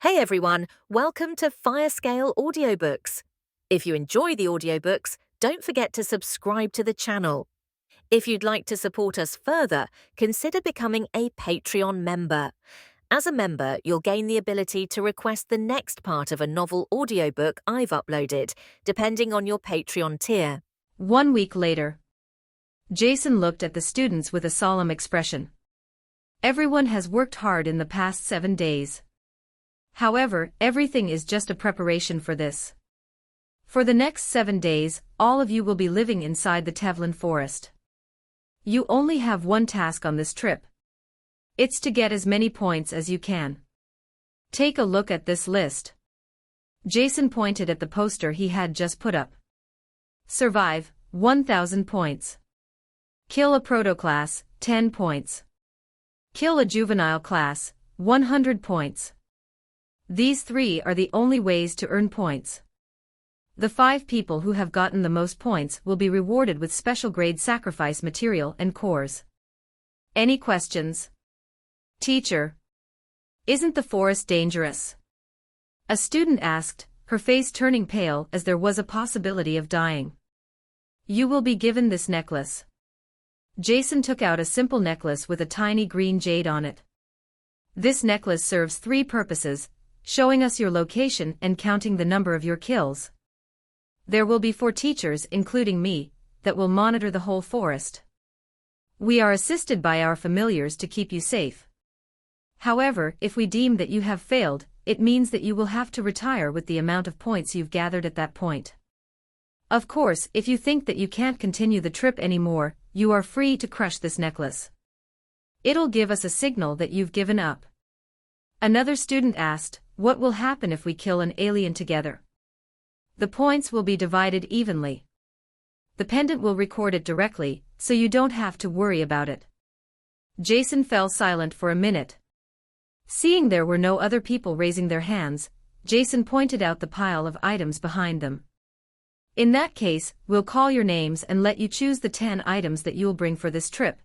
Hey everyone, welcome to Firescale Audiobooks. If you enjoy the audiobooks, don't forget to subscribe to the channel. If you'd like to support us further, consider becoming a Patreon member. As a member, you'll gain the ability to request the next part of a novel audiobook I've uploaded, depending on your Patreon tier. 1 week later. Jason looked at the students with a solemn expression. Everyone has worked hard in the past 7 days. However, everything is just a preparation for this. For the next 7 days, all of you will be living inside the Tevlin forest. You only have one task on this trip. It's to get as many points as you can. Take a look at this list. Jason pointed at the poster he had just put up. Survive, 1,000 points. Kill a proto-class, 10 points. Kill a juvenile class, 100 points. These 3 are the only ways to earn points. The 5 people who have gotten the most points will be rewarded with special grade sacrifice material and cores. Any questions? Teacher. Isn't the forest dangerous? A student asked, her face turning pale as there was a possibility of dying. You will be given this necklace. Jason took out a simple necklace with a tiny green jade on it. This necklace serves 3 purposes: showing us your location and counting the number of your kills. There will be 4 teachers, including me, that will monitor the whole forest. We are assisted by our familiars to keep you safe. However, if we deem that you have failed, it means that you will have to retire with the amount of points you've gathered at that point. Of course, if you think that you can't continue the trip anymore, you are free to crush this necklace. It'll give us a signal that you've given up. Another student asked, what will happen if we kill an alien together? The points will be divided evenly. The pendant will record it directly, so you don't have to worry about it. Jason fell silent for a minute. Seeing there were no other people raising their hands, Jason pointed out the pile of items behind them. In that case, we'll call your names and let you choose the 10 items that you'll bring for this trip.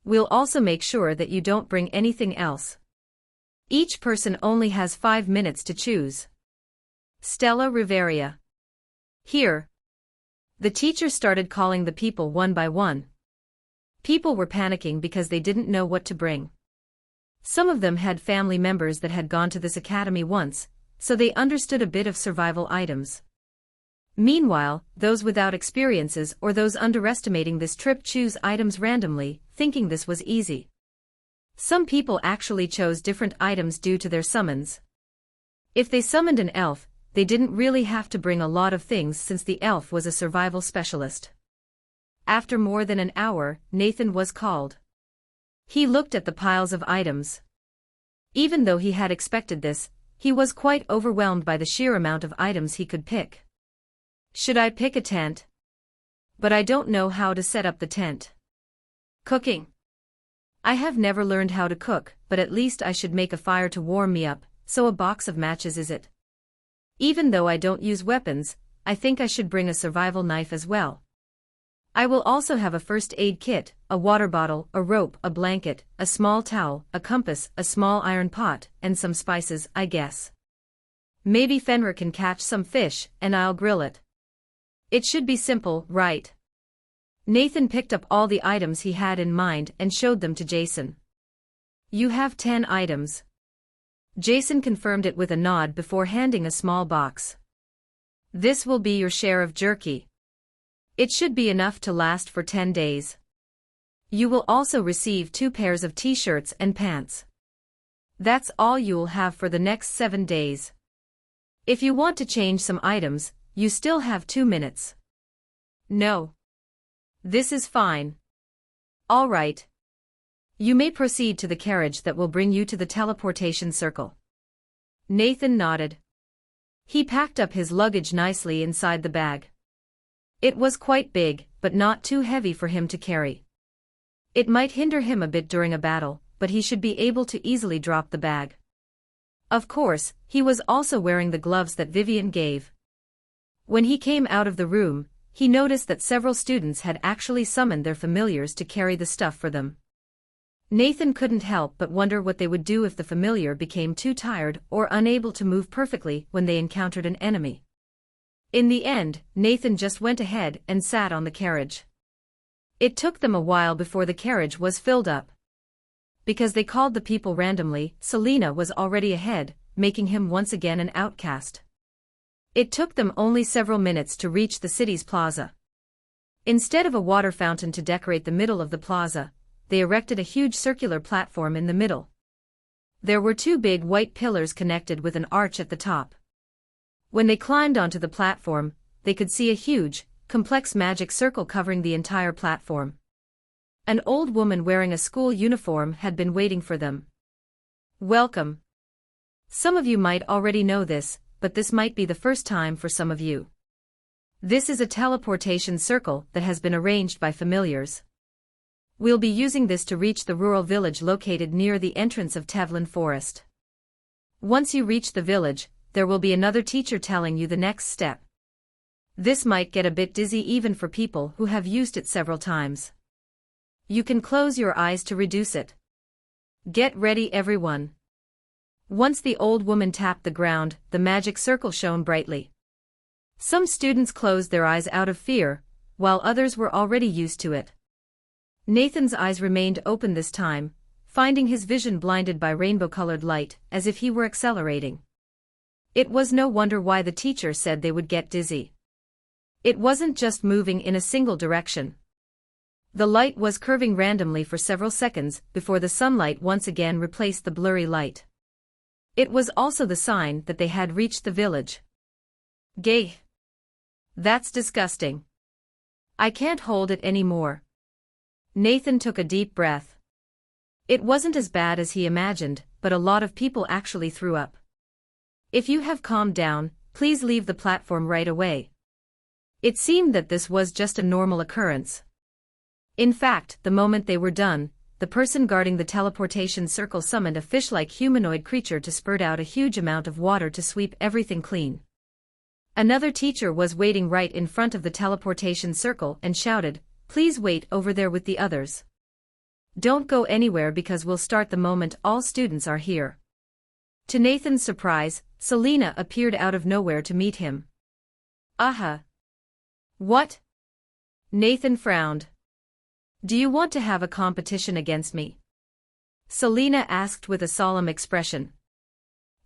We'll also make sure that you don't bring anything else. Each person only has 5 minutes to choose. Stella Riveria. Here. The teacher started calling the people one by one. People were panicking because they didn't know what to bring. Some of them had family members that had gone to this academy once, so they understood a bit of survival items. Meanwhile, those without experiences or those underestimating this trip choose items randomly, thinking this was easy. Some people actually chose different items due to their summons. If they summoned an elf, they didn't really have to bring a lot of things since the elf was a survival specialist. After more than an hour, Nathan was called. He looked at the piles of items. Even though he had expected this, he was quite overwhelmed by the sheer amount of items he could pick. Should I pick a tent? But I don't know how to set up the tent. Cooking. I have never learned how to cook, but at least I should make a fire to warm me up, so a box of matches is it. Even though I don't use weapons, I think I should bring a survival knife as well. I will also have a first aid kit, a water bottle, a rope, a blanket, a small towel, a compass, a small iron pot, and some spices, I guess. Maybe Fenrir can catch some fish, and I'll grill it. It should be simple, right? Nathan picked up all the items he had in mind and showed them to Jason. You have 10 items. Jason confirmed it with a nod before handing a small box. This will be your share of jerky. It should be enough to last for 10 days. You will also receive 2 pairs of t-shirts and pants. That's all you'll have for the next 7 days. If you want to change some items, you still have 2 minutes. No. This is fine. All right. You may proceed to the carriage that will bring you to the teleportation circle. Nathan nodded. He packed up his luggage nicely inside the bag. It was quite big, but not too heavy for him to carry. It might hinder him a bit during a battle, but he should be able to easily drop the bag. Of course, he was also wearing the gloves that Vivian gave. When he came out of the room, he noticed that several students had actually summoned their familiars to carry the stuff for them. Nathan couldn't help but wonder what they would do if the familiar became too tired or unable to move perfectly when they encountered an enemy. In the end, Nathan just went ahead and sat on the carriage. It took them a while before the carriage was filled up. Because they called the people randomly, Selena was already ahead, making him once again an outcast. It took them only several minutes to reach the city's plaza. Instead of a water fountain to decorate the middle of the plaza, they erected a huge circular platform in the middle. There were two big white pillars connected with an arch at the top. When they climbed onto the platform, they could see a huge, complex magic circle covering the entire platform. An old woman wearing a school uniform had been waiting for them. Welcome. Some of you might already know this, but this might be the first time for some of you. This is a teleportation circle that has been arranged by familiars. We'll be using this to reach the rural village located near the entrance of Tevlin Forest. Once you reach the village, there will be another teacher telling you the next step. This might get a bit dizzy even for people who have used it several times. You can close your eyes to reduce it. Get ready, everyone. Once the old woman tapped the ground, the magic circle shone brightly. Some students closed their eyes out of fear, while others were already used to it. Nathan's eyes remained open this time, finding his vision blinded by rainbow-colored light, as if he were accelerating. It was no wonder why the teacher said they would get dizzy. It wasn't just moving in a single direction. The light was curving randomly for several seconds before the sunlight once again replaced the blurry light. It was also the sign that they had reached the village. Gay. That's disgusting. I can't hold it anymore. Nathan took a deep breath. It wasn't as bad as he imagined, but a lot of people actually threw up. If you have calmed down, please leave the platform right away. It seemed that this was just a normal occurrence. In fact, the moment they were done, the person guarding the teleportation circle summoned a fish-like humanoid creature to spurt out a huge amount of water to sweep everything clean. Another teacher was waiting right in front of the teleportation circle and shouted, "Please wait over there with the others. Don't go anywhere because we'll start the moment all students are here." To Nathan's surprise, Selena appeared out of nowhere to meet him. Aha! What? Nathan frowned. Do you want to have a competition against me? Selena asked with a solemn expression.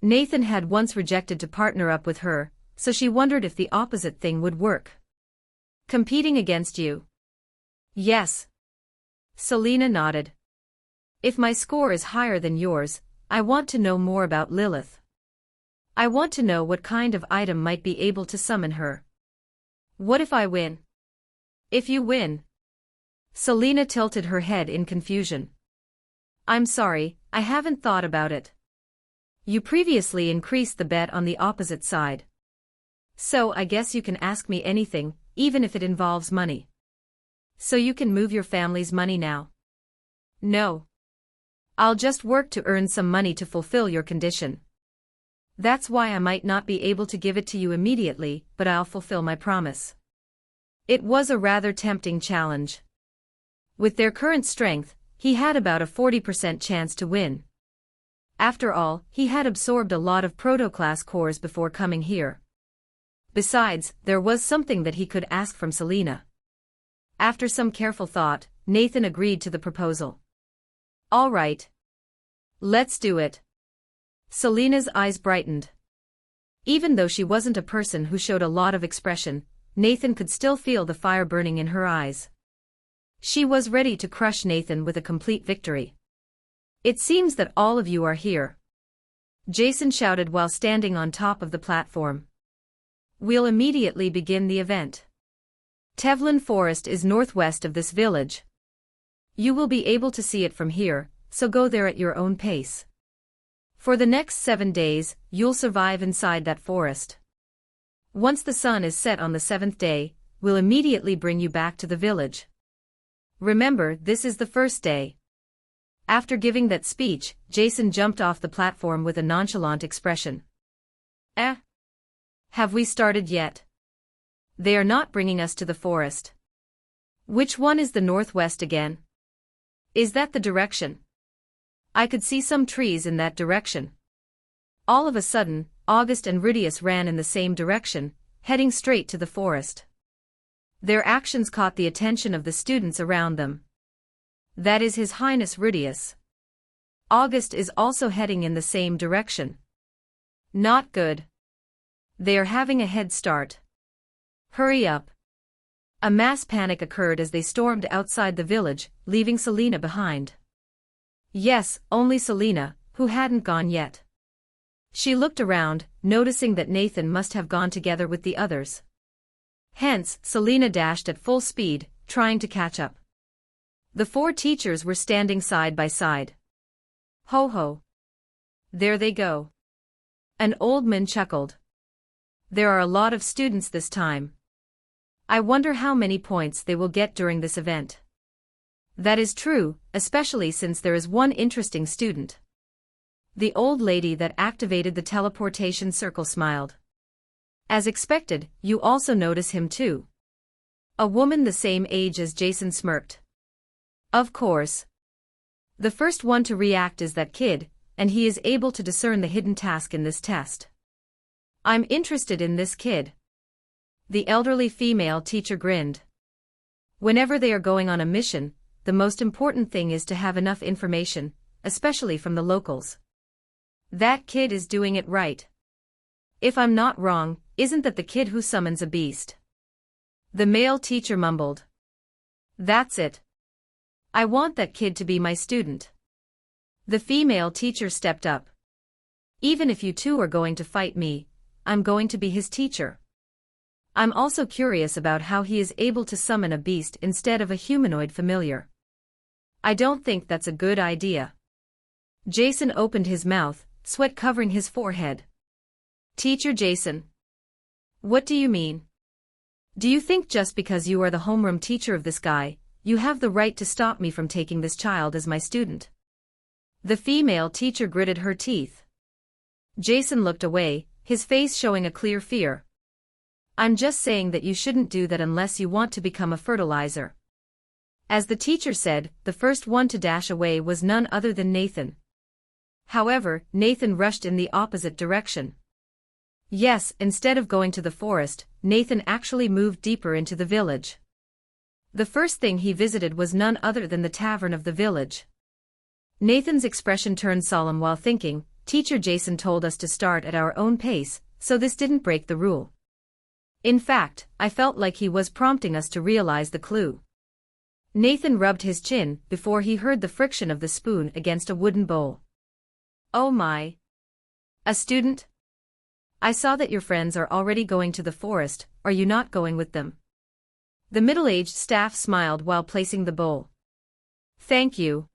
Nathan had once rejected to partner up with her, so she wondered if the opposite thing would work. Competing against you? Yes. Selena nodded. If my score is higher than yours, I want to know more about Lilith. I want to know what kind of item might be able to summon her. What if I win? If you win? Selena tilted her head in confusion. I'm sorry, I haven't thought about it. You previously increased the bet on the opposite side. So I guess you can ask me anything, even if it involves money. So you can move your family's money now? No. I'll just work to earn some money to fulfill your condition. That's why I might not be able to give it to you immediately, but I'll fulfill my promise. It was a rather tempting challenge. With their current strength, he had about a 40% chance to win. After all, he had absorbed a lot of proto-class cores before coming here. Besides, there was something that he could ask from Selena. After some careful thought, Nathan agreed to the proposal. All right. Let's do it. Selena's eyes brightened. Even though she wasn't a person who showed a lot of expression, Nathan could still feel the fire burning in her eyes. She was ready to crush Nathan with a complete victory. It seems that all of you are here. Jason shouted while standing on top of the platform. We'll immediately begin the event. Tevlin Forest is northwest of this village. You will be able to see it from here, so go there at your own pace. For the next 7 days, you'll survive inside that forest. Once the sun is set on the 7th day, we'll immediately bring you back to the village. Remember, this is the first day. After giving that speech, Jason jumped off the platform with a nonchalant expression. Have we started yet? They are not bringing us to the forest. Which one is the northwest again? Is that the direction? I could see some trees in that direction. All of a sudden, August and Rudius ran in the same direction, heading straight to the forest. Their actions caught the attention of the students around them. That is His Highness Rudius. August is also heading in the same direction. Not good. They are having a head start. Hurry up. A mass panic occurred as they stormed outside the village, leaving Selena behind. Yes, only Selena, who hadn't gone yet. She looked around, noticing that Nathan must have gone together with the others. Hence, Selena dashed at full speed, trying to catch up. The 4 teachers were standing side by side. Ho ho. There they go. An old man chuckled. There are a lot of students this time. I wonder how many points they will get during this event. That is true, especially since there is one interesting student. The old lady that activated the teleportation circle smiled. As expected, you also notice him too. A woman the same age as Jason smirked. Of course. The first one to react is that kid, and he is able to discern the hidden task in this test. I'm interested in this kid. The elderly female teacher grinned. Whenever they are going on a mission, the most important thing is to have enough information, especially from the locals. That kid is doing it right. If I'm not wrong, isn't that the kid who summons a beast? The male teacher mumbled. That's it. I want that kid to be my student. The female teacher stepped up. Even if you two are going to fight me, I'm going to be his teacher. I'm also curious about how he is able to summon a beast instead of a humanoid familiar. I don't think that's a good idea. Jason opened his mouth, sweat covering his forehead. Teacher Jason. What do you mean? Do you think just because you are the homeroom teacher of this guy, you have the right to stop me from taking this child as my student? The female teacher gritted her teeth. Jason looked away, his face showing a clear fear. I'm just saying that you shouldn't do that unless you want to become a fertilizer. As the teacher said, the first one to dash away was none other than Nathan. However, Nathan rushed in the opposite direction. Yes, instead of going to the forest, Nathan actually moved deeper into the village. The first thing he visited was none other than the tavern of the village. Nathan's expression turned solemn while thinking, Teacher Jason told us to start at our own pace, so this didn't break the rule. In fact, I felt like he was prompting us to realize the clue. Nathan rubbed his chin before he heard the friction of the spoon against a wooden bowl. Oh my! A student? I saw that your friends are already going to the forest, are you not going with them? The middle-aged staff smiled while placing the bowl. Thank you.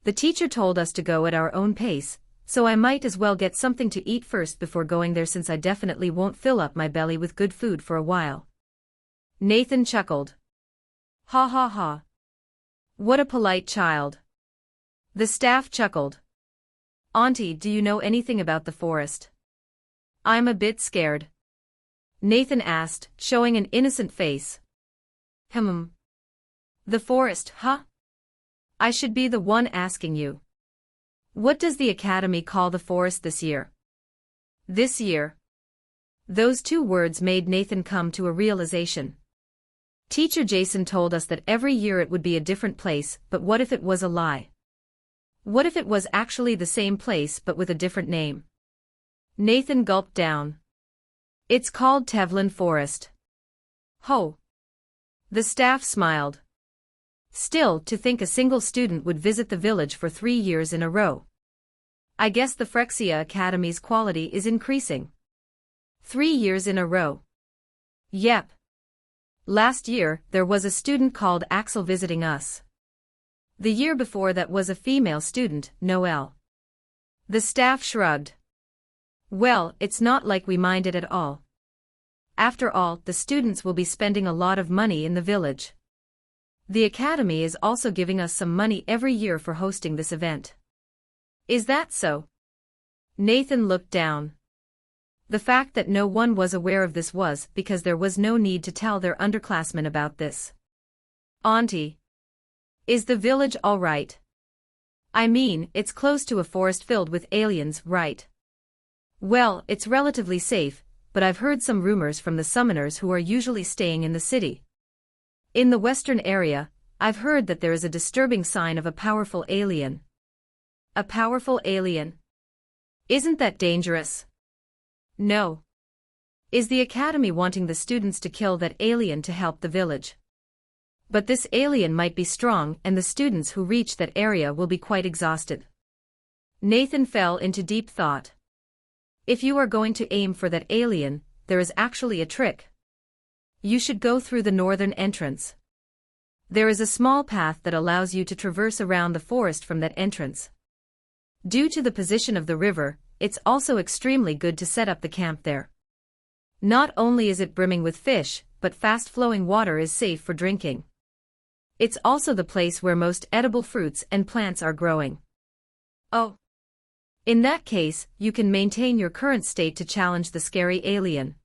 The teacher told us to go at our own pace, so I might as well get something to eat first before going there since I definitely won't fill up my belly with good food for a while. Nathan chuckled. Ha ha ha. What a polite child. The staff chuckled. Auntie, do you know anything about the forest? I'm a bit scared. Nathan asked, showing an innocent face. The forest, huh? I should be the one asking you. What does the academy call the forest this year? This year. Those 2 words made Nathan come to a realization. Teacher Jason told us that every year it would be a different place, but what if it was a lie? What if it was actually the same place but with a different name? Nathan gulped down. It's called Tevlin Forest. Ho! The staff smiled. Still, to think a single student would visit the village for 3 years in a row. I guess the Phyrexia Academy's quality is increasing. 3 years in a row. Yep. Last year, there was a student called Axel visiting us. The year before that was a female student, Noelle. The staff shrugged. Well, it's not like we mind it at all. After all, the students will be spending a lot of money in the village. The academy is also giving us some money every year for hosting this event. Is that so? Nathan looked down. The fact that no one was aware of this was because there was no need to tell their underclassmen about this. Auntie. Is the village all right? I mean, it's close to a forest filled with aliens, right? Well, it's relatively safe, but I've heard some rumors from the summoners who are usually staying in the city. In the western area, I've heard that there is a disturbing sign of a powerful alien. A powerful alien? Isn't that dangerous? No. Is the academy wanting the students to kill that alien to help the village? But this alien might be strong and the students who reach that area will be quite exhausted. Nathan fell into deep thought. If you are going to aim for that alien, there is actually a trick. You should go through the northern entrance. There is a small path that allows you to traverse around the forest from that entrance. Due to the position of the river, it's also extremely good to set up the camp there. Not only is it brimming with fish, but fast-flowing water is safe for drinking. It's also the place where most edible fruits and plants are growing. Oh. In that case, you can maintain your current state to challenge the scary alien.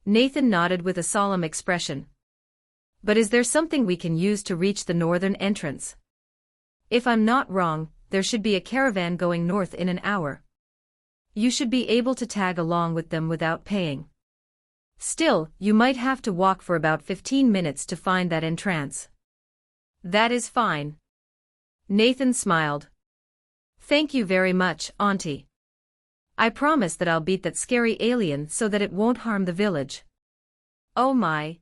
Nathan nodded with a solemn expression. But is there something we can use to reach the northern entrance? If I'm not wrong, there should be a caravan going north in an hour. You should be able to tag along with them without paying. Still, you might have to walk for about 15 minutes to find that entrance. That is fine. Nathan smiled. Thank you very much, Auntie. I promise that I'll beat that scary alien so that it won't harm the village. Oh my.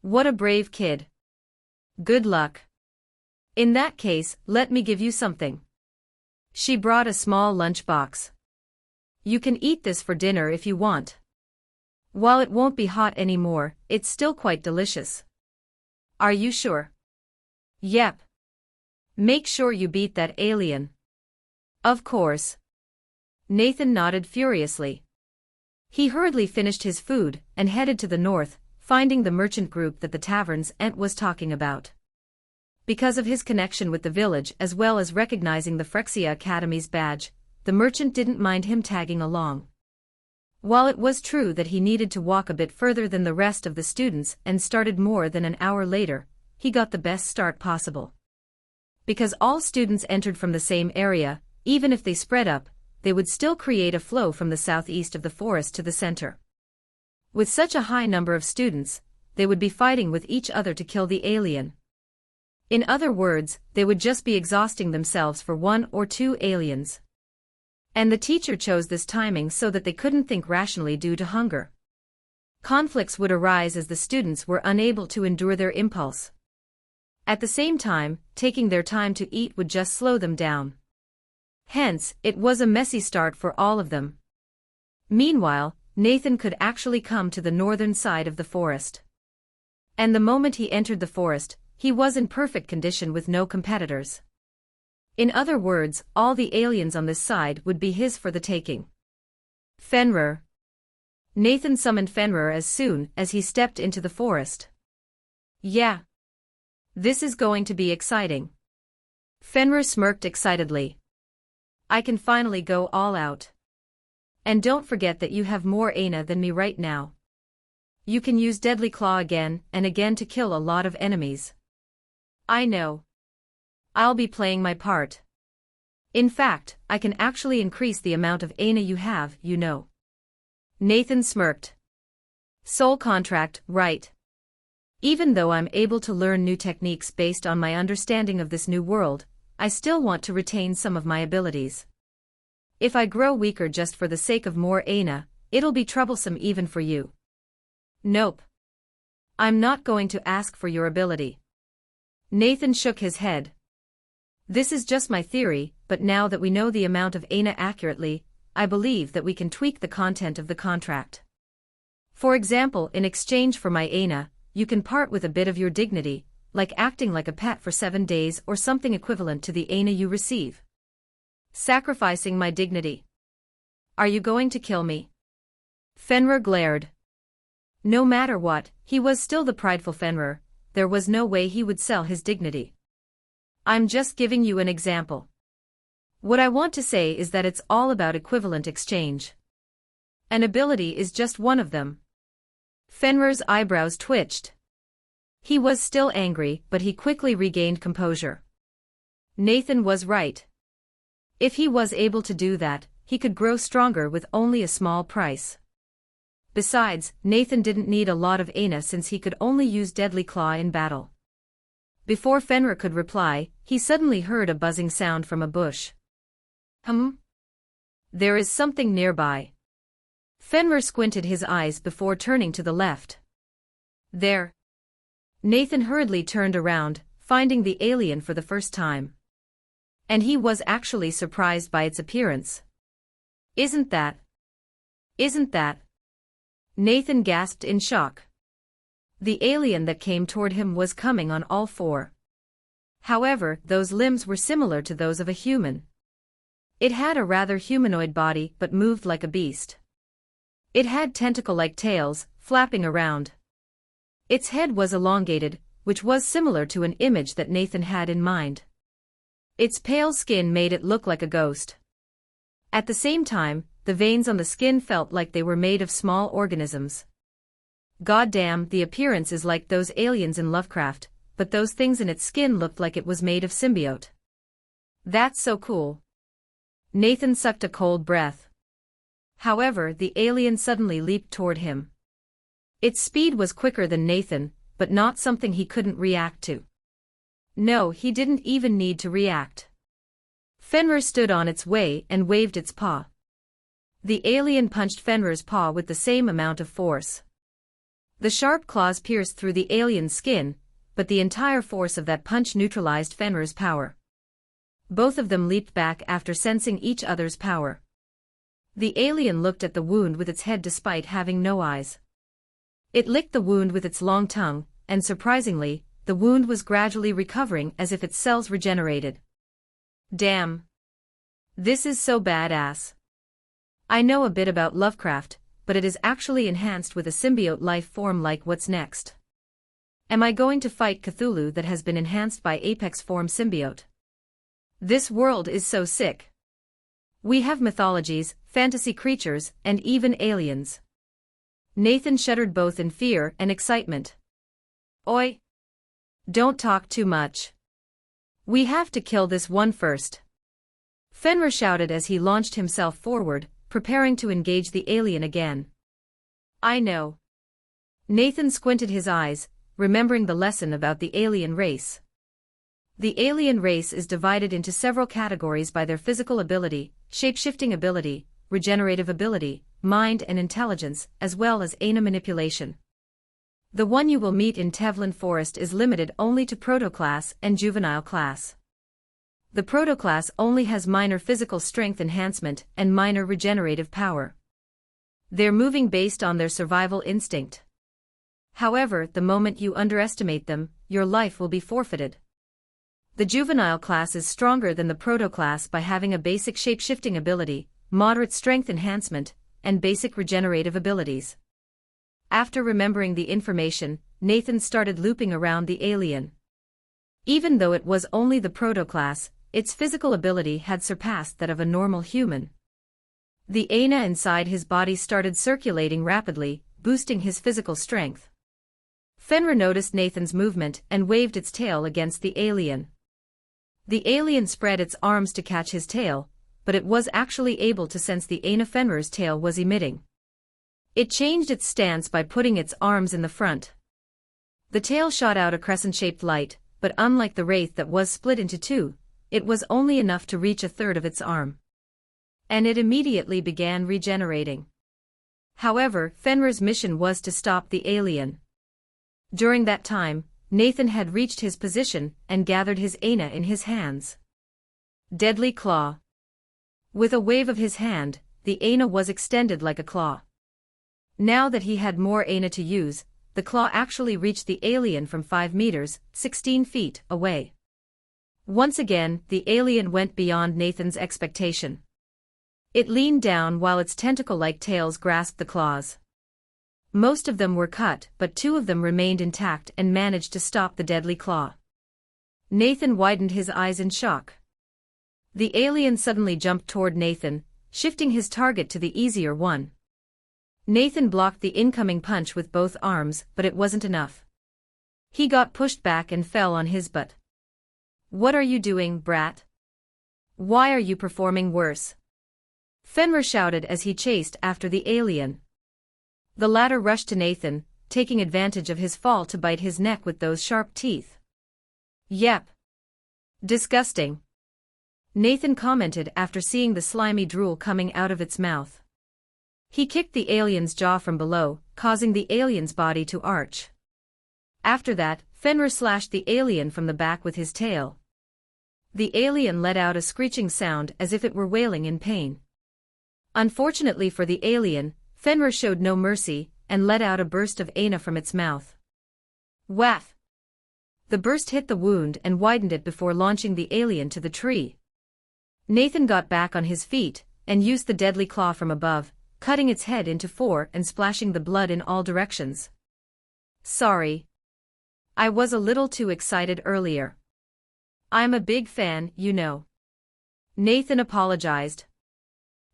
What a brave kid. Good luck. In that case, let me give you something. She brought a small lunchbox. You can eat this for dinner if you want. While it won't be hot anymore, it's still quite delicious. Are you sure? Yep. Make sure you beat that alien. Of course. Nathan nodded furiously. He hurriedly finished his food and headed to the north, finding the merchant group that the tavern's aunt was talking about. Because of his connection with the village as well as recognizing the Phyrexia Academy's badge, the merchant didn't mind him tagging along. While it was true that he needed to walk a bit further than the rest of the students and started more than an hour later, he got the best start possible. Because all students entered from the same area, even if they spread up, they would still create a flow from the southeast of the forest to the center. With such a high number of students, they would be fighting with each other to kill the alien. In other words, they would just be exhausting themselves for one or two aliens. And the teacher chose this timing so that they couldn't think rationally due to hunger. Conflicts would arise as the students were unable to endure their impulse. At the same time, taking their time to eat would just slow them down. Hence, it was a messy start for all of them. Meanwhile, Nathan could actually come to the northern side of the forest. And the moment he entered the forest, he was in perfect condition with no competitors. In other words, all the aliens on this side would be his for the taking. Fenrir. Nathan summoned Fenrir as soon as he stepped into the forest. Yeah. This is going to be exciting. Fenrir smirked excitedly. I can finally go all out. And don't forget that you have more Aina than me right now. You can use Deadly Claw again and again to kill a lot of enemies. I know. I'll be playing my part. In fact, I can actually increase the amount of Aina you have, you know. Nathan smirked. Soul contract, right. Even though I'm able to learn new techniques based on my understanding of this new world, I still want to retain some of my abilities. If I grow weaker just for the sake of more Aina, it'll be troublesome even for you. Nope. I'm not going to ask for your ability. Nathan shook his head. This is just my theory, but now that we know the amount of Aina accurately, I believe that we can tweak the content of the contract. For example, in exchange for my Aina, you can part with a bit of your dignity, like acting like a pet for 7 days or something equivalent to the Aina you receive. Sacrificing my dignity. Are you going to kill me? Fenrir glared. No matter what, he was still the prideful Fenrir, there was no way he would sell his dignity. I'm just giving you an example. What I want to say is that it's all about equivalent exchange. An ability is just one of them. Fenrir's eyebrows twitched. He was still angry, but he quickly regained composure. Nathan was right. If he was able to do that, he could grow stronger with only a small price. Besides, Nathan didn't need a lot of Aina since he could only use Deadly Claw in battle. Before Fenrir could reply, he suddenly heard a buzzing sound from a bush. There is something nearby. Fenrir squinted his eyes before turning to the left. There. Nathan hurriedly turned around, finding the alien for the first time. And he was actually surprised by its appearance. Isn't that? Nathan gasped in shock. The alien that came toward him was coming on all four. However, those limbs were similar to those of a human. It had a rather humanoid body but moved like a beast. It had tentacle-like tails, flapping around. Its head was elongated, which was similar to an image that Nathan had in mind. Its pale skin made it look like a ghost. At the same time, the veins on the skin felt like they were made of small organisms. Goddamn, the appearance is like those aliens in Lovecraft, but those things in its skin looked like it was made of symbiote. That's so cool. Nathan sucked a cold breath. However, the alien suddenly leaped toward him. Its speed was quicker than Nathan, but not something he couldn't react to. No, he didn't even need to react. Fenrir stood on its way and waved its paw. The alien punched Fenrir's paw with the same amount of force. The sharp claws pierced through the alien's skin, but the entire force of that punch neutralized Fenrir's power. Both of them leaped back after sensing each other's power. The alien looked at the wound with its head despite having no eyes. It licked the wound with its long tongue, and surprisingly, the wound was gradually recovering as if its cells regenerated. Damn. This is so badass. I know a bit about Lovecraft, but it is actually enhanced with a symbiote life form like what's next. Am I going to fight Cthulhu that has been enhanced by apex form symbiote? This world is so sick. We have mythologies, fantasy creatures, and even aliens. Nathan shuddered both in fear and excitement. Oi! Don't talk too much. We have to kill this one first. Fenrir shouted as he launched himself forward, preparing to engage the alien again. I know. Nathan squinted his eyes, remembering the lesson about the alien race. The alien race is divided into several categories by their physical ability, shape-shifting ability, regenerative ability, mind and intelligence, as well as Aina manipulation. The one you will meet in Tevlin Forest is limited only to proto-class and juvenile class. The proto-class only has minor physical strength enhancement and minor regenerative power. They're moving based on their survival instinct. However, the moment you underestimate them, your life will be forfeited. The juvenile class is stronger than the proto-class by having a basic shape-shifting ability, moderate strength enhancement, and basic regenerative abilities. After remembering the information, Nathan started looping around the alien. Even though it was only the proto-class, its physical ability had surpassed that of a normal human. The Aina inside his body started circulating rapidly, boosting his physical strength. Fenrir noticed Nathan's movement and waved its tail against the alien. The alien spread its arms to catch his tail, but it was actually able to sense the Aina Fenrir's tail was emitting. It changed its stance by putting its arms in the front. The tail shot out a crescent-shaped light, but unlike the wraith that was split into two, it was only enough to reach a third of its arm. And it immediately began regenerating. However, Fenrir's mission was to stop the alien. During that time, Nathan had reached his position and gathered his Aina in his hands. Deadly Claw. With a wave of his hand, the Aina was extended like a claw. Now that he had more Aina to use, the claw actually reached the alien from 5 meters, 16 feet, away. Once again, the alien went beyond Nathan's expectation. It leaned down while its tentacle-like tails grasped the claws. Most of them were cut, but 2 of them remained intact and managed to stop the deadly claw. Nathan widened his eyes in shock. The alien suddenly jumped toward Nathan, shifting his target to the easier one. Nathan blocked the incoming punch with both arms, but it wasn't enough. He got pushed back and fell on his butt. What are you doing, brat? Why are you performing worse? Fenrir shouted as he chased after the alien. The latter rushed to Nathan, taking advantage of his fall to bite his neck with those sharp teeth. Yep. Disgusting. Nathan commented after seeing the slimy drool coming out of its mouth. He kicked the alien's jaw from below, causing the alien's body to arch. After that, Fenrir slashed the alien from the back with his tail. The alien let out a screeching sound as if it were wailing in pain. Unfortunately for the alien, Fenrir showed no mercy and let out a burst of ana from its mouth. Whaff! The burst hit the wound and widened it before launching the alien to the tree. Nathan got back on his feet and used the deadly claw from above, cutting its head into four and splashing the blood in all directions. Sorry. I was a little too excited earlier. I'm a big fan, you know. Nathan apologized.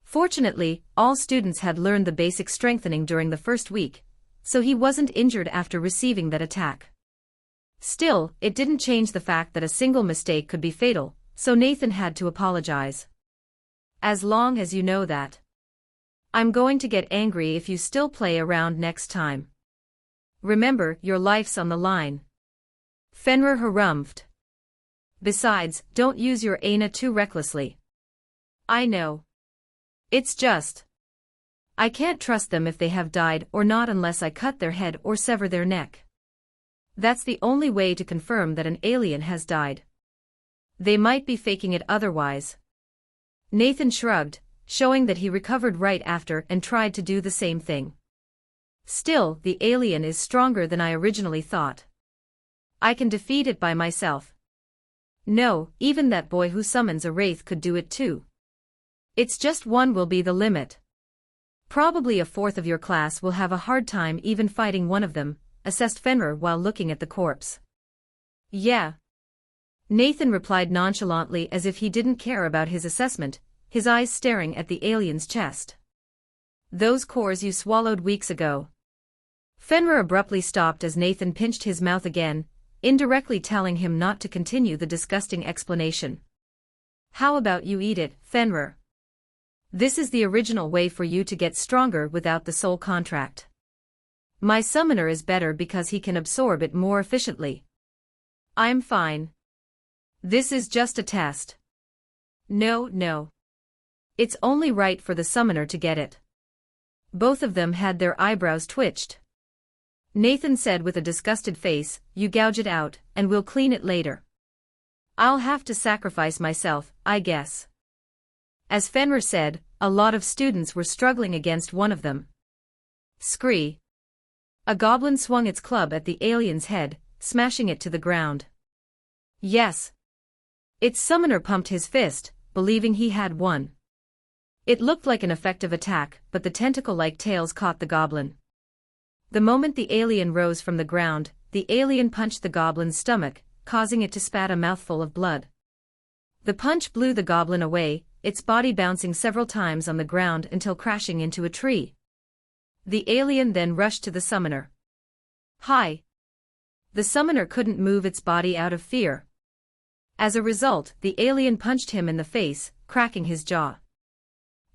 Fortunately, all students had learned the basic strengthening during the first week, so he wasn't injured after receiving that attack. Still, it didn't change the fact that a single mistake could be fatal, so Nathan had to apologize. As long as you know that. I'm going to get angry if you still play around next time. Remember, your life's on the line. Fenrir harumphed. Besides, don't use your ana too recklessly. I know. It's just. I can't trust them if they have died or not unless I cut their head or sever their neck. That's the only way to confirm that an alien has died. They might be faking it otherwise. Nathan shrugged, showing that he recovered right after and tried to do the same thing. Still, the alien is stronger than I originally thought. I can defeat it by myself. No, even that boy who summons a wraith could do it too. It's just one will be the limit. Probably a fourth of your class will have a hard time even fighting one of them, assessed Fenrir while looking at the corpse. Yeah. Nathan replied nonchalantly as if he didn't care about his assessment, his eyes staring at the alien's chest. Those cores you swallowed weeks ago. Fenrir abruptly stopped as Nathan pinched his mouth again, indirectly telling him not to continue the disgusting explanation. How about you eat it, Fenrir? This is the original way for you to get stronger without the soul contract. My summoner is better because he can absorb it more efficiently. I'm fine. This is just a test. No. It's only right for the summoner to get it. Both of them had their eyebrows twitched. Nathan said with a disgusted face, you gouge it out, and we'll clean it later. I'll have to sacrifice myself, I guess. As Fenrir said, a lot of students were struggling against one of them. Scree. A goblin swung its club at the alien's head, smashing it to the ground. Yes. Its summoner pumped his fist, believing he had won. It looked like an effective attack, but the tentacle-like tails caught the goblin. The moment the alien rose from the ground, the alien punched the goblin's stomach, causing it to spat a mouthful of blood. The punch blew the goblin away, its body bouncing several times on the ground until crashing into a tree. The alien then rushed to the summoner. Hi! The summoner couldn't move its body out of fear. As a result, the alien punched him in the face, cracking his jaw.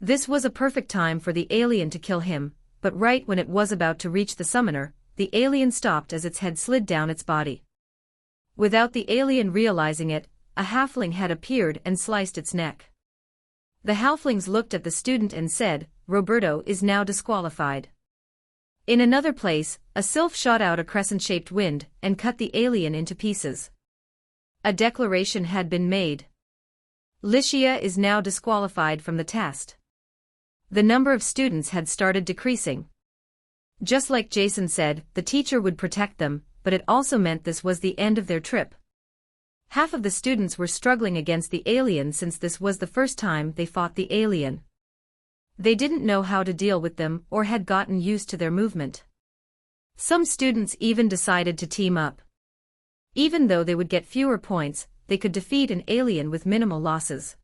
This was a perfect time for the alien to kill him, but right when it was about to reach the summoner, the alien stopped as its head slid down its body. Without the alien realizing it, a halfling had appeared and sliced its neck. The halflings looked at the student and said, Roberto is now disqualified. In another place, a sylph shot out a crescent-shaped wind and cut the alien into pieces. A declaration had been made. Lycia is now disqualified from the test. The number of students had started decreasing. Just like Jason said, the teacher would protect them, but it also meant this was the end of their trip. Half of the students were struggling against the alien since this was the first time they fought the alien. They didn't know how to deal with them or had gotten used to their movement. Some students even decided to team up. Even though they would get fewer points, they could defeat an alien with minimal losses.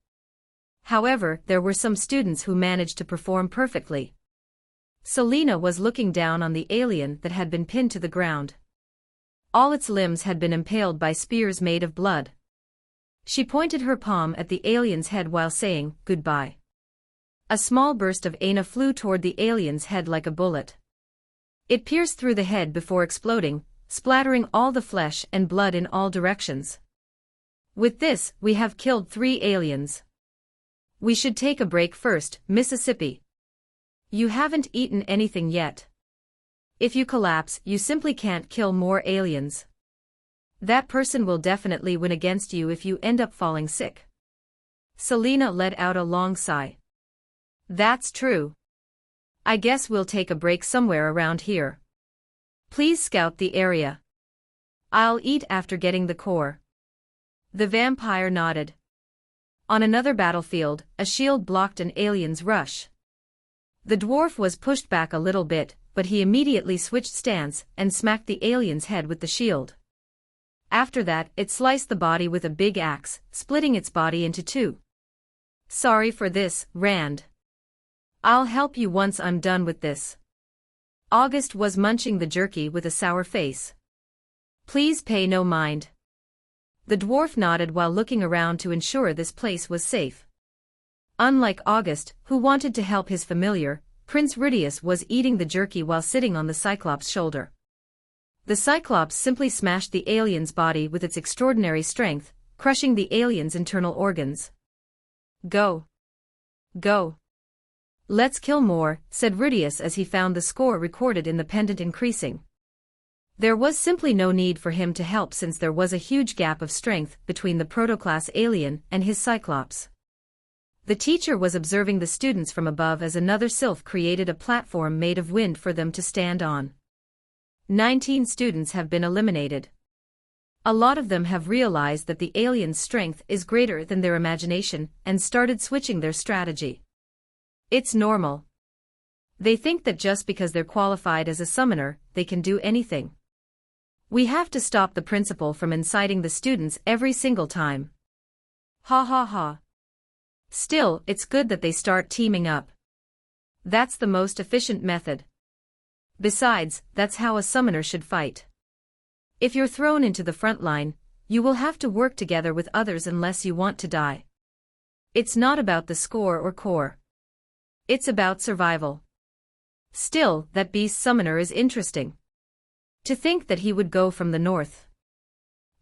However, there were some students who managed to perform perfectly. Selena was looking down on the alien that had been pinned to the ground. All its limbs had been impaled by spears made of blood. She pointed her palm at the alien's head while saying, "Goodbye." A small burst of Aina flew toward the alien's head like a bullet. It pierced through the head before exploding, splattering all the flesh and blood in all directions. With this, we have killed 3 aliens. We should take a break first, Mississippi. You haven't eaten anything yet. If you collapse, you simply can't kill more aliens. That person will definitely win against you if you end up falling sick. Selena let out a long sigh. That's true. I guess we'll take a break somewhere around here. Please scout the area. I'll eat after getting the core. The vampire nodded. On another battlefield, a shield blocked an alien's rush. The dwarf was pushed back a little bit, but he immediately switched stance and smacked the alien's head with the shield. After that, it sliced the body with a big axe, splitting its body into 2. Sorry for this, Rand. I'll help you once I'm done with this. August was munching the jerky with a sour face. Please pay no mind. The dwarf nodded while looking around to ensure this place was safe. Unlike August, who wanted to help his familiar, Prince Rudius was eating the jerky while sitting on the Cyclops' shoulder. The Cyclops simply smashed the alien's body with its extraordinary strength, crushing the alien's internal organs. Go. Go. Let's kill more, said Rudius as he found the score recorded in the pendant increasing. There was simply no need for him to help since there was a huge gap of strength between the protoclass alien and his Cyclops. The teacher was observing the students from above as another sylph created a platform made of wind for them to stand on. 19 students have been eliminated. A lot of them have realized that the alien's strength is greater than their imagination and started switching their strategy. It's normal. They think that just because they're qualified as a summoner, they can do anything. We have to stop the principal from inciting the students every single time. Ha ha ha. Still, it's good that they start teaming up. That's the most efficient method. Besides, that's how a summoner should fight. If you're thrown into the front line, you will have to work together with others unless you want to die. It's not about the score or core. It's about survival. Still, that beast summoner is interesting. To think that he would go from the north.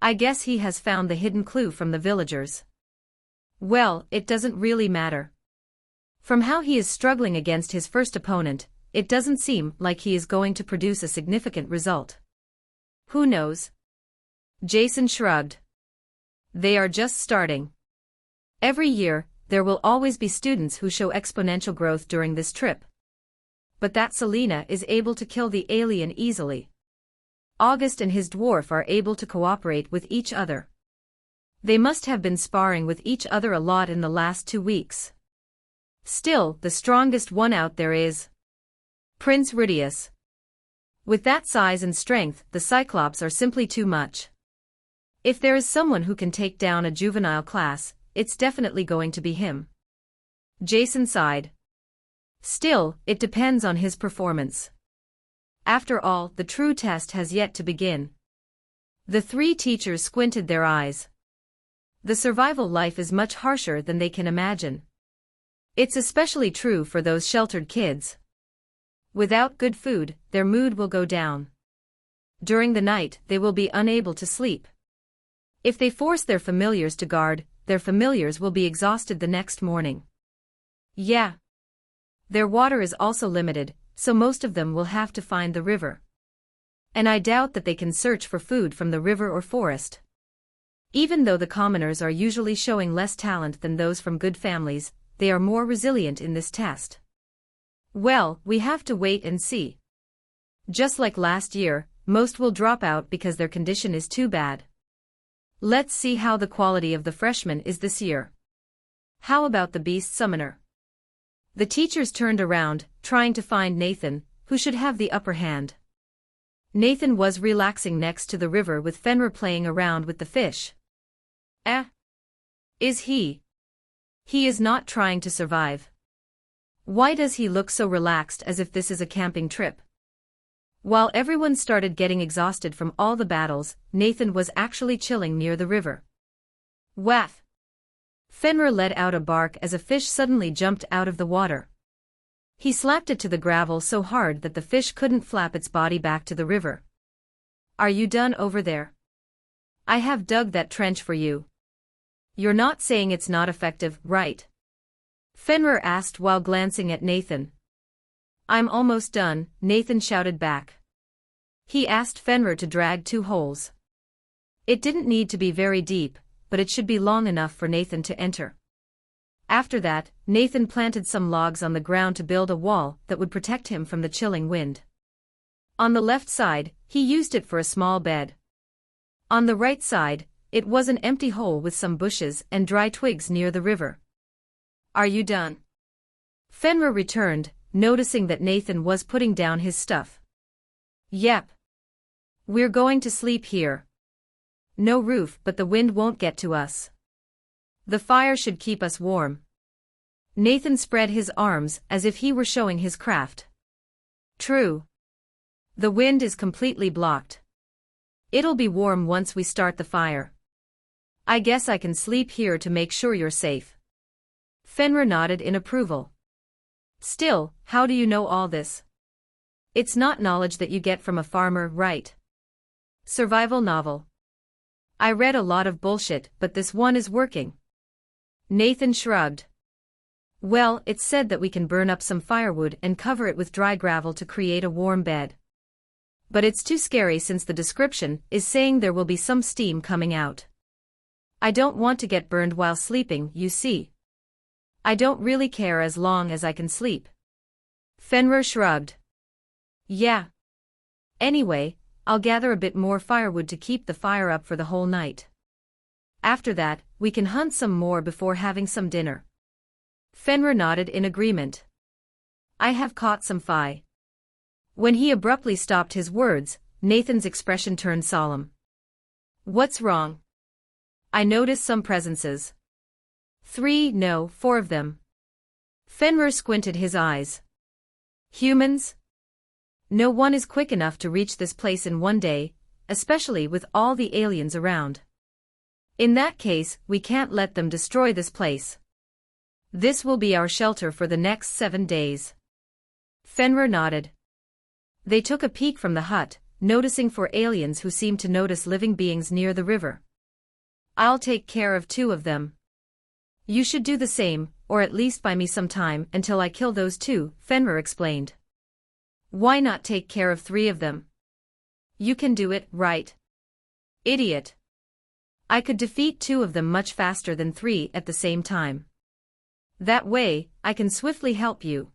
I guess he has found the hidden clue from the villagers. Well, it doesn't really matter. From how he is struggling against his first opponent, it doesn't seem like he is going to produce a significant result. Who knows? Jason shrugged. They are just starting. Every year, there will always be students who show exponential growth during this trip. But that Selena is able to kill the alien easily. August and his dwarf are able to cooperate with each other. They must have been sparring with each other a lot in the last 2 weeks. Still, the strongest one out there is Prince Rudius. With that size and strength, the Cyclops are simply too much. If there is someone who can take down a juvenile class, it's definitely going to be him. Jason sighed. Still, it depends on his performance. After all, the true test has yet to begin. The 3 teachers squinted their eyes. The survival life is much harsher than they can imagine. It's especially true for those sheltered kids. Without good food, their mood will go down. During the night, they will be unable to sleep. If they force their familiars to guard, their familiars will be exhausted the next morning. Yeah. Their water is also limited, so most of them will have to find the river. And I doubt that they can search for food from the river or forest. Even though the commoners are usually showing less talent than those from good families, they are more resilient in this test. Well, we have to wait and see. Just like last year, most will drop out because their condition is too bad. Let's see how the quality of the freshmen is this year. How about the beast summoner? The teachers turned around, trying to find Nathan, who should have the upper hand. Nathan was relaxing next to the river with Fenrir playing around with the fish. Is he? He is not trying to survive. Why does he look so relaxed as if this is a camping trip? While everyone started getting exhausted from all the battles, Nathan was actually chilling near the river. Waff! Fenrir let out a bark as a fish suddenly jumped out of the water. He slapped it to the gravel so hard that the fish couldn't flap its body back to the river. Are you done over there? I have dug that trench for you. You're not saying it's not effective, right? Fenrir asked while glancing at Nathan. I'm almost done, Nathan shouted back. He asked Fenrir to drag 2 holes. It didn't need to be very deep, but it should be long enough for Nathan to enter. After that, Nathan planted some logs on the ground to build a wall that would protect him from the chilling wind. On the left side, he used it for a small bed. On the right side, it was an empty hole with some bushes and dry twigs near the river. Are you done? Fenrir returned, noticing that Nathan was putting down his stuff. Yep. We're going to sleep here. No roof, but the wind won't get to us. The fire should keep us warm. Nathan spread his arms as if he were showing his craft. True. The wind is completely blocked. It'll be warm once we start the fire. I guess I can sleep here to make sure you're safe. Fenrir nodded in approval. Still, how do you know all this? It's not knowledge that you get from a farmer, right? Survival novel. I read a lot of bullshit, but this one is working. Nathan shrugged. Well, it's said that we can burn up some firewood and cover it with dry gravel to create a warm bed. But it's too scary since the description is saying there will be some steam coming out. I don't want to get burned while sleeping, you see. I don't really care as long as I can sleep. Fenrir shrugged. Yeah. Anyway, I'll gather a bit more firewood to keep the fire up for the whole night. After that, we can hunt some more before having some dinner. Fenrir nodded in agreement. I have caught some fi. When he abruptly stopped his words, Nathan's expression turned solemn. What's wrong? I noticed some presences. 4 of them. Fenrir squinted his eyes. Humans? No one is quick enough to reach this place in one day, especially with all the aliens around. In that case, we can't let them destroy this place. This will be our shelter for the next 7 days. Fenrir nodded. They took a peek from the hut, noticing 4 aliens who seemed to notice living beings near the river. I'll take care of 2 of them. You should do the same, or at least buy me some time until I kill those 2, Fenrir explained. Why not take care of 3 of them? You can do it, right? Idiot. I could defeat 2 of them much faster than 3 at the same time. That way, I can swiftly help you.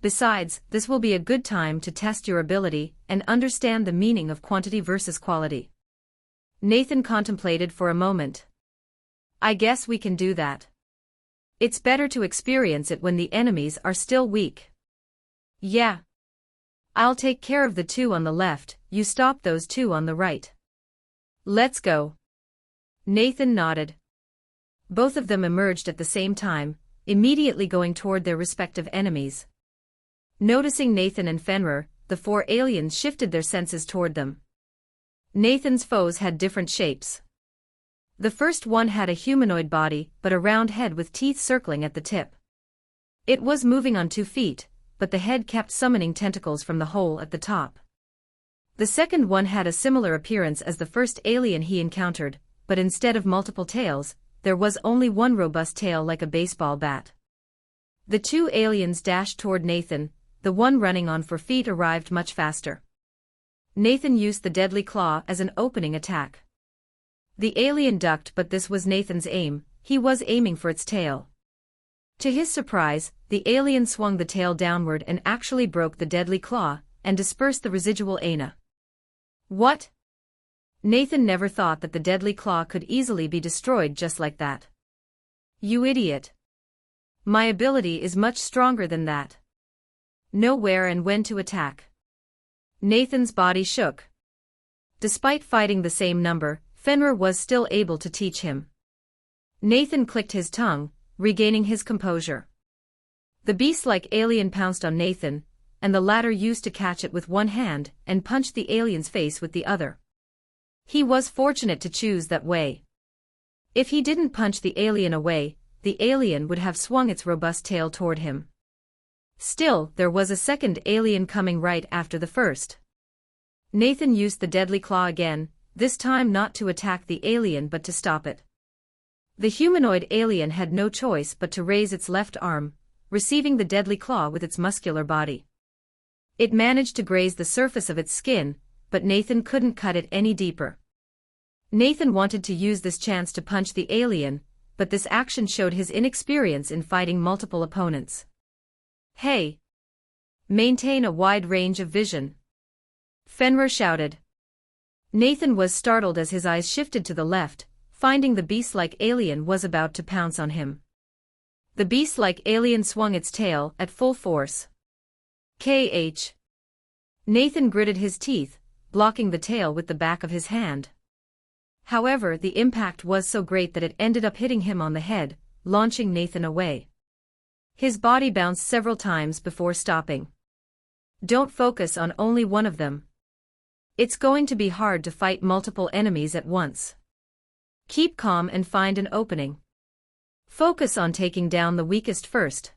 Besides, this will be a good time to test your ability and understand the meaning of quantity versus quality. Nathan contemplated for a moment. I guess we can do that. It's better to experience it when the enemies are still weak. Yeah. I'll take care of the 2 on the left, you stop those 2 on the right. Let's go. Nathan nodded. Both of them emerged at the same time, immediately going toward their respective enemies. Noticing Nathan and Fenrir, the 4 aliens shifted their senses toward them. Nathan's foes had different shapes. The first one had a humanoid body but a round head with teeth circling at the tip. It was moving on 2 feet, but the head kept summoning tentacles from the hole at the top. The second one had a similar appearance as the first alien he encountered, but instead of multiple tails, there was only one robust tail like a baseball bat. The 2 aliens dashed toward Nathan, the one running on 4 feet arrived much faster. Nathan used the deadly claw as an opening attack. The alien ducked, but this was Nathan's aim, he was aiming for its tail. To his surprise, the alien swung the tail downward and actually broke the deadly claw, and dispersed the residual ana. What? Nathan never thought that the deadly claw could easily be destroyed just like that. You idiot. My ability is much stronger than that. Know where and when to attack. Nathan's body shook. Despite fighting the same number, Fenrir was still able to teach him. Nathan clicked his tongue, regaining his composure. The beast-like alien pounced on Nathan, and the latter used to catch it with one hand and punched the alien's face with the other. He was fortunate to choose that way. If he didn't punch the alien away, the alien would have swung its robust tail toward him. Still, there was a second alien coming right after the first. Nathan used the deadly claw again, this time not to attack the alien but to stop it. The humanoid alien had no choice but to raise its left arm, receiving the deadly claw with its muscular body. It managed to graze the surface of its skin, but Nathan couldn't cut it any deeper. Nathan wanted to use this chance to punch the alien, but this action showed his inexperience in fighting multiple opponents. "Hey! Maintain a wide range of vision," Fenrir shouted. Nathan was startled as his eyes shifted to the left, finding the beast-like alien was about to pounce on him. The beast-like alien swung its tail at full force. KH. Nathan gritted his teeth, blocking the tail with the back of his hand. However, the impact was so great that it ended up hitting him on the head, launching Nathan away. His body bounced several times before stopping. Don't focus on only one of them. It's going to be hard to fight multiple enemies at once. Keep calm and find an opening. Focus on taking down the weakest first.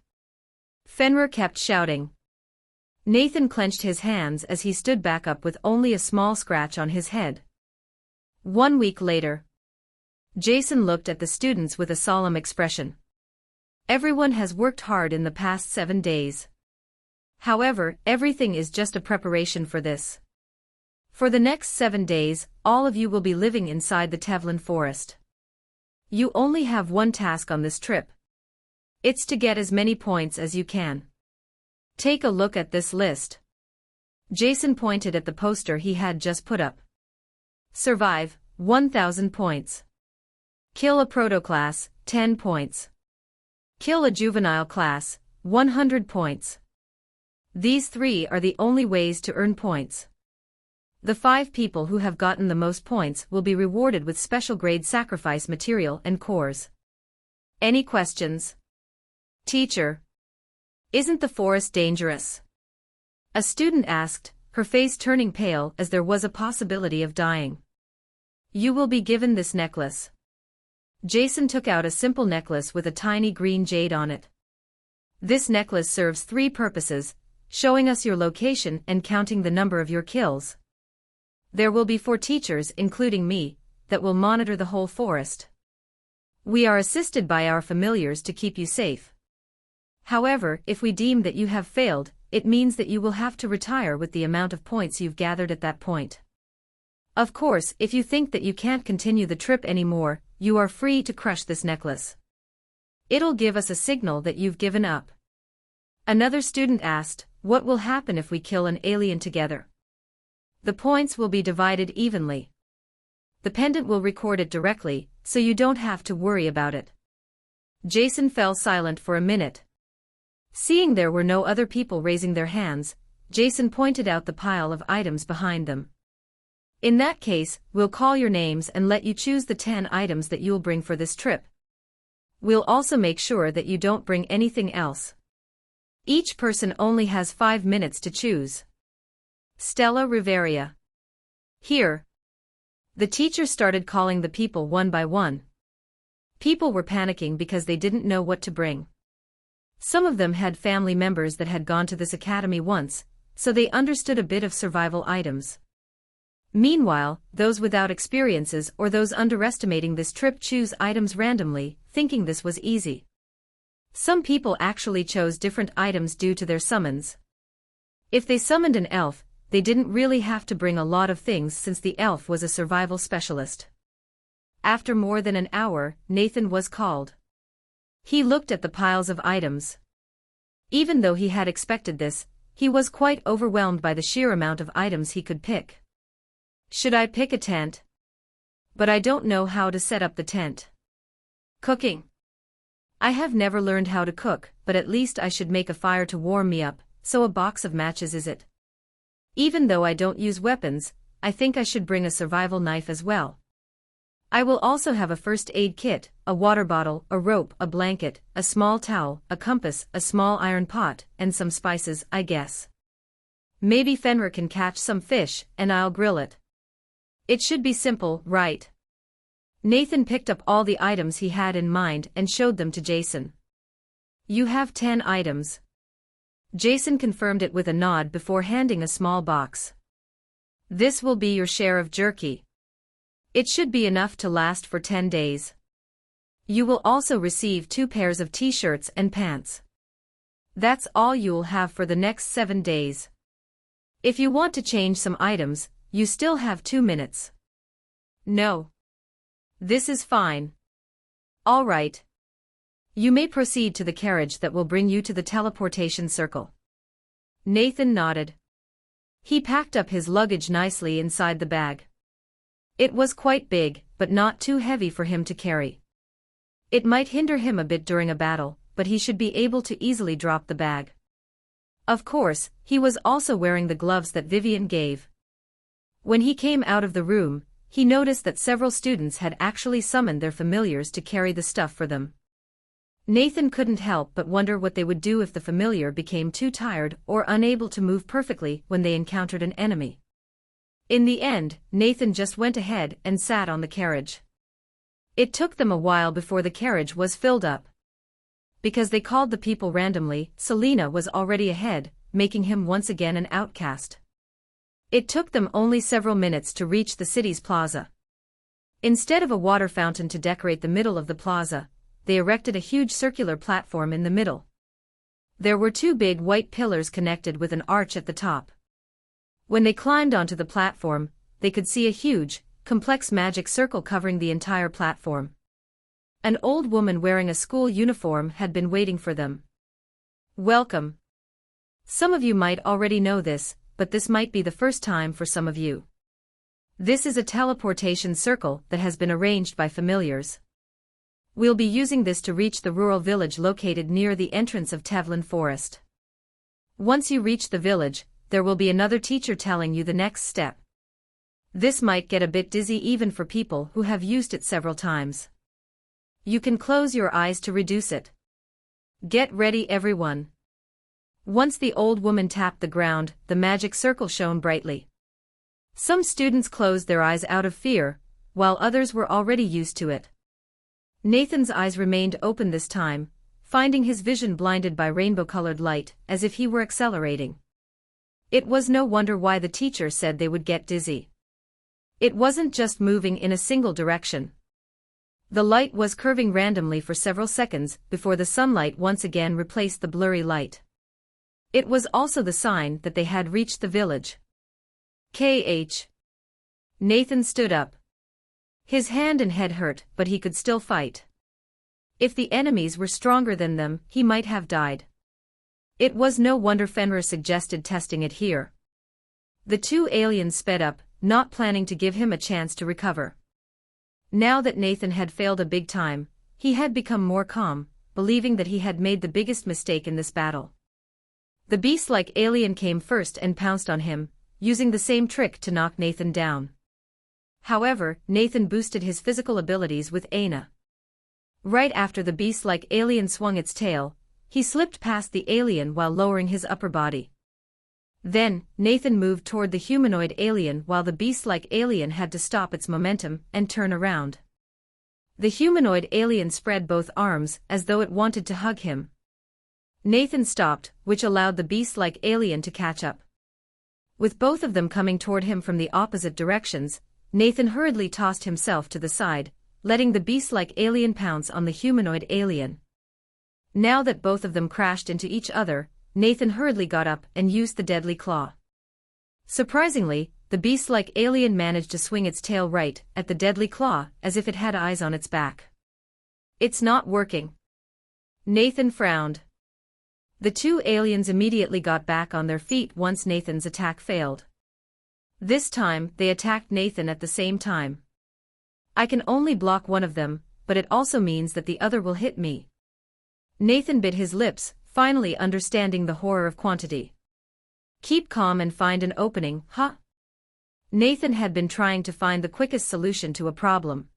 Fenrir kept shouting. Nathan clenched his hands as he stood back up with only a small scratch on his head. 1 week later. Jason looked at the students with a solemn expression. Everyone has worked hard in the past 7 days. However, everything is just a preparation for this. For the next 7 days, all of you will be living inside the Tevlin forest. You only have one task on this trip. It's to get as many points as you can. Take a look at this list. Jason pointed at the poster he had just put up. Survive, 1,000 points. Kill a proto-class, 10 points. Kill a juvenile class, 100 points. These 3 are the only ways to earn points. The 5 people who have gotten the most points will be rewarded with special grade sacrifice material and cores. Any questions? Teacher. Isn't the forest dangerous? A student asked, her face turning pale as there was a possibility of dying. You will be given this necklace. Jason took out a simple necklace with a tiny green jade on it. This necklace serves 3 purposes, showing us your location and counting the number of your kills. There will be 4 teachers, including me, that will monitor the whole forest. We are assisted by our familiars to keep you safe. However, if we deem that you have failed, it means that you will have to retire with the amount of points you've gathered at that point. Of course, if you think that you can't continue the trip anymore, you are free to crush this necklace. It'll give us a signal that you've given up. Another student asked, what will happen if we kill an alien together? The points will be divided evenly. The pendant will record it directly, so you don't have to worry about it. Jason fell silent for a minute. Seeing there were no other people raising their hands, Jason pointed out the pile of items behind them. In that case, we'll call your names and let you choose the 10 items that you'll bring for this trip. We'll also make sure that you don't bring anything else. Each person only has 5 minutes to choose. Stella Riveria. Here. The teacher started calling the people one by one. People were panicking because they didn't know what to bring. Some of them had family members that had gone to this academy once, so they understood a bit of survival items. Meanwhile, those without experiences or those underestimating this trip choose items randomly, thinking this was easy. Some people actually chose different items due to their summons. If they summoned an elf, they didn't really have to bring a lot of things since the elf was a survival specialist. After more than an hour, Nathan was called. He looked at the piles of items. Even though he had expected this, he was quite overwhelmed by the sheer amount of items he could pick. Should I pick a tent? But I don't know how to set up the tent. Cooking. I have never learned how to cook, but at least I should make a fire to warm me up, so a box of matches is it. Even though I don't use weapons, I think I should bring a survival knife as well. I will also have a first aid kit, a water bottle, a rope, a blanket, a small towel, a compass, a small iron pot, and some spices, I guess. Maybe Fenrir can catch some fish, and I'll grill it. It should be simple, right? Nathan picked up all the items he had in mind and showed them to Jason. You have 10 items. Jason confirmed it with a nod before handing a small box. This will be your share of jerky. It should be enough to last for 10 days. You will also receive 2 pairs of t-shirts and pants. That's all you'll have for the next 7 days. If you want to change some items, you still have 2 minutes. No. This is fine. All right. You may proceed to the carriage that will bring you to the teleportation circle. Nathan nodded. He packed up his luggage nicely inside the bag. It was quite big, but not too heavy for him to carry. It might hinder him a bit during a battle, but he should be able to easily drop the bag. Of course, he was also wearing the gloves that Vivian gave. When he came out of the room, he noticed that several students had actually summoned their familiars to carry the stuff for them. Nathan couldn't help but wonder what they would do if the familiar became too tired or unable to move perfectly when they encountered an enemy. In the end, Nathan just went ahead and sat on the carriage. It took them a while before the carriage was filled up. Because they called the people randomly, Selena was already ahead, making him once again an outcast. It took them only several minutes to reach the city's plaza. Instead of a water fountain to decorate the middle of the plaza, they erected a huge circular platform in the middle. There were 2 big white pillars connected with an arch at the top. When they climbed onto the platform, they could see a huge, complex magic circle covering the entire platform. An old woman wearing a school uniform had been waiting for them. Welcome. Some of you might already know this, but this might be the first time for some of you. This is a teleportation circle that has been arranged by familiars. We'll be using this to reach the rural village located near the entrance of Tevlin Forest. Once you reach the village, there will be another teacher telling you the next step. This might get a bit dizzy even for people who have used it several times. You can close your eyes to reduce it. Get ready, everyone. Once the old woman tapped the ground, the magic circle shone brightly. Some students closed their eyes out of fear, while others were already used to it. Nathan's eyes remained open this time, finding his vision blinded by rainbow-colored light, as if he were accelerating. It was no wonder why the teacher said they would get dizzy. It wasn't just moving in a single direction. The light was curving randomly for several seconds before the sunlight once again replaced the blurry light. It was also the sign that they had reached the village. KH. Nathan stood up. His hand and head hurt, but he could still fight. If the enemies were stronger than them, he might have died. It was no wonder Fenrir suggested testing it here. The 2 aliens sped up, not planning to give him a chance to recover. Now that Nathan had failed a big time, he had become more calm, believing that he had made the biggest mistake in this battle. The beast-like alien came first and pounced on him, using the same trick to knock Nathan down. However, Nathan boosted his physical abilities with Aina. Right after the beast-like alien swung its tail, he slipped past the alien while lowering his upper body. Then, Nathan moved toward the humanoid alien while the beast-like alien had to stop its momentum and turn around. The humanoid alien spread both arms as though it wanted to hug him. Nathan stopped, which allowed the beast-like alien to catch up. With both of them coming toward him from the opposite directions, Nathan hurriedly tossed himself to the side, letting the beast-like alien pounce on the humanoid alien. Now that both of them crashed into each other, Nathan hurriedly got up and used the deadly claw. Surprisingly, the beast-like alien managed to swing its tail right at the deadly claw as if it had eyes on its back. It's not working. Nathan frowned. The 2 aliens immediately got back on their feet once Nathan's attack failed. This time, they attacked Nathan at the same time. I can only block one of them, but it also means that the other will hit me. Nathan bit his lips, finally understanding the horror of quantity. Keep calm and find an opening, huh? Nathan had been trying to find the quickest solution to a problem.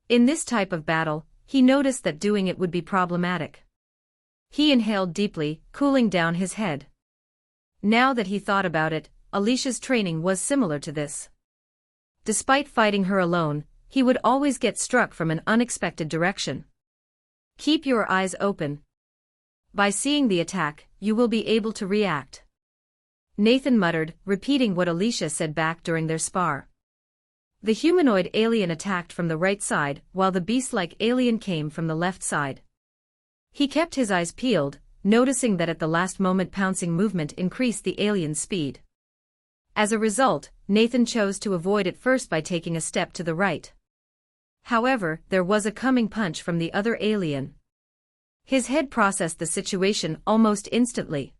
In this type of battle, he noticed that doing it would be problematic. He inhaled deeply, cooling down his head. Now that he thought about it, Alicia's training was similar to this. Despite fighting her alone, he would always get struck from an unexpected direction. Keep your eyes open. By seeing the attack, you will be able to react. Nathan muttered, repeating what Alicia said back during their spar. The humanoid alien attacked from the right side, while the beast-like alien came from the left side. He kept his eyes peeled, noticing that at the last moment pouncing movement increased the alien's speed. As a result, Nathan chose to avoid it first by taking a step to the right. However, there was a coming punch from the other alien. His head processed the situation almost instantly.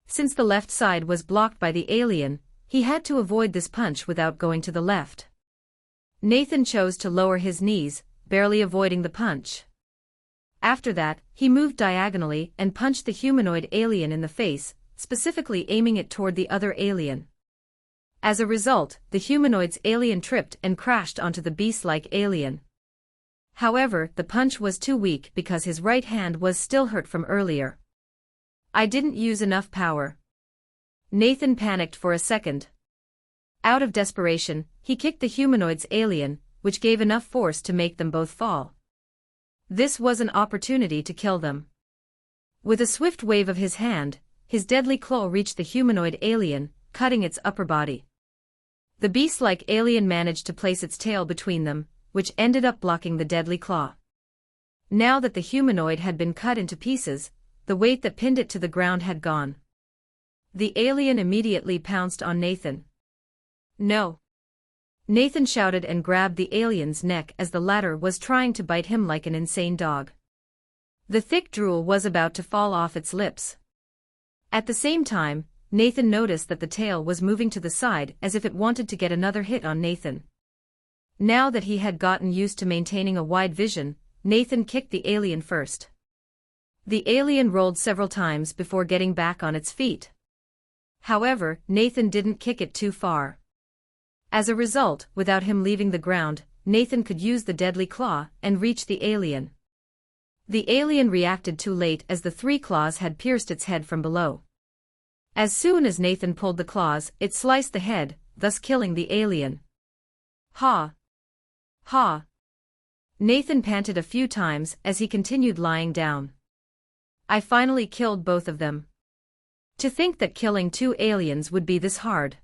Since the left side was blocked by the alien, he had to avoid this punch without going to the left. Nathan chose to lower his knees, barely avoiding the punch. After that, he moved diagonally and punched the humanoid alien in the face, specifically aiming it toward the other alien. As a result, the humanoid's alien tripped and crashed onto the beast-like alien. However, the punch was too weak because his right hand was still hurt from earlier. I didn't use enough power. Nathan panicked for a second. Out of desperation, he kicked the humanoid's alien, which gave enough force to make them both fall. This was an opportunity to kill them. With a swift wave of his hand, his deadly claw reached the humanoid alien, cutting its upper body. The beast-like alien managed to place its tail between them, which ended up blocking the deadly claw. Now that the humanoid had been cut into pieces, the weight that pinned it to the ground had gone. The alien immediately pounced on Nathan. No! Nathan shouted and grabbed the alien's neck as the latter was trying to bite him like an insane dog. The thick drool was about to fall off its lips. At the same time, Nathan noticed that the tail was moving to the side as if it wanted to get another hit on Nathan. Now that he had gotten used to maintaining a wide vision, Nathan kicked the alien first. The alien rolled several times before getting back on its feet. However, Nathan didn't kick it too far. As a result, without him leaving the ground, Nathan could use the deadly claw and reach the alien. The alien reacted too late as the 3 claws had pierced its head from below. As soon as Nathan pulled the claws, it sliced the head, thus killing the alien. Ha! Ha! Nathan panted a few times as he continued lying down. I finally killed both of them. To think that killing 2 aliens would be this hard.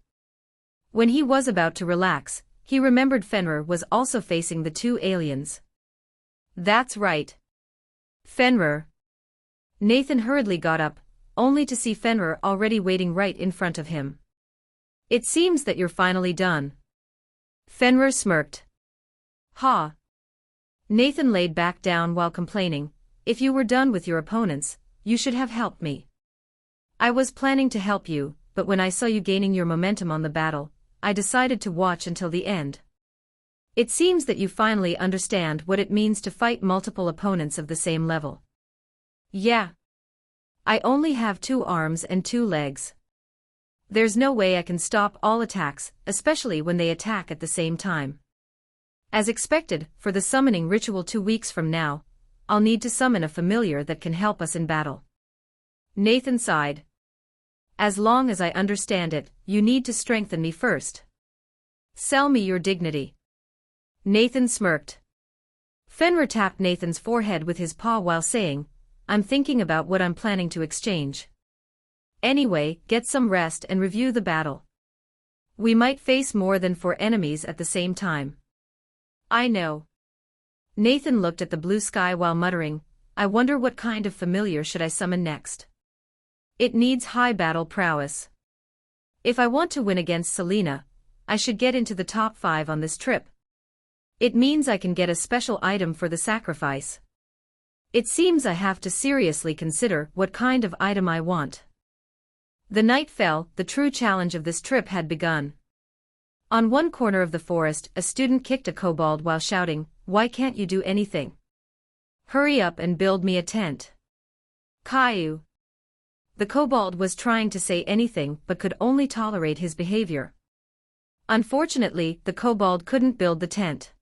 When he was about to relax, he remembered Fenrir was also facing the 2 aliens. That's right. Fenrir. Nathan hurriedly got up, only to see Fenrir already waiting right in front of him. It seems that you're finally done. Fenrir smirked. Ha! Nathan laid back down while complaining, if you were done with your opponents, you should have helped me. I was planning to help you, but when I saw you gaining your momentum on the battle, I decided to watch until the end. It seems that you finally understand what it means to fight multiple opponents of the same level. Yeah. I only have 2 arms and 2 legs. There's no way I can stop all attacks, especially when they attack at the same time. As expected, for the summoning ritual 2 weeks from now, I'll need to summon a familiar that can help us in battle. Nathan sighed. As long as I understand it, you need to strengthen me first. Sell me your dignity. Nathan smirked. Fenrir tapped Nathan's forehead with his paw while saying, I'm thinking about what I'm planning to exchange. Anyway, get some rest and review the battle. We might face more than 4 enemies at the same time. I know. Nathan looked at the blue sky while muttering, I wonder what kind of familiar should I summon next. It needs high battle prowess. If I want to win against Selena, I should get into the top 5 on this trip. It means I can get a special item for the sacrifice. It seems I have to seriously consider what kind of item I want. The night fell, the true challenge of this trip had begun. On one corner of the forest, a student kicked a kobold while shouting, Why can't you do anything? Hurry up and build me a tent. Caillou. The kobold was trying to say anything but could only tolerate his behavior. Unfortunately, the kobold couldn't build the tent.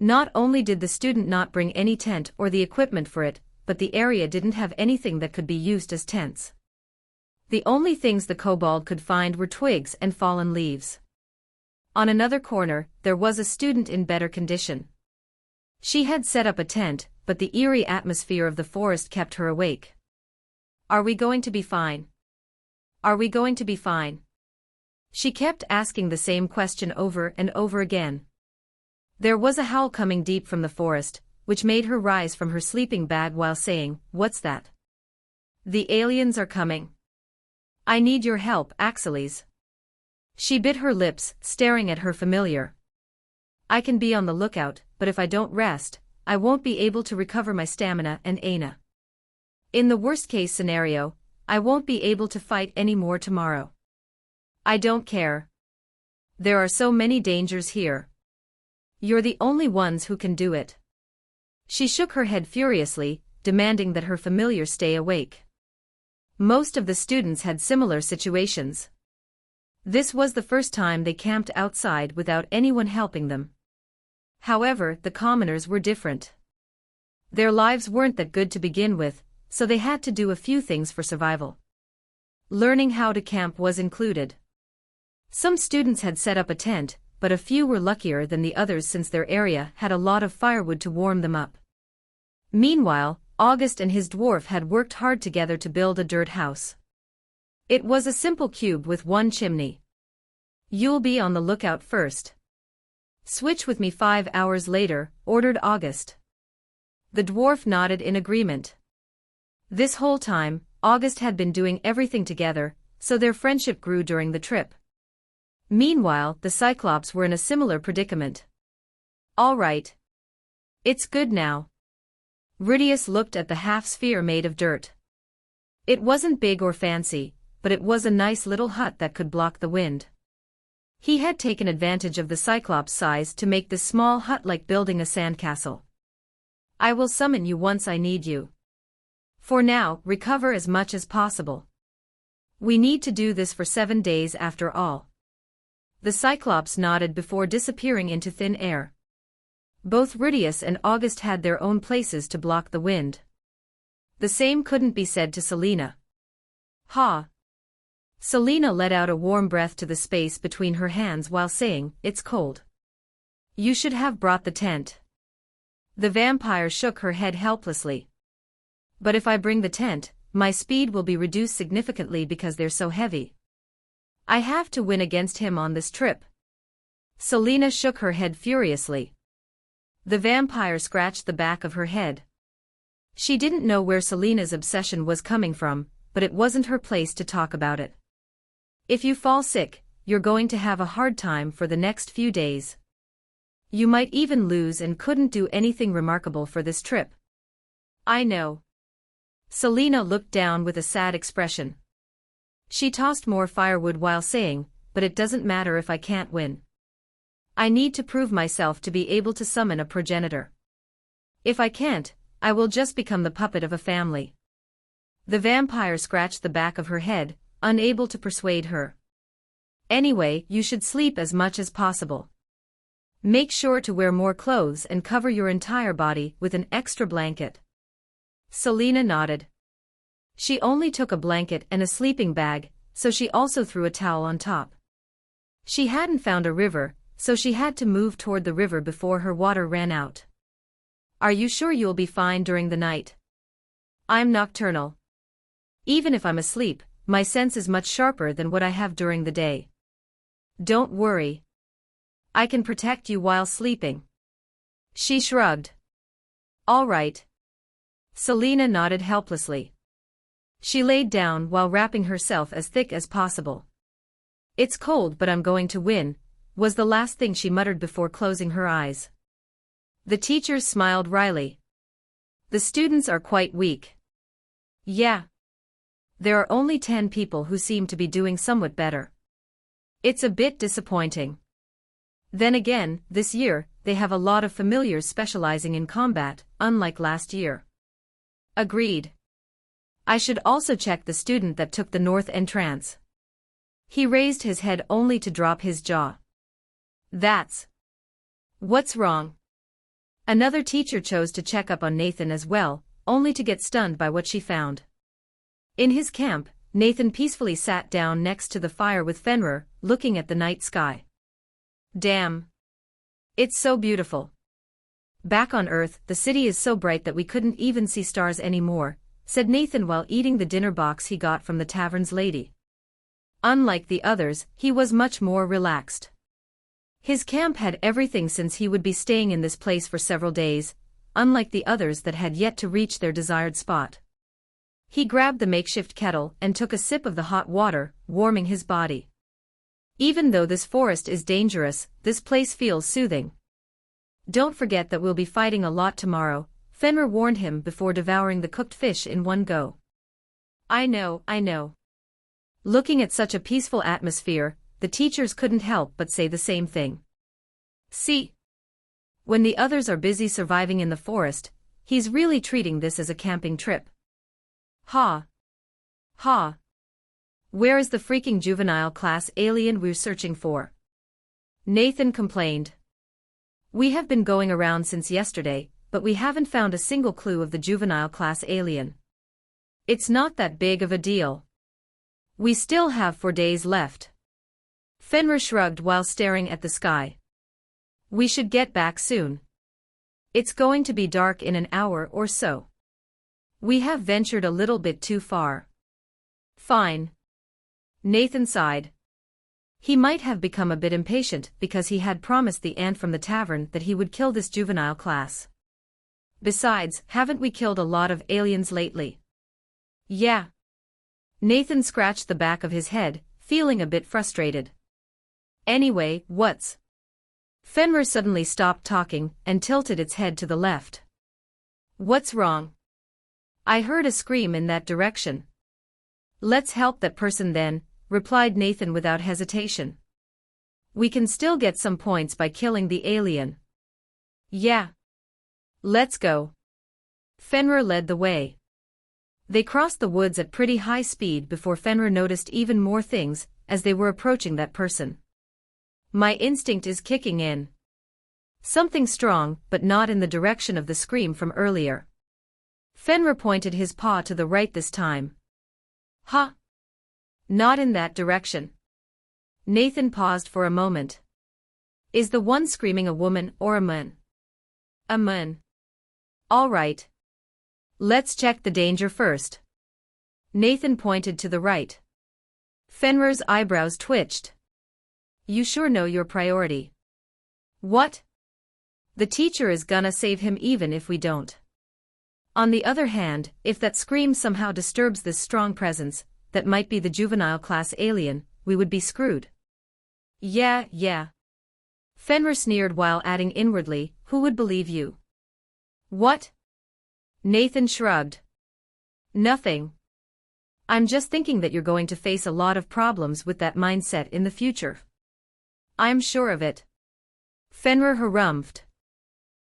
Not only did the student not bring any tent or the equipment for it, but the area didn't have anything that could be used as tents. The only things the kobold could find were twigs and fallen leaves. On another corner, there was a student in better condition. She had set up a tent, but the eerie atmosphere of the forest kept her awake. Are we going to be fine? Are we going to be fine? She kept asking the same question over and over again. There was a howl coming deep from the forest, which made her rise from her sleeping bag while saying, "What's that?" "The aliens are coming. I need your help, Axeles." She bit her lips, staring at her familiar. "I can be on the lookout, but if I don't rest, I won't be able to recover my stamina and Aina. In the worst-case scenario, I won't be able to fight any more tomorrow. I don't care. There are so many dangers here. You're the only ones who can do it." She shook her head furiously, demanding that her familiar stay awake. Most of the students had similar situations. This was the first time they camped outside without anyone helping them. However, the commoners were different. Their lives weren't that good to begin with, so they had to do a few things for survival. Learning how to camp was included. Some students had set up a tent, but a few were luckier than the others since their area had a lot of firewood to warm them up. Meanwhile, August and his dwarf had worked hard together to build a dirt house. It was a simple cube with one chimney. "You'll be on the lookout first. Switch with me 5 hours later," ordered August. The dwarf nodded in agreement. This whole time, August had been doing everything together, so their friendship grew during the trip. Meanwhile, the Cyclops were in a similar predicament. "All right. It's good now." Rhydius looked at the half-sphere made of dirt. It wasn't big or fancy, but it was a nice little hut that could block the wind. He had taken advantage of the Cyclops' size to make this small hut like building a sandcastle. "I will summon you once I need you. For now, recover as much as possible. We need to do this for 7 days after all." The Cyclops nodded before disappearing into thin air. Both Rhydius and August had their own places to block the wind. The same couldn't be said to Selena. "Ha!" Selena let out a warm breath to the space between her hands while saying, "It's cold. You should have brought the tent." The vampire shook her head helplessly. "But if I bring the tent, my speed will be reduced significantly because they're so heavy. I have to win against him on this trip." Selena shook her head furiously. The vampire scratched the back of her head. She didn't know where Selena's obsession was coming from, but it wasn't her place to talk about it. "If you fall sick, you're going to have a hard time for the next few days. You might even lose and couldn't do anything remarkable for this trip." "I know." Selena looked down with a sad expression. She tossed more firewood while saying, "But it doesn't matter if I can't win. I need to prove myself to be able to summon a progenitor. If I can't, I will just become the puppet of a family." The vampire scratched the back of her head, unable to persuade her. "Anyway, you should sleep as much as possible. Make sure to wear more clothes and cover your entire body with an extra blanket." Selena nodded. She only took a blanket and a sleeping bag, so she also threw a towel on top. She hadn't found a river, so she had to move toward the river before her water ran out. "Are you sure you'll be fine during the night?" "I'm nocturnal. Even if I'm asleep, my sense is much sharper than what I have during the day. Don't worry. I can protect you while sleeping." She shrugged. "All right." Selena nodded helplessly. She laid down while wrapping herself as thick as possible. "It's cold but I'm going to win," was the last thing she muttered before closing her eyes. The teachers smiled wryly. "The students are quite weak." "Yeah. There are only 10 people who seem to be doing somewhat better. It's a bit disappointing. Then again, this year, they have a lot of familiars specializing in combat, unlike last year." "Agreed. I should also check the student that took the north entrance." He raised his head only to drop his jaw. "That's... What's wrong?" Another teacher chose to check up on Nathan as well, only to get stunned by what she found. In his camp, Nathan peacefully sat down next to the fire with Fenrir, looking at the night sky. Damn. It's so beautiful. Back on Earth, the city is so bright that we couldn't even see stars anymore, said Nathan while eating the dinner box he got from the tavern's lady. Unlike the others, he was much more relaxed. His camp had everything since he would be staying in this place for several days, unlike the others that had yet to reach their desired spot. He grabbed the makeshift kettle and took a sip of the hot water, warming his body. Even though this forest is dangerous, this place feels soothing. Don't forget that we'll be fighting a lot tomorrow, Fenrir warned him before devouring the cooked fish in one go. I know. Looking at such a peaceful atmosphere, the teachers couldn't help but say the same thing. See? When the others are busy surviving in the forest, he's really treating this as a camping trip. Ha! Where is the freaking juvenile class alien we're searching for? Nathan complained. We have been going around since yesterday, but we haven't found a single clue of the juvenile class alien. It's not that big of a deal. We still have 4 days left. Fenrir shrugged while staring at the sky. We should get back soon. It's going to be dark in an hour or so. We have ventured a little bit too far. Fine. Nathan sighed. He might have become a bit impatient because he had promised the ant from the tavern that he would kill this juvenile class. Besides, haven't we killed a lot of aliens lately? Yeah. Nathan scratched the back of his head, feeling a bit frustrated. Anyway, what's... Fenrir suddenly stopped talking and tilted its head to the left. What's wrong? I heard a scream in that direction. Let's help that person then, replied Nathan without hesitation. We can still get some points by killing the alien. Yeah. Let's go. Fenrir led the way. They crossed the woods at pretty high speed before Fenrir noticed even more things as they were approaching that person. My instinct is kicking in. Something strong, but not in the direction of the scream from earlier. Fenrir pointed his paw to the right this time. Huh? Not in that direction. Nathan paused for a moment. Is the one screaming a woman or a man? A man. All right. Let's check the danger first. Nathan pointed to the right. Fenrir's eyebrows twitched. You sure know your priority. What? The teacher is gonna save him even if we don't. On the other hand, if that scream somehow disturbs this strong presence, that might be the juvenile class alien, we would be screwed. Yeah. Fenrir sneered while adding inwardly, who would believe you? What? Nathan shrugged. Nothing. I'm just thinking that you're going to face a lot of problems with that mindset in the future. I'm sure of it. Fenrir harumphed.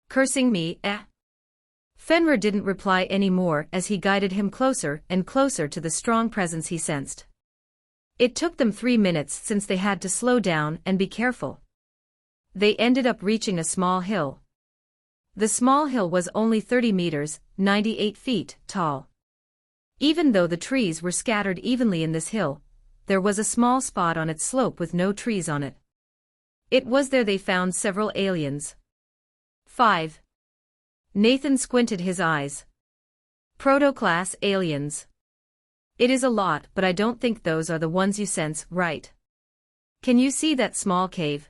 Cursing me, eh? Fenrir didn't reply anymore as he guided him closer and closer to the strong presence he sensed. It took them 3 minutes since they had to slow down and be careful. They ended up reaching a small hill. The small hill was only 30 meters, 98 feet, tall. Even though the trees were scattered evenly in this hill, there was a small spot on its slope with no trees on it. It was there they found several aliens. 5. Nathan squinted his eyes. Proto-class aliens. It is a lot, but I don't think those are the ones you sense, right? Can you see that small cave?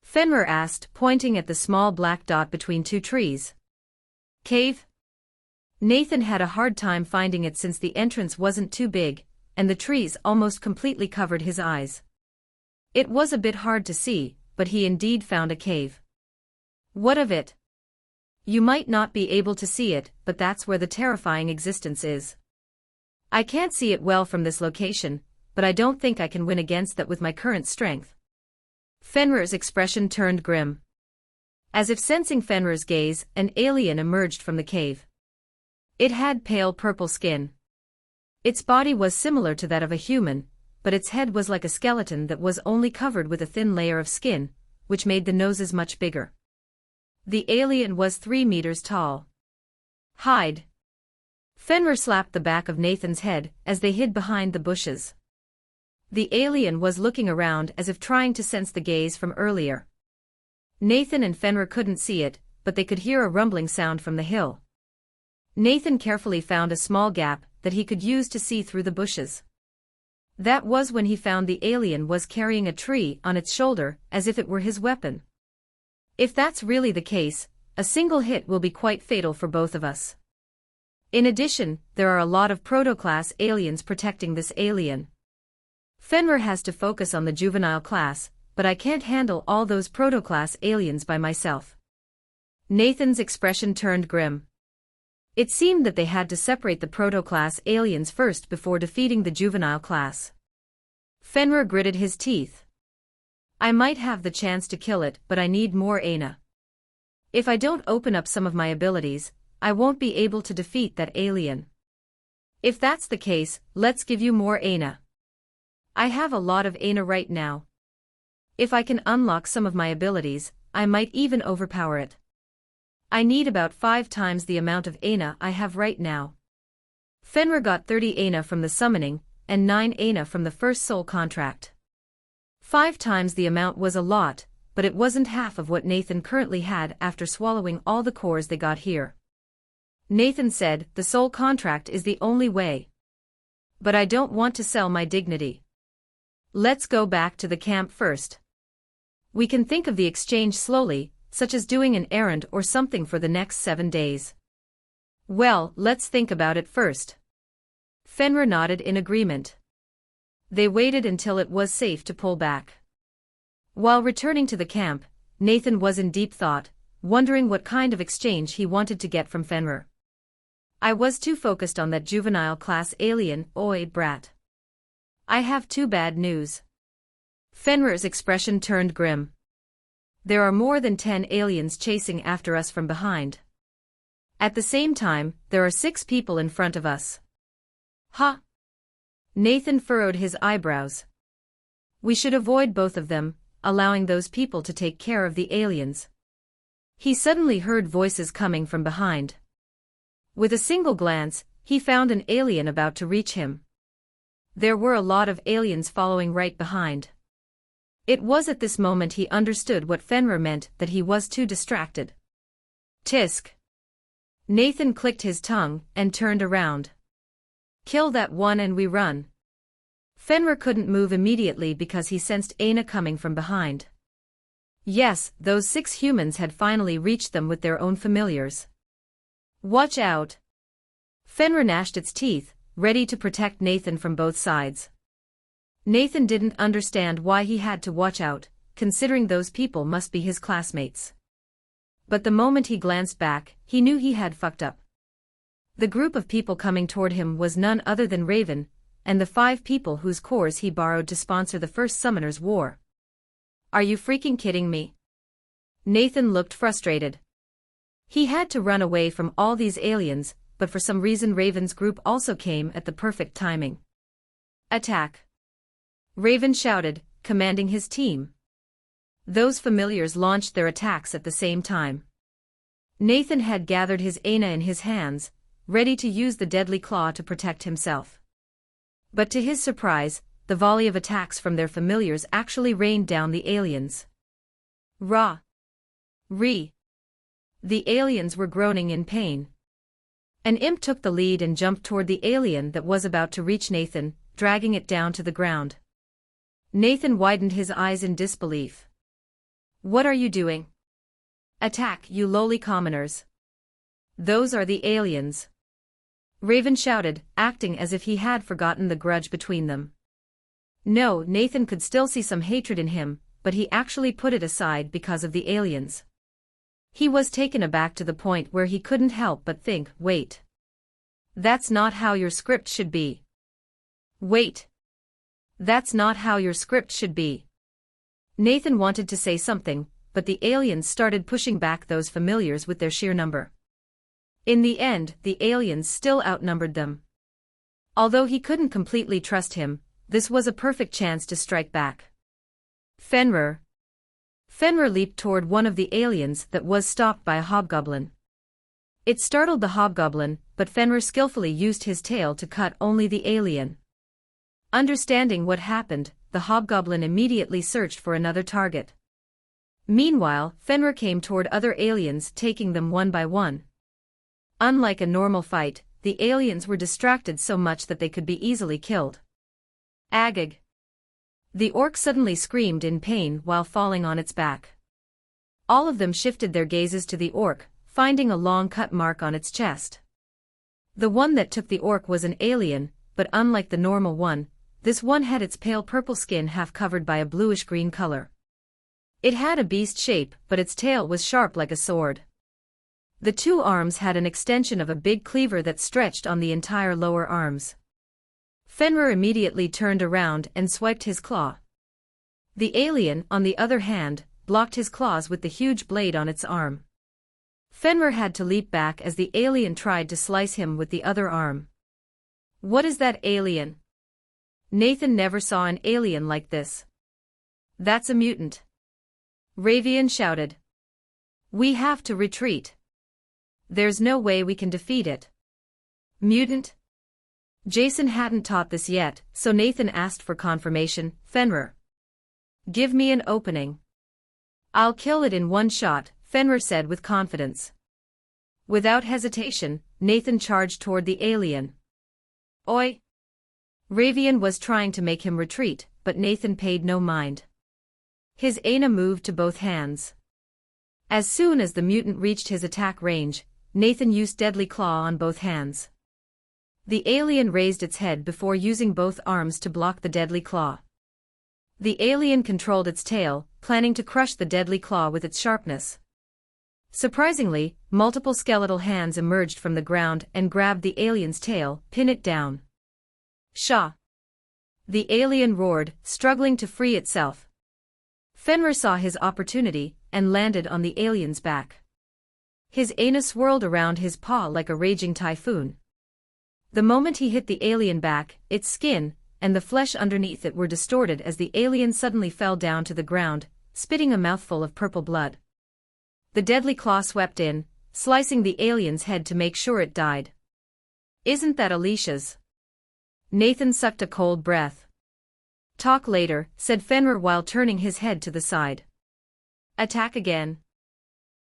Fenrir asked, pointing at the small black dot between 2 trees. Cave? Nathan had a hard time finding it since the entrance wasn't too big, and the trees almost completely covered his eyes. It was a bit hard to see, but he indeed found a cave. What of it? You might not be able to see it, but that's where the terrifying existence is. I can't see it well from this location, but I don't think I can win against that with my current strength. Fenrir's expression turned grim. As if sensing Fenrir's gaze, an alien emerged from the cave. It had pale purple skin. Its body was similar to that of a human, but its head was like a skeleton that was only covered with a thin layer of skin, which made the noses much bigger. The alien was 3 meters tall. Hide. Fenrir slapped the back of Nathan's head as they hid behind the bushes. The alien was looking around as if trying to sense the gaze from earlier. Nathan and Fenrir couldn't see it, but they could hear a rumbling sound from the hill. Nathan carefully found a small gap that he could use to see through the bushes. That was when he found the alien was carrying a tree on its shoulder as if it were his weapon. If that's really the case, a single hit will be quite fatal for both of us. In addition, there are a lot of proto-class aliens protecting this alien. Fenrir has to focus on the juvenile class, but I can't handle all those proto-class aliens by myself. Nathan's expression turned grim. It seemed that they had to separate the proto-class aliens first before defeating the juvenile class. Fenrir gritted his teeth. I might have the chance to kill it, but I need more Aina. If I don't open up some of my abilities, I won't be able to defeat that alien. If that's the case, let's give you more Aina. I have a lot of Aina right now. If I can unlock some of my abilities, I might even overpower it. I need about 5 times the amount of Aina I have right now. Fenrir got 30 Aina from the summoning, and 9 Aina from the first soul contract. 5 times the amount was a lot, but it wasn't half of what Nathan currently had after swallowing all the cores they got here. Nathan said, the soul contract is the only way. But I don't want to sell my dignity. Let's go back to the camp first. We can think of the exchange slowly, such as doing an errand or something for the next 7 days. Well, let's think about it first. Fenrir nodded in agreement. They waited until it was safe to pull back. While returning to the camp, Nathan was in deep thought, wondering what kind of exchange he wanted to get from Fenrir. I was too focused on that juvenile class alien, oi brat. I have 2 bad news. Fenrir's expression turned grim. There are more than 10 aliens chasing after us from behind. At the same time, there are 6 people in front of us. Huh? Nathan furrowed his eyebrows. We should avoid both of them, allowing those people to take care of the aliens. He suddenly heard voices coming from behind. With a single glance, he found an alien about to reach him. There were a lot of aliens following right behind. It was at this moment he understood what Fenrir meant, that he was too distracted. Tisk. Nathan clicked his tongue and turned around. Kill that one and we run. Fenrir couldn't move immediately because he sensed Aina coming from behind. Yes, those 6 humans had finally reached them with their own familiars. Watch out. Fenrir gnashed its teeth, ready to protect Nathan from both sides. Nathan didn't understand why he had to watch out, considering those people must be his classmates. But the moment he glanced back, he knew he had fucked up. The group of people coming toward him was none other than Raven, and the 5 people whose cores he borrowed to sponsor the first Summoner's War. Are you freaking kidding me? Nathan looked frustrated. He had to run away from all these aliens, but for some reason Raven's group also came at the perfect timing. Attack! Raven shouted, commanding his team. Those familiars launched their attacks at the same time. Nathan had gathered his Aina in his hands, ready to use the deadly claw to protect himself. But to his surprise, the volley of attacks from their familiars actually rained down the aliens. Ra! Re! The aliens were groaning in pain. An imp took the lead and jumped toward the alien that was about to reach Nathan, dragging it down to the ground. Nathan widened his eyes in disbelief. What are you doing? Attack, you lowly commoners. Those are the aliens. Raven shouted, acting as if he had forgotten the grudge between them. No, Nathan could still see some hatred in him, but he actually put it aside because of the aliens. He was taken aback to the point where he couldn't help but think, wait. That's not how your script should be. Wait. That's not how your script should be. Nathan wanted to say something, but the aliens started pushing back those familiars with their sheer number. In the end, the aliens still outnumbered them. Although he couldn't completely trust him, this was a perfect chance to strike back. Fenrir. Fenrir leaped toward one of the aliens that was stopped by a hobgoblin. It startled the hobgoblin, but Fenrir skillfully used his tail to cut only the alien. Understanding what happened, the hobgoblin immediately searched for another target. Meanwhile, Fenrir came toward other aliens, taking them one by one. Unlike a normal fight, the aliens were distracted so much that they could be easily killed. Agag! The orc suddenly screamed in pain while falling on its back. All of them shifted their gazes to the orc, finding a long cut mark on its chest. The one that took the orc was an alien, but unlike the normal one, this one had its pale purple skin half covered by a bluish-green color. It had a beast shape, but its tail was sharp like a sword. The two arms had an extension of a big cleaver that stretched on the entire lower arms. Fenrir immediately turned around and swiped his claw. The alien, on the other hand, blocked his claws with the huge blade on its arm. Fenrir had to leap back as the alien tried to slice him with the other arm. What is that alien? Nathan never saw an alien like this. That's a mutant. Ravian shouted. We have to retreat. There's no way we can defeat it. Mutant? Jason hadn't taught this yet, so Nathan asked for confirmation. Fenrir. Give me an opening. I'll kill it in one shot, Fenrir said with confidence. Without hesitation, Nathan charged toward the alien. Oi! Ravian was trying to make him retreat, but Nathan paid no mind. His Aina moved to both hands. As soon as the mutant reached his attack range, Nathan used Deadly Claw on both hands. The alien raised its head before using both arms to block the Deadly Claw. The alien controlled its tail, planning to crush the Deadly Claw with its sharpness. Surprisingly, multiple skeletal hands emerged from the ground and grabbed the alien's tail, pin it down. Shah! The alien roared, struggling to free itself. Fenrir saw his opportunity and landed on the alien's back. His anus swirled around his paw like a raging typhoon. The moment he hit the alien back, its skin and the flesh underneath it were distorted as the alien suddenly fell down to the ground, spitting a mouthful of purple blood. The Deadly Claw swept in, slicing the alien's head to make sure it died. Isn't that Alicia's? Nathan sucked a cold breath. Talk later, said Fenrir while turning his head to the side. Attack again.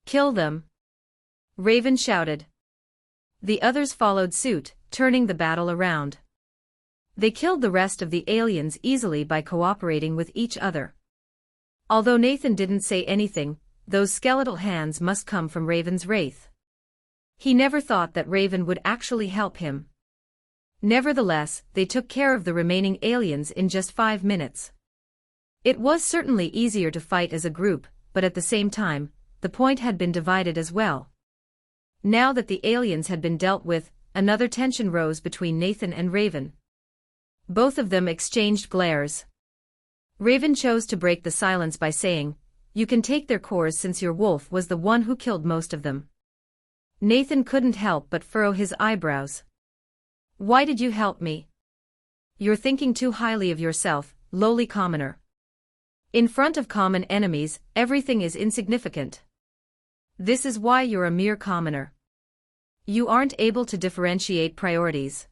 Kill them. Raven shouted. The others followed suit, turning the battle around. They killed the rest of the aliens easily by cooperating with each other. Although Nathan didn't say anything, those skeletal hands must come from Raven's wraith. He never thought that Raven would actually help him. Nevertheless, they took care of the remaining aliens in just 5 minutes. It was certainly easier to fight as a group, but at the same time, the point had been divided as well. Now that the aliens had been dealt with, another tension rose between Nathan and Raven. Both of them exchanged glares. Raven chose to break the silence by saying, "You can take their cores since your wolf was the one who killed most of them." Nathan couldn't help but furrow his eyebrows. Why did you help me? You're thinking too highly of yourself, lowly commoner. In front of common enemies, everything is insignificant. This is why you're a mere commoner. You aren't able to differentiate priorities.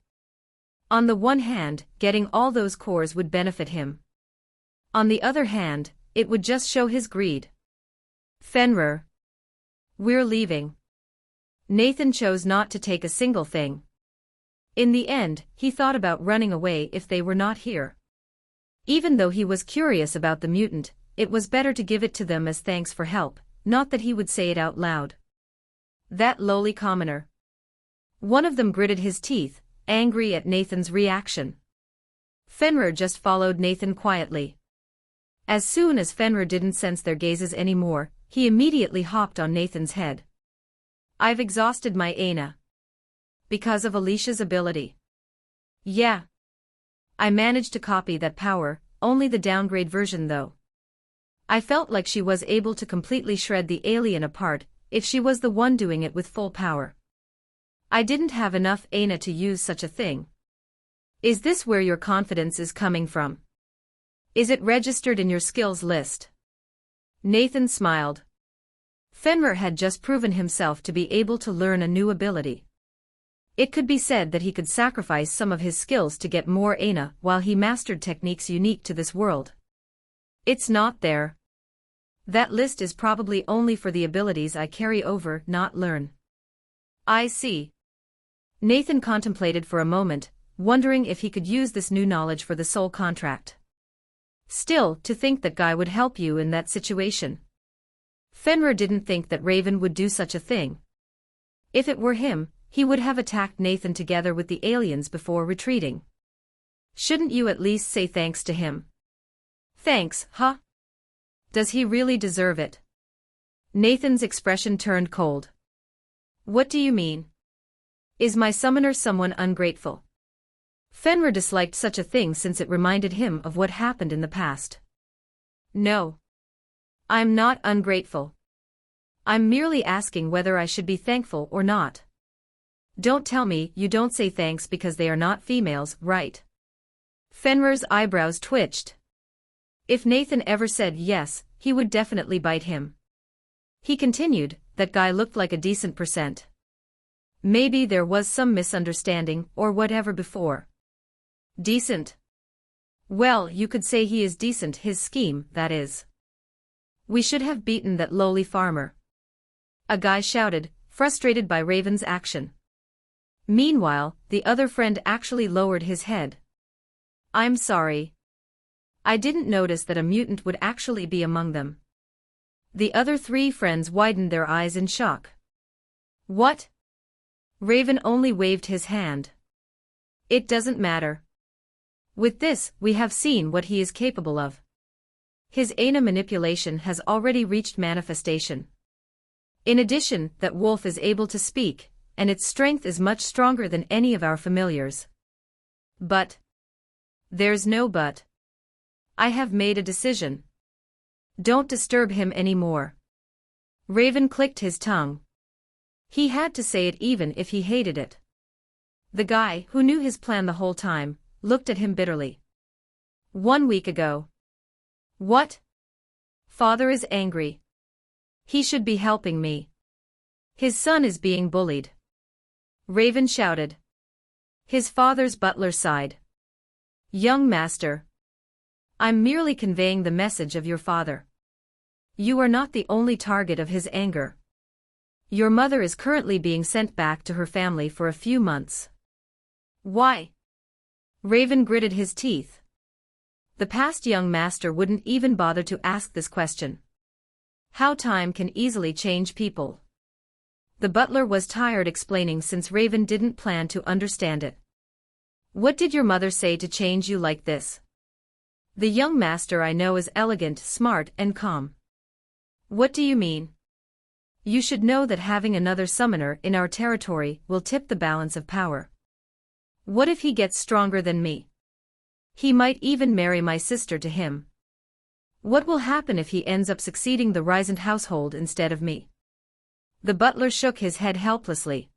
On the one hand, getting all those cores would benefit him. On the other hand, it would just show his greed. Fenrir. We're leaving. Nathan chose not to take a single thing. In the end, he thought about running away if they were not here. Even though he was curious about the mutant, it was better to give it to them as thanks for help, not that he would say it out loud. That lowly commoner. One of them gritted his teeth, angry at Nathan's reaction. Fenrir just followed Nathan quietly. As soon as Fenrir didn't sense their gazes anymore, he immediately hopped on Nathan's head. I've exhausted my Aina. Because of Alicia's ability. Yeah. I managed to copy that power, only the downgrade version though. I felt like she was able to completely shred the alien apart, if she was the one doing it with full power. I didn't have enough Aina to use such a thing. Is this where your confidence is coming from? Is it registered in your skills list? Nathan smiled. Fenrir had just proven himself to be able to learn a new ability. It could be said that he could sacrifice some of his skills to get more Aina while he mastered techniques unique to this world. It's not there. That list is probably only for the abilities I carry over, not learn. I see. Nathan contemplated for a moment, wondering if he could use this new knowledge for the soul contract. Still, to think that Guy would help you in that situation. Fenrir didn't think that Raven would do such a thing. If it were him, he would have attacked Nathan together with the aliens before retreating. Shouldn't you at least say thanks to him? Thanks, huh? Does he really deserve it? Nathan's expression turned cold. What do you mean? Is my summoner someone ungrateful? Fenrir disliked such a thing since it reminded him of what happened in the past. No. I'm not ungrateful. I'm merely asking whether I should be thankful or not. Don't tell me you don't say thanks because they are not females, right? Fenrir's eyebrows twitched. If Nathan ever said yes, he would definitely bite him. He continued, that guy looked like a decent percent. Maybe there was some misunderstanding or whatever before. Decent? Well, you could say he is decent, his scheme, that is. We should have beaten that lowly farmer. A guy shouted, frustrated by Raven's action. Meanwhile, the other friend actually lowered his head. I'm sorry. I didn't notice that a mutant would actually be among them. The other three friends widened their eyes in shock. What? Raven only waved his hand. It doesn't matter. With this, we have seen what he is capable of. His Aina manipulation has already reached manifestation. In addition, that wolf is able to speak, and its strength is much stronger than any of our familiars. But. There's no but. I have made a decision. Don't disturb him anymore. Raven clicked his tongue. He had to say it even if he hated it. The guy, who knew his plan the whole time, looked at him bitterly. 1 week ago. What? Father is angry. He should be helping me. His son is being bullied. Raven shouted. His father's butler sighed. Young master. I'm merely conveying the message of your father. You are not the only target of his anger. Your mother is currently being sent back to her family for a few months. Why? Raven gritted his teeth. The past young master wouldn't even bother to ask this question. How time can easily change people. The butler was tired explaining since Raven didn't plan to understand it. What did your mother say to change you like this? The young master I know is elegant, smart, and calm. What do you mean? You should know that having another summoner in our territory will tip the balance of power. What if he gets stronger than me? He might even marry my sister to him. What will happen if he ends up succeeding the Risent household instead of me? The butler shook his head helplessly.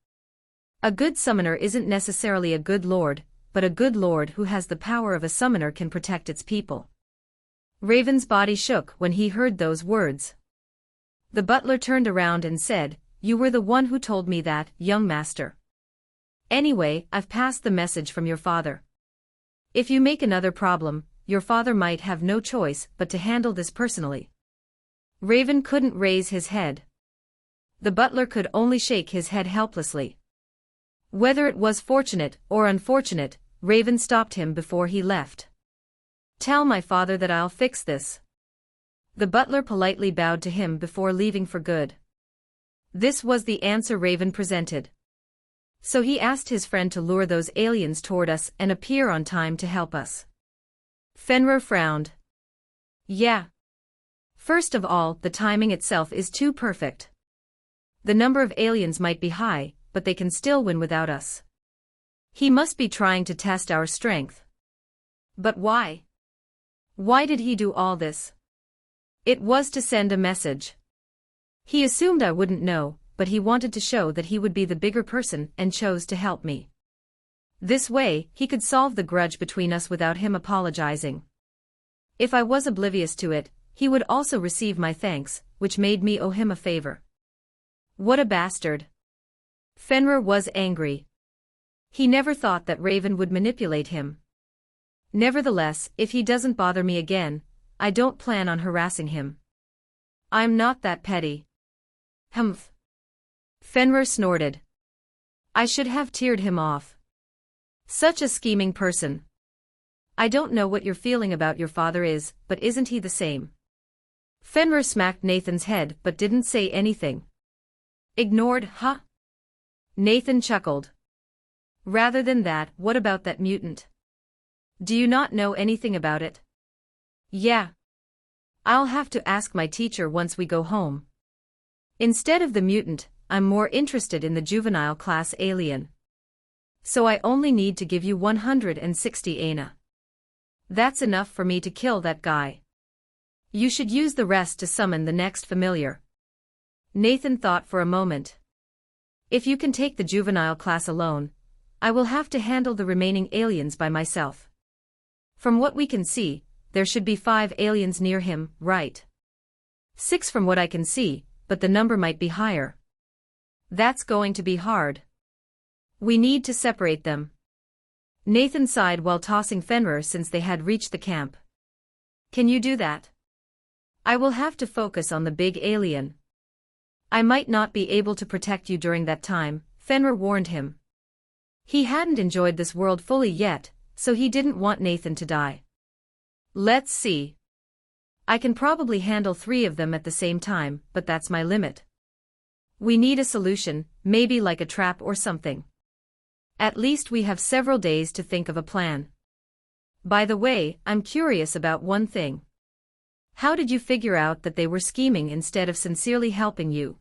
A good summoner isn't necessarily a good lord, but a good lord who has the power of a summoner can protect its people. Raven's body shook when he heard those words. The butler turned around and said, You were the one who told me that, young master. Anyway, I've passed the message from your father. If you make another problem, your father might have no choice but to handle this personally. Raven couldn't raise his head. The butler could only shake his head helplessly. Whether it was fortunate or unfortunate, Raven stopped him before he left. Tell my father that I'll fix this. The butler politely bowed to him before leaving for good. This was the answer Raven presented. So he asked his friend to lure those aliens toward us and appear on time to help us. Fenrir frowned. Yeah. First of all, the timing itself is too perfect. The number of aliens might be high, but they can still win without us. He must be trying to test our strength. But why? Why did he do all this? It was to send a message. He assumed I wouldn't know, but he wanted to show that he would be the bigger person and chose to help me. This way, he could solve the grudge between us without him apologizing. If I was oblivious to it, he would also receive my thanks, which made me owe him a favor. What a bastard. Fenrir was angry. He never thought that Raven would manipulate him. Nevertheless, if he doesn't bother me again, I don't plan on harassing him. I'm not that petty. Humph. Fenrir snorted. I should have teared him off. Such a scheming person. I don't know what you're feeling about your father is, but isn't he the same? Fenrir smacked Nathan's head but didn't say anything. Ignored, huh? Nathan chuckled. Rather than that, what about that mutant? Do you not know anything about it? Yeah. I'll have to ask my teacher once we go home. Instead of the mutant, I'm more interested in the juvenile class alien. So I only need to give you 160 Aina. That's enough for me to kill that guy. You should use the rest to summon the next familiar. Nathan thought for a moment. If you can take the juvenile class alone, I will have to handle the remaining aliens by myself. From what we can see, there should be 5 aliens near him, right? 6 from what I can see, but the number might be higher. That's going to be hard. We need to separate them. Nathan sighed while tossing Fenrir since they had reached the camp. Can you do that? I will have to focus on the big alien. I might not be able to protect you during that time, Fenrir warned him. He hadn't enjoyed this world fully yet, so he didn't want Nathan to die. Let's see. I can probably handle 3 of them at the same time, but that's my limit. We need a solution, maybe like a trap or something. At least we have several days to think of a plan. By the way, I'm curious about one thing. How did you figure out that they were scheming instead of sincerely helping you?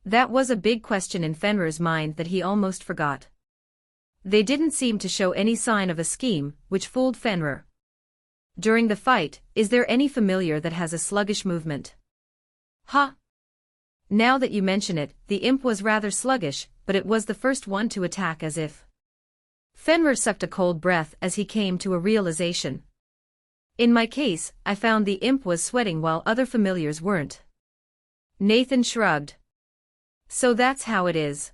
That was a big question in Fenrir's mind that he almost forgot. They didn't seem to show any sign of a scheme, which fooled Fenrir. During the fight, is there any familiar that has a sluggish movement? Huh? Now that you mention it, the imp was rather sluggish, but it was the first one to attack as if. Fenrir sucked a cold breath as he came to a realization. In my case, I found the imp was sweating while other familiars weren't. Nathan shrugged. So that's how it is.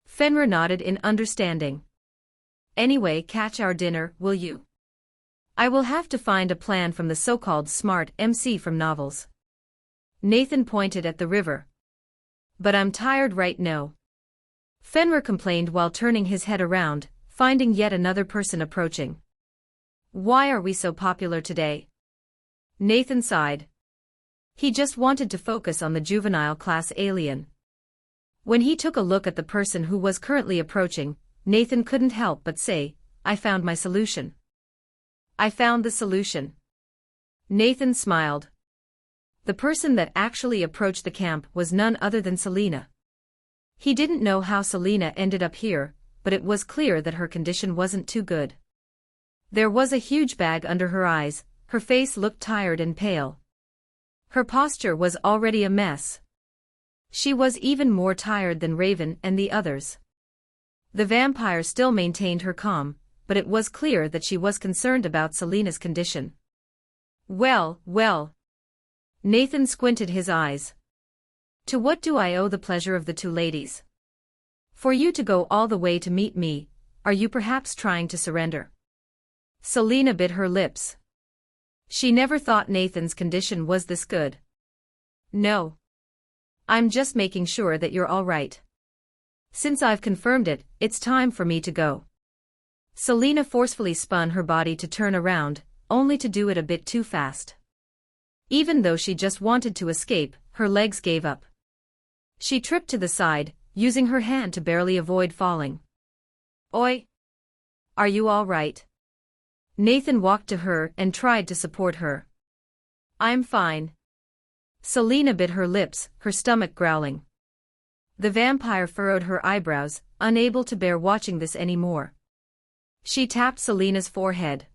Fenrir nodded in understanding. Anyway, catch our dinner, will you? I will have to find a plan from the so-called smart MC from novels. Nathan pointed at the river. But I'm tired right now. Fenrir complained while turning his head around, finding yet another person approaching. Why are we so popular today? Nathan sighed. He just wanted to focus on the juvenile class alien. When he took a look at the person who was currently approaching, Nathan couldn't help but say, I found my solution. I found the solution. Nathan smiled. The person that actually approached the camp was none other than Selena. He didn't know how Selena ended up here, but it was clear that her condition wasn't too good. There was a huge bag under her eyes, her face looked tired and pale. Her posture was already a mess. She was even more tired than Raven and the others. The vampire still maintained her calm, but it was clear that she was concerned about Selena's condition. Well. Nathan squinted his eyes. To what do I owe the pleasure of the 2 ladies? For you to go all the way to meet me, are you perhaps trying to surrender? Selena bit her lips. She never thought Nathan's condition was this good. No. I'm just making sure that you're all right. Since I've confirmed it, it's time for me to go. Selena forcefully spun her body to turn around, only to do it a bit too fast. Even though she just wanted to escape, her legs gave up. She tripped to the side, using her hand to barely avoid falling. Oi! Are you all right? Nathan walked to her and tried to support her. I'm fine. Selena bit her lips, her stomach growling. The vampire furrowed her eyebrows, unable to bear watching this anymore. She tapped Selena's forehead.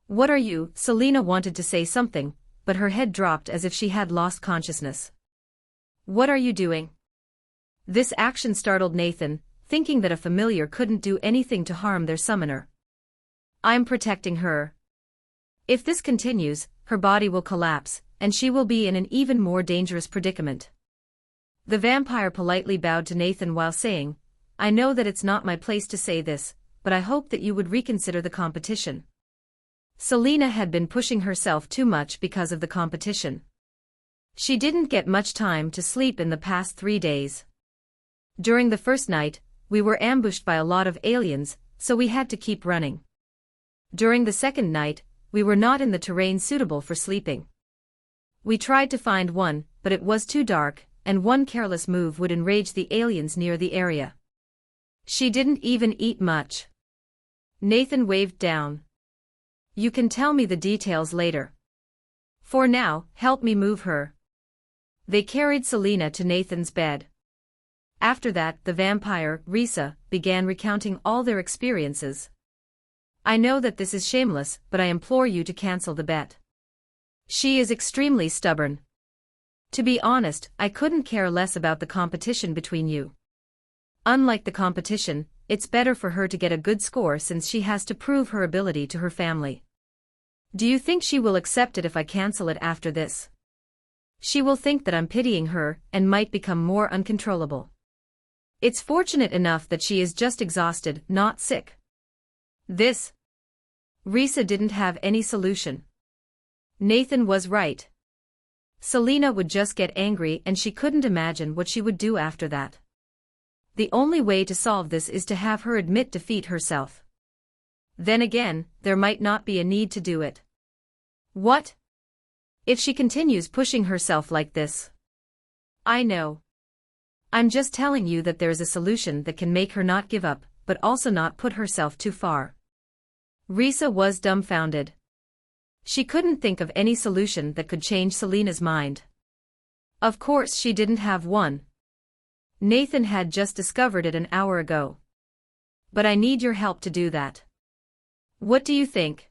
What are you? Selena wanted to say something, but her head dropped as if she had lost consciousness. What are you doing? This action startled Nathan, thinking that a familiar couldn't do anything to harm their summoner. I'm protecting her. If this continues, her body will collapse, and she will be in an even more dangerous predicament. The vampire politely bowed to Nathan while saying, I know that it's not my place to say this, but I hope that you would reconsider the competition. Selena had been pushing herself too much because of the competition. She didn't get much time to sleep in the past 3 days. During the first night, we were ambushed by a lot of aliens, so we had to keep running. During the second night, we were not in the terrain suitable for sleeping. We tried to find one, but it was too dark, and one careless move would enrage the aliens near the area. She didn't even eat much. Nathan waved down. You can tell me the details later. For now, help me move her. They carried Selena to Nathan's bed. After that, the vampire, Risa, began recounting all their experiences. I know that this is shameless, but I implore you to cancel the bet. She is extremely stubborn. To be honest, I couldn't care less about the competition between you. Unlike the competition, it's better for her to get a good score since she has to prove her ability to her family. Do you think she will accept it if I cancel it after this? She will think that I'm pitying her and might become more uncontrollable. It's fortunate enough that she is just exhausted, not sick. This. Risa didn't have any solution. Nathan was right. Selena would just get angry and she couldn't imagine what she would do after that. The only way to solve this is to have her admit defeat herself. Then again, there might not be a need to do it. What? If she continues pushing herself like this? I know. I'm just telling you that there's a solution that can make her not give up, but also not put herself too far. Risa was dumbfounded. She couldn't think of any solution that could change Selena's mind. Of course she didn't have one. Nathan had just discovered it an hour ago. But I need your help to do that. What do you think?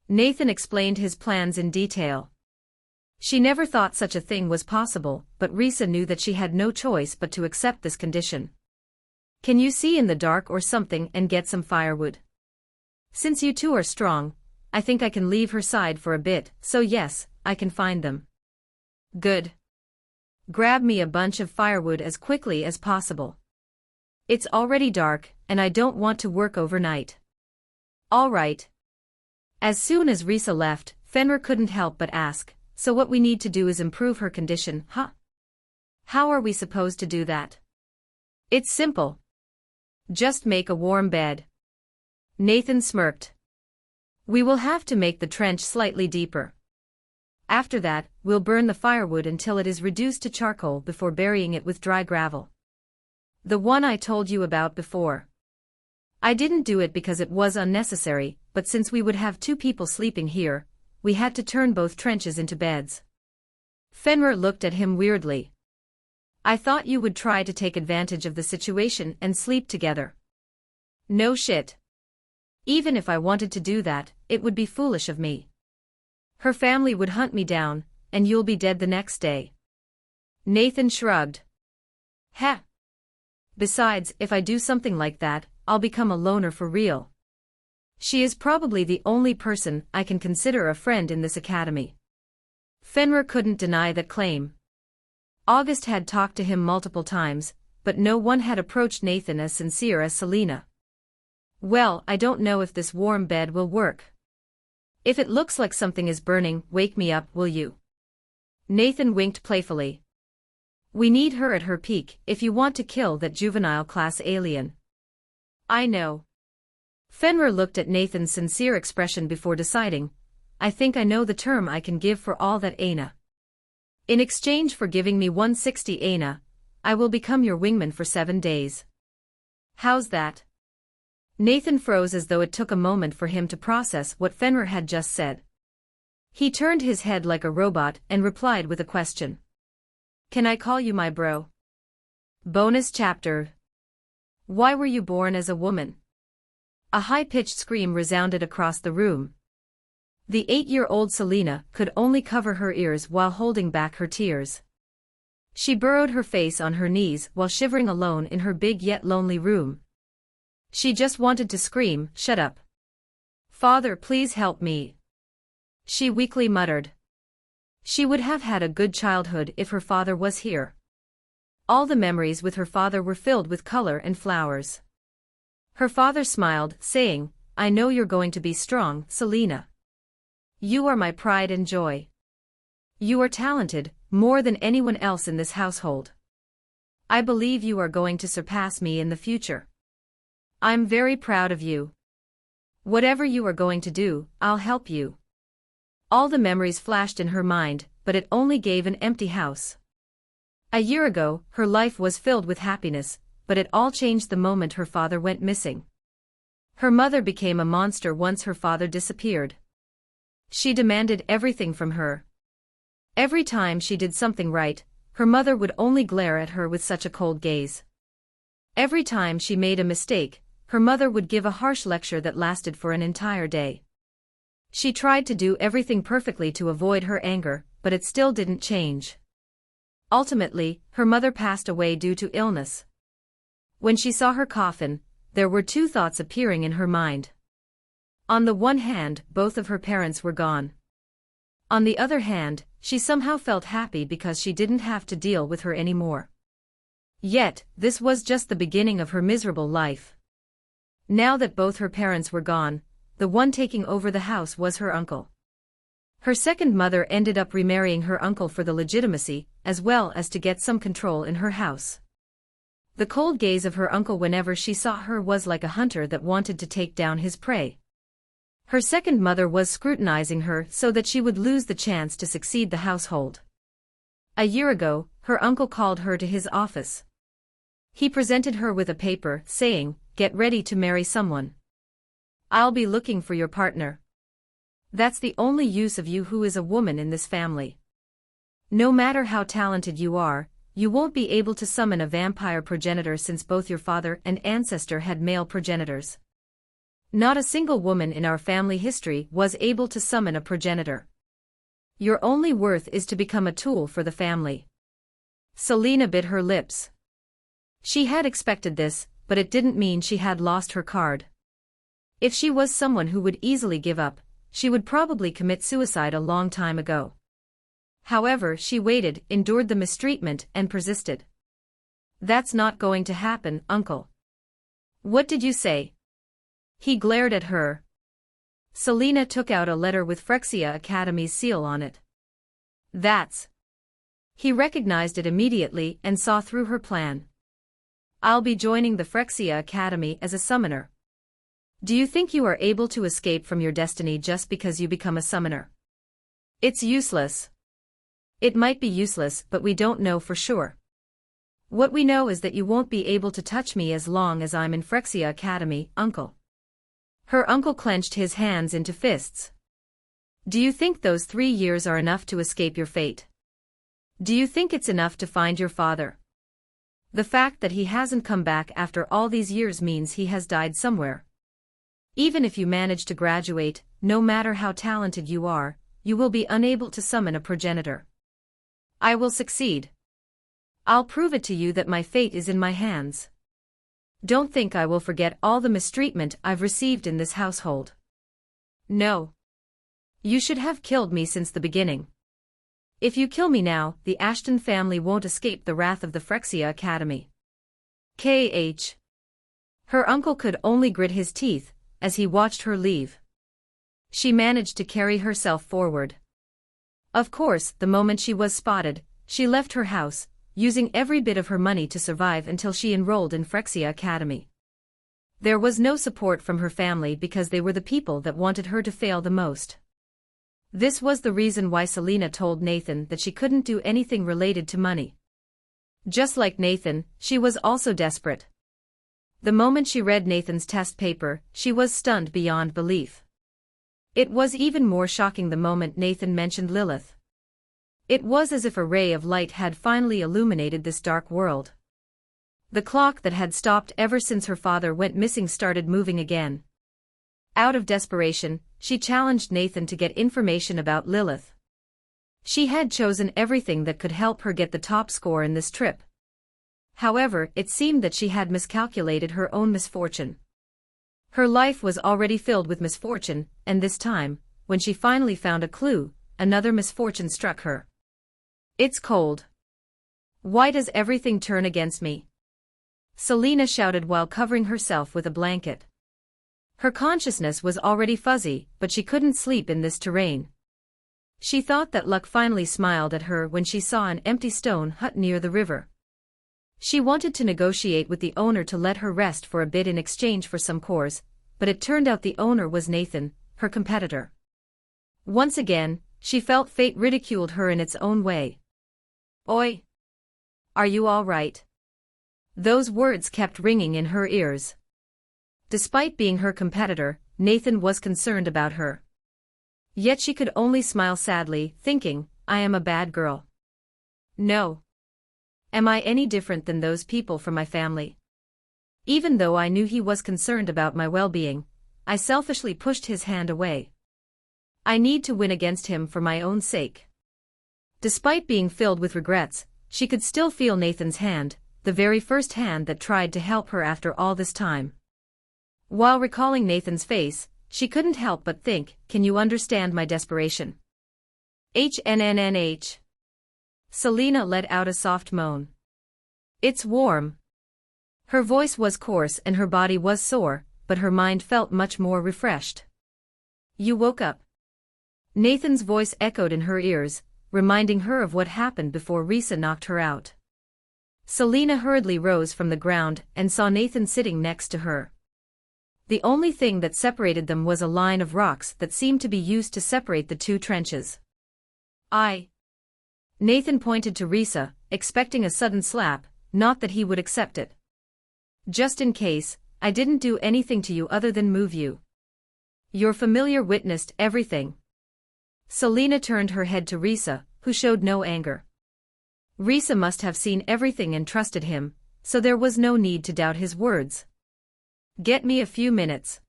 Nathan explained his plans in detail. She never thought such a thing was possible, but Risa knew that she had no choice but to accept this condition. Can you see in the dark or something and get some firewood? Since you two are strong, I think I can leave her side for a bit, so yes, I can find them. Good. Grab me a bunch of firewood as quickly as possible. It's already dark, and I don't want to work overnight. All right. As soon as Risa left, Fenrir couldn't help but ask, so what we need to do is improve her condition, huh? How are we supposed to do that? It's simple. Just make a warm bed. Nathan smirked. We will have to make the trench slightly deeper. After that, we'll burn the firewood until it is reduced to charcoal before burying it with dry gravel. The one I told you about before. I didn't do it because it was unnecessary, but since we would have 2 people sleeping here, we had to turn both trenches into beds. Fenrir looked at him weirdly. I thought you would try to take advantage of the situation and sleep together. No shit. Even if I wanted to do that, it would be foolish of me. Her family would hunt me down, and you'll be dead the next day. Nathan shrugged. Heh. Besides, if I do something like that, I'll become a loner for real. She is probably the only person I can consider a friend in this academy. Fenrir couldn't deny that claim. August had talked to him multiple times, but no one had approached Nathan as sincere as Selena. Well, I don't know if this warm bed will work. If it looks like something is burning, wake me up, will you? Nathan winked playfully. We need her at her peak if you want to kill that juvenile class alien. I know. Fenrir looked at Nathan's sincere expression before deciding, I think I know the term I can give for all that Aina. In exchange for giving me 160 Aina, I will become your wingman for 7 days. How's that? Nathan froze as though it took a moment for him to process what Fenrir had just said. He turned his head like a robot and replied with a question. Can I call you my bro? Bonus chapter. Why were you born as a woman? A high-pitched scream resounded across the room. The 8-year-old Selena could only cover her ears while holding back her tears. She burrowed her face on her knees while shivering alone in her big yet lonely room. She just wanted to scream, shut up. Father, please help me. She weakly muttered. She would have had a good childhood if her father was here. All the memories with her father were filled with color and flowers. Her father smiled, saying, "I know you're going to be strong, Selena. You are my pride and joy. You are talented, more than anyone else in this household. I believe you are going to surpass me in the future. I'm very proud of you. Whatever you are going to do, I'll help you." All the memories flashed in her mind, but it only gave an empty house. A year ago, her life was filled with happiness, but it all changed the moment her father went missing. Her mother became a monster once her father disappeared. She demanded everything from her. Every time she did something right, her mother would only glare at her with such a cold gaze. Every time she made a mistake, her mother would give a harsh lecture that lasted for an entire day. She tried to do everything perfectly to avoid her anger, but it still didn't change. Ultimately, her mother passed away due to illness. When she saw her coffin, there were two thoughts appearing in her mind. On the one hand, both of her parents were gone. On the other hand, she somehow felt happy because she didn't have to deal with her anymore. Yet, this was just the beginning of her miserable life. Now that both her parents were gone, the one taking over the house was her uncle. Her second mother ended up remarrying her uncle for the legitimacy, as well as to get some control in her house. The cold gaze of her uncle whenever she saw her was like a hunter that wanted to take down his prey. Her second mother was scrutinizing her so that she would lose the chance to succeed the household. A year ago, her uncle called her to his office. He presented her with a paper, saying, "Get ready to marry someone. I'll be looking for your partner. That's the only use of you who is a woman in this family. No matter how talented you are, you won't be able to summon a vampire progenitor since both your father and ancestor had male progenitors. Not a single woman in our family history was able to summon a progenitor. Your only worth is to become a tool for the family." Selena bit her lips. She had expected this, but it didn't mean she had lost her card. If she was someone who would easily give up, she would probably commit suicide a long time ago. However, she waited, endured the mistreatment, and persisted. "That's not going to happen, Uncle." "What did you say?" He glared at her. Selena took out a letter with Phyrexia Academy's seal on it. "That's..." He recognized it immediately and saw through her plan. "I'll be joining the Phyrexia Academy as a summoner. Do you think you are able to escape from your destiny just because you become a summoner? It's useless." "It might be useless, but we don't know for sure. What we know is that you won't be able to touch me as long as I'm in Phyrexia Academy, Uncle." Her uncle clenched his hands into fists. "Do you think those 3 years are enough to escape your fate? Do you think it's enough to find your father? The fact that he hasn't come back after all these years means he has died somewhere. Even if you manage to graduate, no matter how talented you are, you will be unable to summon a progenitor. I will succeed. I'll prove it to you that my fate is in my hands. Don't think I will forget all the mistreatment I've received in this household. No. You should have killed me since the beginning. If you kill me now, the Ashton family won't escape the wrath of the Phyrexia Academy." Kh. Her uncle could only grit his teeth as he watched her leave. She managed to carry herself forward. Of course, the moment she was spotted, she left her house, using every bit of her money to survive until she enrolled in Phyrexia Academy. There was no support from her family because they were the people that wanted her to fail the most. This was the reason why Selena told Nathan that she couldn't do anything related to money. Just like Nathan, she was also desperate. The moment she read Nathan's test paper, she was stunned beyond belief. It was even more shocking the moment Nathan mentioned Lilith. It was as if a ray of light had finally illuminated this dark world. The clock that had stopped ever since her father went missing started moving again. Out of desperation, she challenged Nathan to get information about Lilith. She had chosen everything that could help her get the top score in this trip. However, it seemed that she had miscalculated her own misfortune. Her life was already filled with misfortune, and this time, when she finally found a clue, another misfortune struck her. "It's cold." Why does everything turn against me? Selena shouted while covering herself with a blanket. Her consciousness was already fuzzy, but she couldn't sleep in this terrain. She thought that luck finally smiled at her when she saw an empty stone hut near the river. She wanted to negotiate with the owner to let her rest for a bit in exchange for some cores, but it turned out the owner was Nathan, her competitor. Once again, she felt fate ridiculed her in its own way. "Oi! Are you all right?" Those words kept ringing in her ears. Despite being her competitor, Nathan was concerned about her. Yet she could only smile sadly, thinking, I am a bad girl. No. Am I any different than those people from my family? Even though I knew he was concerned about my well-being, I selfishly pushed his hand away. I need to win against him for my own sake. Despite being filled with regrets, she could still feel Nathan's hand, the very first hand that tried to help her after all this time. While recalling Nathan's face, she couldn't help but think, can you understand my desperation? HNNNH. Selena let out a soft moan. It's warm. Her voice was coarse and her body was sore, but her mind felt much more refreshed. You woke up. Nathan's voice echoed in her ears, reminding her of what happened before Risa knocked her out. Selena hurriedly rose from the ground and saw Nathan sitting next to her. The only thing that separated them was a line of rocks that seemed to be used to separate the two trenches. Nathan pointed to Risa, expecting a sudden slap, not that he would accept it. Just in case, I didn't do anything to you other than move you. Your familiar witnessed everything. Selena turned her head to Risa, who showed no anger. Risa must have seen everything and trusted him, so there was no need to doubt his words. Get me a few minutes.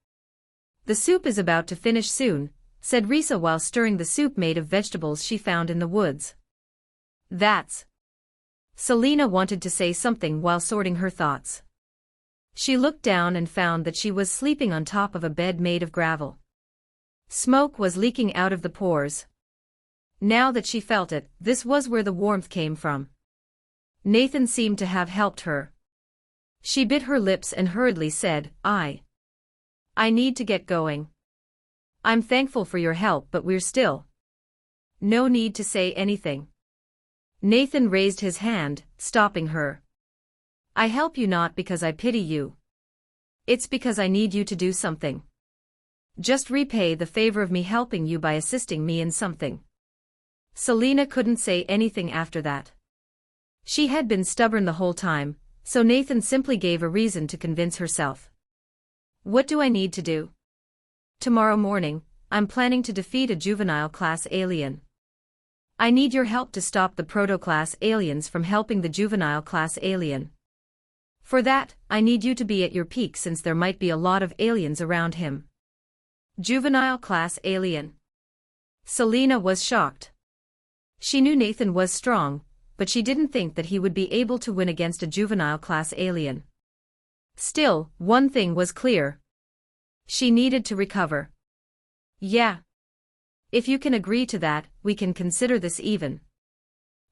The soup is about to finish soon, said Risa while stirring the soup made of vegetables she found in the woods. That's. Selena wanted to say something while sorting her thoughts. She looked down and found that she was sleeping on top of a bed made of gravel. Smoke was leaking out of the pores. Now that she felt it, this was where the warmth came from. Nathan seemed to have helped her. She bit her lips and hurriedly said, I need to get going. I'm thankful for your help, but we're still. No need to say anything. Nathan raised his hand, stopping her. I help you not because I pity you. It's because I need you to do something. Just repay the favor of me helping you by assisting me in something. Selena couldn't say anything after that. She had been stubborn the whole time, so Nathan simply gave a reason to convince herself. What do I need to do? Tomorrow morning, I'm planning to defeat a juvenile class alien. I need your help to stop the proto-class aliens from helping the juvenile class alien. For that, I need you to be at your peak since there might be a lot of aliens around him. Juvenile class alien. Selena was shocked. She knew Nathan was strong, but she didn't think that he would be able to win against a juvenile class alien. Still, one thing was clear. She needed to recover. Yeah. If you can agree to that, we can consider this even.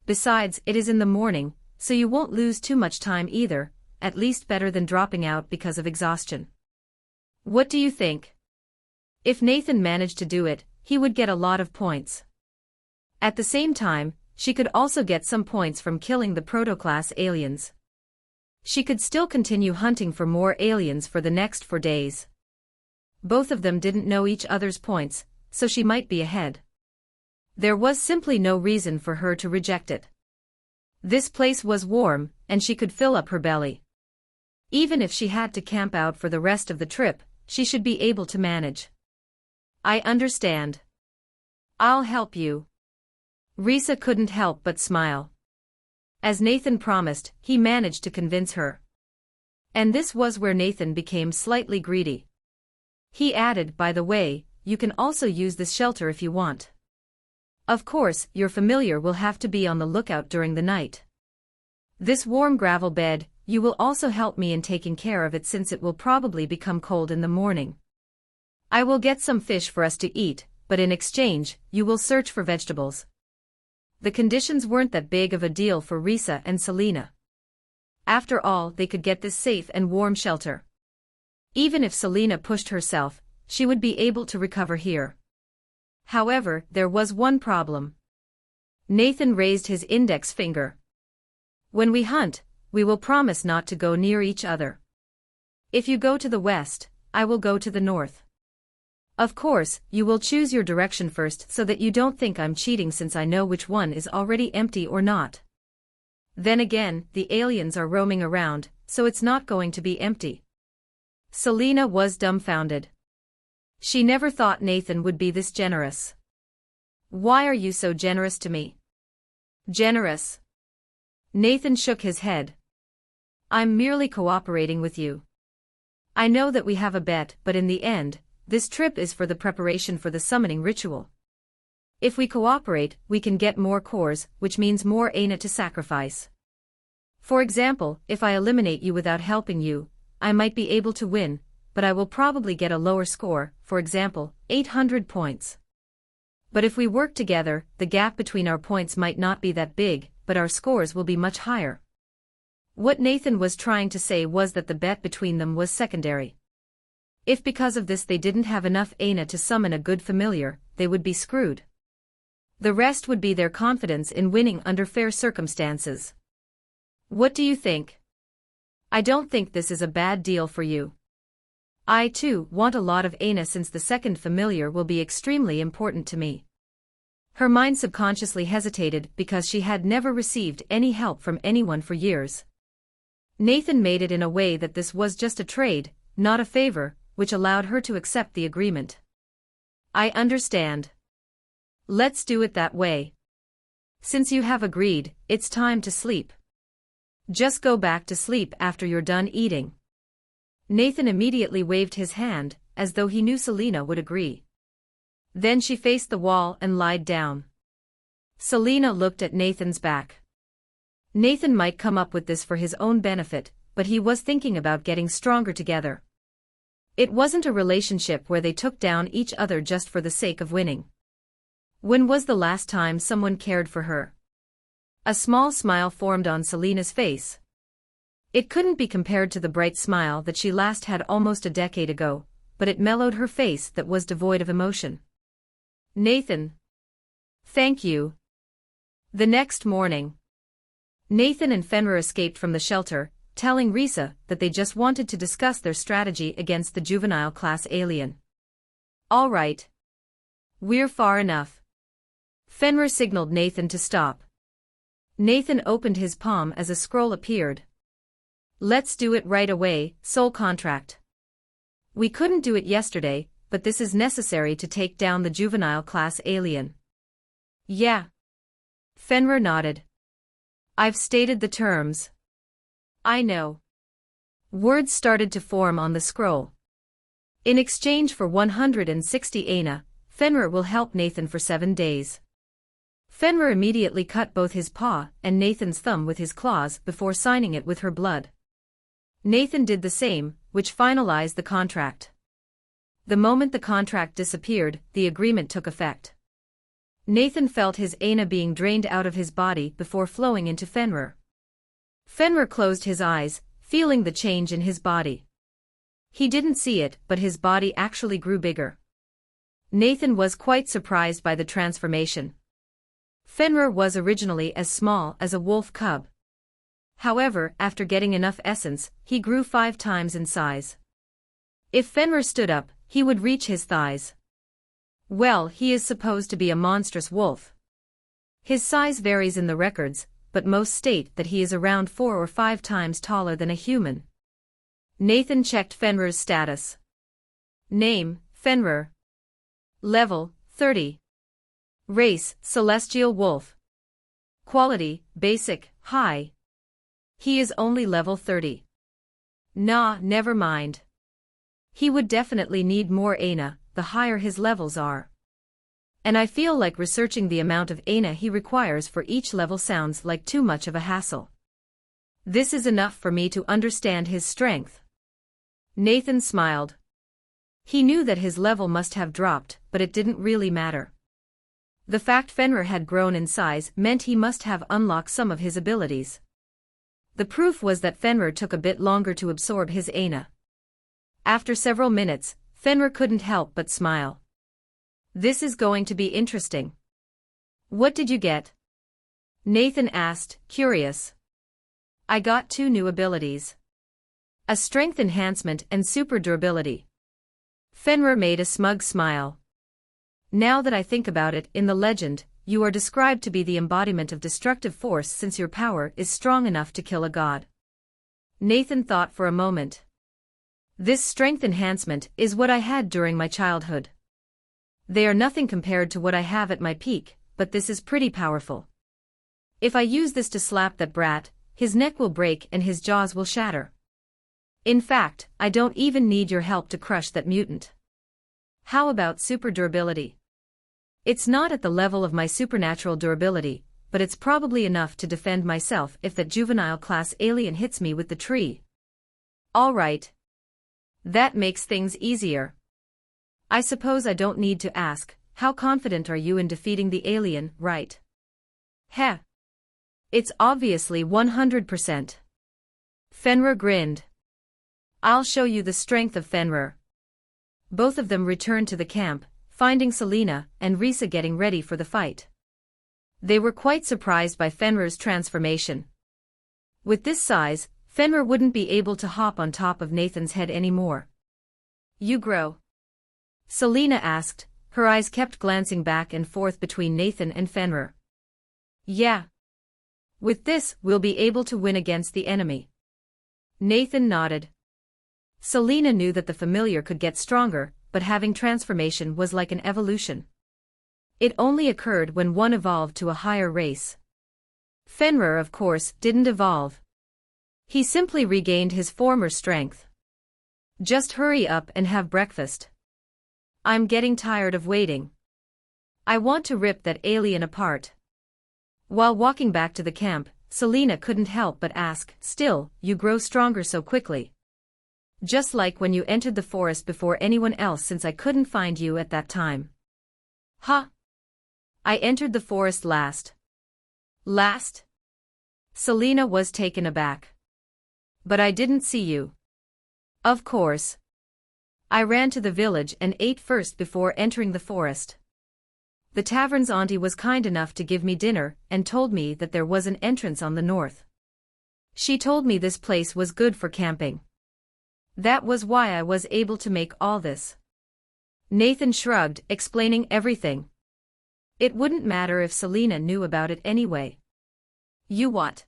Besides, it is in the morning, so you won't lose too much time either, at least better than dropping out because of exhaustion. What do you think? If Nathan managed to do it, he would get a lot of points. At the same time, she could also get some points from killing the proto-class aliens. She could still continue hunting for more aliens for the next 4 days. Both of them didn't know each other's points, so she might be ahead. There was simply no reason for her to reject it. This place was warm, and she could fill up her belly. Even if she had to camp out for the rest of the trip, she should be able to manage. I understand. I'll help you. Risa couldn't help but smile. As Nathan promised, he managed to convince her. And this was where Nathan became slightly greedy. He added, by the way, you can also use this shelter if you want. Of course, your familiar will have to be on the lookout during the night. This warm gravel bed, you will also help me in taking care of it since it will probably become cold in the morning. I will get some fish for us to eat, but in exchange, you will search for vegetables. The conditions weren't that big of a deal for Risa and Selena. After all, they could get this safe and warm shelter. Even if Selena pushed herself, she would be able to recover here. However, there was one problem. Nathan raised his index finger. When we hunt, we will promise not to go near each other. If you go to the west, I will go to the north. Of course, you will choose your direction first so that you don't think I'm cheating since I know which one is already empty or not. Then again, the aliens are roaming around, so it's not going to be empty. Selena was dumbfounded. She never thought Nathan would be this generous. Why are you so generous to me? Generous? Nathan shook his head. I'm merely cooperating with you. I know that we have a bet, but in the end, this trip is for the preparation for the summoning ritual. If we cooperate, we can get more cores, which means more Aina to sacrifice. For example, if I eliminate you without helping you, I might be able to win, but I will probably get a lower score, for example, 800 points. But if we work together, the gap between our points might not be that big, but our scores will be much higher. What Nathan was trying to say was that the bet between them was secondary. If because of this they didn't have enough Aina to summon a good familiar, they would be screwed. The rest would be their confidence in winning under fair circumstances. What do you think? I don't think this is a bad deal for you. I too want a lot of Aina since the second familiar will be extremely important to me. Her mind subconsciously hesitated because she had never received any help from anyone for years. Nathan made it in a way that this was just a trade, not a favor, which allowed her to accept the agreement. I understand. Let's do it that way. Since you have agreed, it's time to sleep. Just go back to sleep after you're done eating. Nathan immediately waved his hand, as though he knew Selena would agree. Then she faced the wall and lied down. Selena looked at Nathan's back. Nathan might come up with this for his own benefit, but he was thinking about getting stronger together. It wasn't a relationship where they took down each other just for the sake of winning. When was the last time someone cared for her? A small smile formed on Selena's face. It couldn't be compared to the bright smile that she last had almost a decade ago, but it mellowed her face that was devoid of emotion. Nathan. Thank you. The next morning, Nathan and Fenrir escaped from the shelter, telling Risa that they just wanted to discuss their strategy against the juvenile class alien. All right. We're far enough. Fenrir signaled Nathan to stop. Nathan opened his palm as a scroll appeared. Let's do it right away, soul contract. We couldn't do it yesterday, but this is necessary to take down the juvenile class alien. Yeah. Fenrir nodded. I've stated the terms. I know. Words started to form on the scroll. In exchange for 160 Aina, Fenrir will help Nathan for 7 days. Fenrir immediately cut both his paw and Nathan's thumb with his claws before signing it with her blood. Nathan did the same, which finalized the contract. The moment the contract disappeared, the agreement took effect. Nathan felt his Aina being drained out of his body before flowing into Fenrir. Fenrir closed his eyes, feeling the change in his body. He didn't see it, but his body actually grew bigger. Nathan was quite surprised by the transformation. Fenrir was originally as small as a wolf cub. However, after getting enough essence, he grew 5 times in size. If Fenrir stood up, he would reach his thighs. Well, he is supposed to be a monstrous wolf. His size varies in the records, but most state that he is around 4 or 5 times taller than a human. Nathan checked Fenrir's status. Name, Fenrir. Level, 30. Race, Celestial Wolf. Quality, Basic, High. He is only level 30. Nah, never mind. He would definitely need more Aina, the higher his levels are. And I feel like researching the amount of Aina he requires for each level sounds like too much of a hassle. This is enough for me to understand his strength. Nathan smiled. He knew that his level must have dropped, but it didn't really matter. The fact Fenrir had grown in size meant he must have unlocked some of his abilities. The proof was that Fenrir took a bit longer to absorb his Aina. After several minutes, Fenrir couldn't help but smile. This is going to be interesting. What did you get? Nathan asked, curious. I got 2 new abilities. A strength enhancement and super durability. Fenrir made a smug smile. Now that I think about it, in the legend, you are described to be the embodiment of destructive force since your power is strong enough to kill a god. Nathan thought for a moment. This strength enhancement is what I had during my childhood. They are nothing compared to what I have at my peak, but this is pretty powerful. If I use this to slap that brat, his neck will break and his jaws will shatter. In fact, I don't even need your help to crush that mutant. How about super durability? It's not at the level of my supernatural durability, but it's probably enough to defend myself if that juvenile class alien hits me with the tree. All right. That makes things easier. I suppose I don't need to ask, how confident are you in defeating the alien, right? Heh. It's obviously 100%. Fenrir grinned. I'll show you the strength of Fenrir. Both of them returned to the camp, finding Selena and Risa getting ready for the fight. They were quite surprised by Fenrir's transformation. With this size, Fenrir wouldn't be able to hop on top of Nathan's head anymore. You grow? Selena asked, her eyes kept glancing back and forth between Nathan and Fenrir. Yeah. With this, we'll be able to win against the enemy. Nathan nodded. Selena knew that the familiar could get stronger, but having transformation was like an evolution. It only occurred when one evolved to a higher race. Fenrir, of course, didn't evolve. He simply regained his former strength. Just hurry up and have breakfast. I'm getting tired of waiting. I want to rip that alien apart. While walking back to the camp, Selena couldn't help but ask, still, you grow stronger so quickly. Just like when you entered the forest before anyone else since I couldn't find you at that time. Huh? I entered the forest last. Last? Selena was taken aback. But I didn't see you. Of course. I ran to the village and ate first before entering the forest. The tavern's auntie was kind enough to give me dinner and told me that there was an entrance on the north. She told me this place was good for camping. That was why I was able to make all this. Nathan shrugged, explaining everything. It wouldn't matter if Selena knew about it anyway. You what?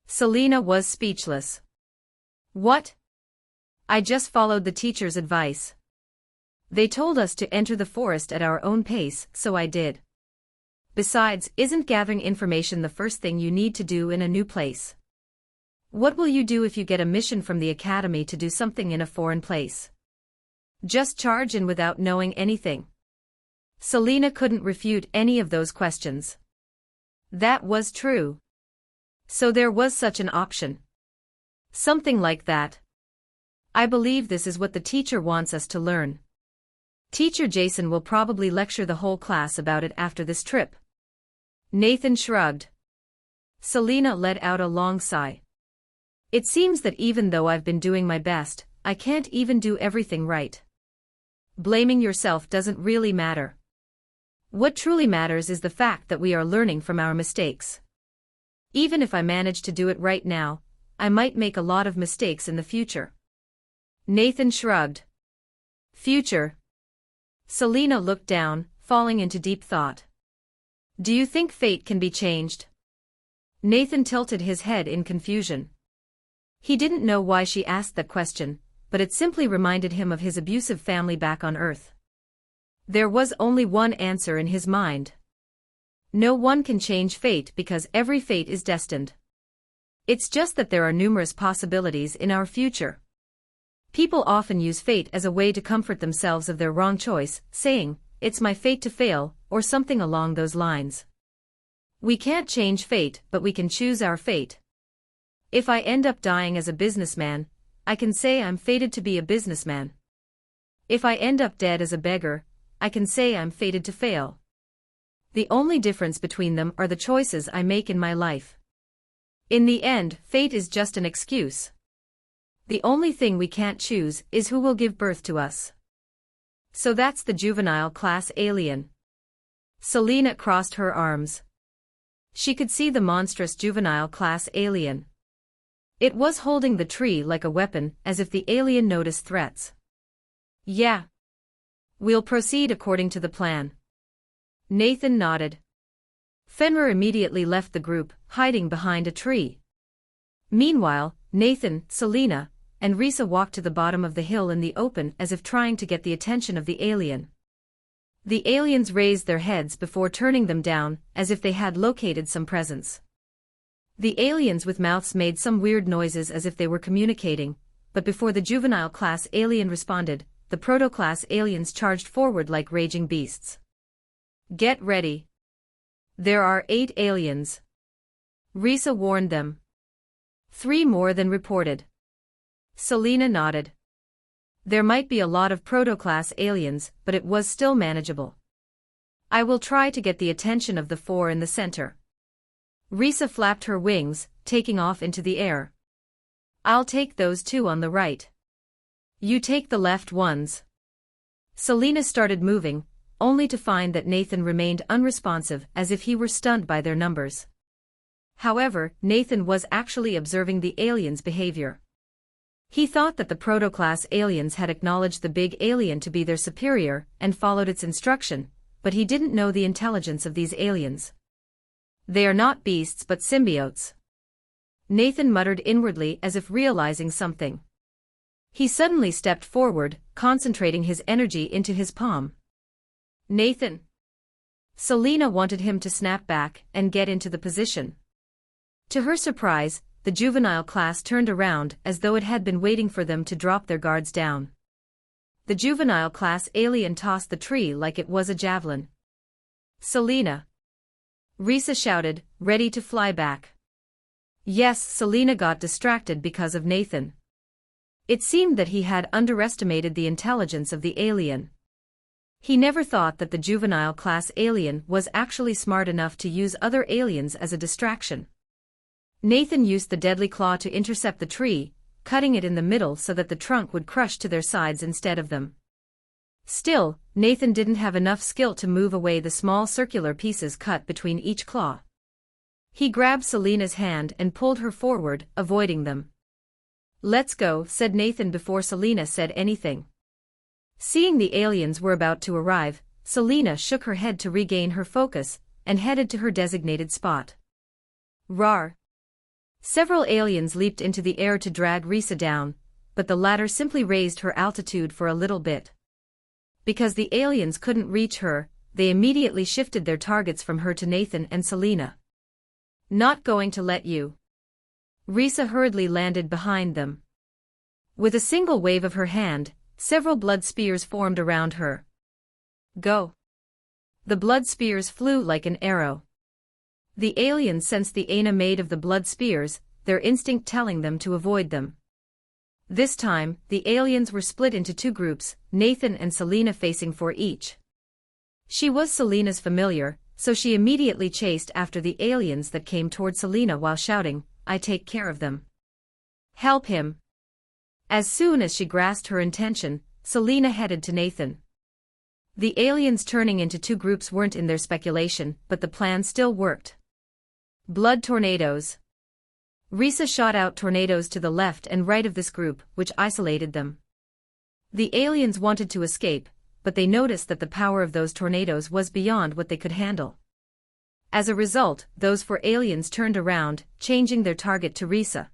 Selena was speechless. What? I just followed the teacher's advice. They told us to enter the forest at our own pace, so I did. Besides, isn't gathering information the first thing you need to do in a new place? What will you do if you get a mission from the academy to do something in a foreign place? Just charge in without knowing anything. Selena couldn't refute any of those questions. That was true. So there was such an option. Something like that. I believe this is what the teacher wants us to learn. Teacher Jason will probably lecture the whole class about it after this trip. Nathan shrugged. Selena let out a long sigh. It seems that even though I've been doing my best, I can't even do everything right. Blaming yourself doesn't really matter. What truly matters is the fact that we are learning from our mistakes. Even if I manage to do it right now, I might make a lot of mistakes in the future. Nathan shrugged. Future. Selena looked down, falling into deep thought. Do you think fate can be changed? Nathan tilted his head in confusion. He didn't know why she asked that question, but it simply reminded him of his abusive family back on Earth. There was only one answer in his mind. No one can change fate because every fate is destined. It's just that there are numerous possibilities in our future. People often use fate as a way to comfort themselves of their wrong choice, saying, "It's my fate to fail," or something along those lines. We can't change fate, but we can choose our fate. If I end up dying as a businessman, I can say I'm fated to be a businessman. If I end up dead as a beggar, I can say I'm fated to fail. The only difference between them are the choices I make in my life. In the end, fate is just an excuse. The only thing we can't choose is who will give birth to us. So that's the juvenile class alien. Selena crossed her arms. She could see the monstrous juvenile class alien. It was holding the tree like a weapon, as if the alien noticed threats. Yeah. We'll proceed according to the plan. Nathan nodded. Fenrir immediately left the group, hiding behind a tree. Meanwhile, Nathan, Selena, and Risa walked to the bottom of the hill in the open as if trying to get the attention of the alien. The aliens raised their heads before turning them down, as if they had located some presence. The aliens with mouths made some weird noises as if they were communicating, but before the juvenile class alien responded, the proto-class aliens charged forward like raging beasts. Get ready. There are 8 aliens. Risa warned them. 3 more than reported. Selena nodded. There might be a lot of proto-class aliens, but it was still manageable. I will try to get the attention of the 4 in the center. Risa flapped her wings, taking off into the air. I'll take those 2 on the right. You take the left ones. Selena started moving, only to find that Nathan remained unresponsive as if he were stunned by their numbers. However, Nathan was actually observing the aliens' behavior. He thought that the proto-class aliens had acknowledged the big alien to be their superior and followed its instruction, but he didn't know the intelligence of these aliens. They are not beasts but symbiotes. Nathan muttered inwardly as if realizing something. He suddenly stepped forward, concentrating his energy into his palm. Nathan. Selena wanted him to snap back and get into the position. To her surprise, the juvenile class turned around as though it had been waiting for them to drop their guards down. The juvenile class alien tossed the tree like it was a javelin. Selena. Risa shouted, ready to fly back. Yes, Selena got distracted because of Nathan. It seemed that he had underestimated the intelligence of the alien. He never thought that the juvenile class alien was actually smart enough to use other aliens as a distraction. Nathan used the deadly claw to intercept the tree, cutting it in the middle so that the trunk would crush to their sides instead of them. Still, Nathan didn't have enough skill to move away the small circular pieces cut between each claw. He grabbed Selena's hand and pulled her forward, avoiding them. Let's go, said Nathan before Selena said anything. Seeing the aliens were about to arrive, Selena shook her head to regain her focus and headed to her designated spot. Rawr! Several aliens leaped into the air to drag Risa down, but the latter simply raised her altitude for a little bit. Because the aliens couldn't reach her, they immediately shifted their targets from her to Nathan and Selena. Not going to let you. Risa hurriedly landed behind them. With a single wave of her hand, several blood spears formed around her. Go. The blood spears flew like an arrow. The aliens sensed the aina made of the blood spears, their instinct telling them to avoid them. This time, the aliens were split into 2 groups, Nathan and Selena facing 4 each. She was Selena's familiar, so she immediately chased after the aliens that came toward Selena while shouting, I take care of them. Help him. As soon as she grasped her intention, Selena headed to Nathan. The aliens turning into 2 groups weren't in their speculation, but the plan still worked. Blood tornadoes. Risa shot out tornadoes to the left and right of this group, which isolated them. The aliens wanted to escape, but they noticed that the power of those tornadoes was beyond what they could handle. As a result, those 4 aliens turned around, changing their target to Risa.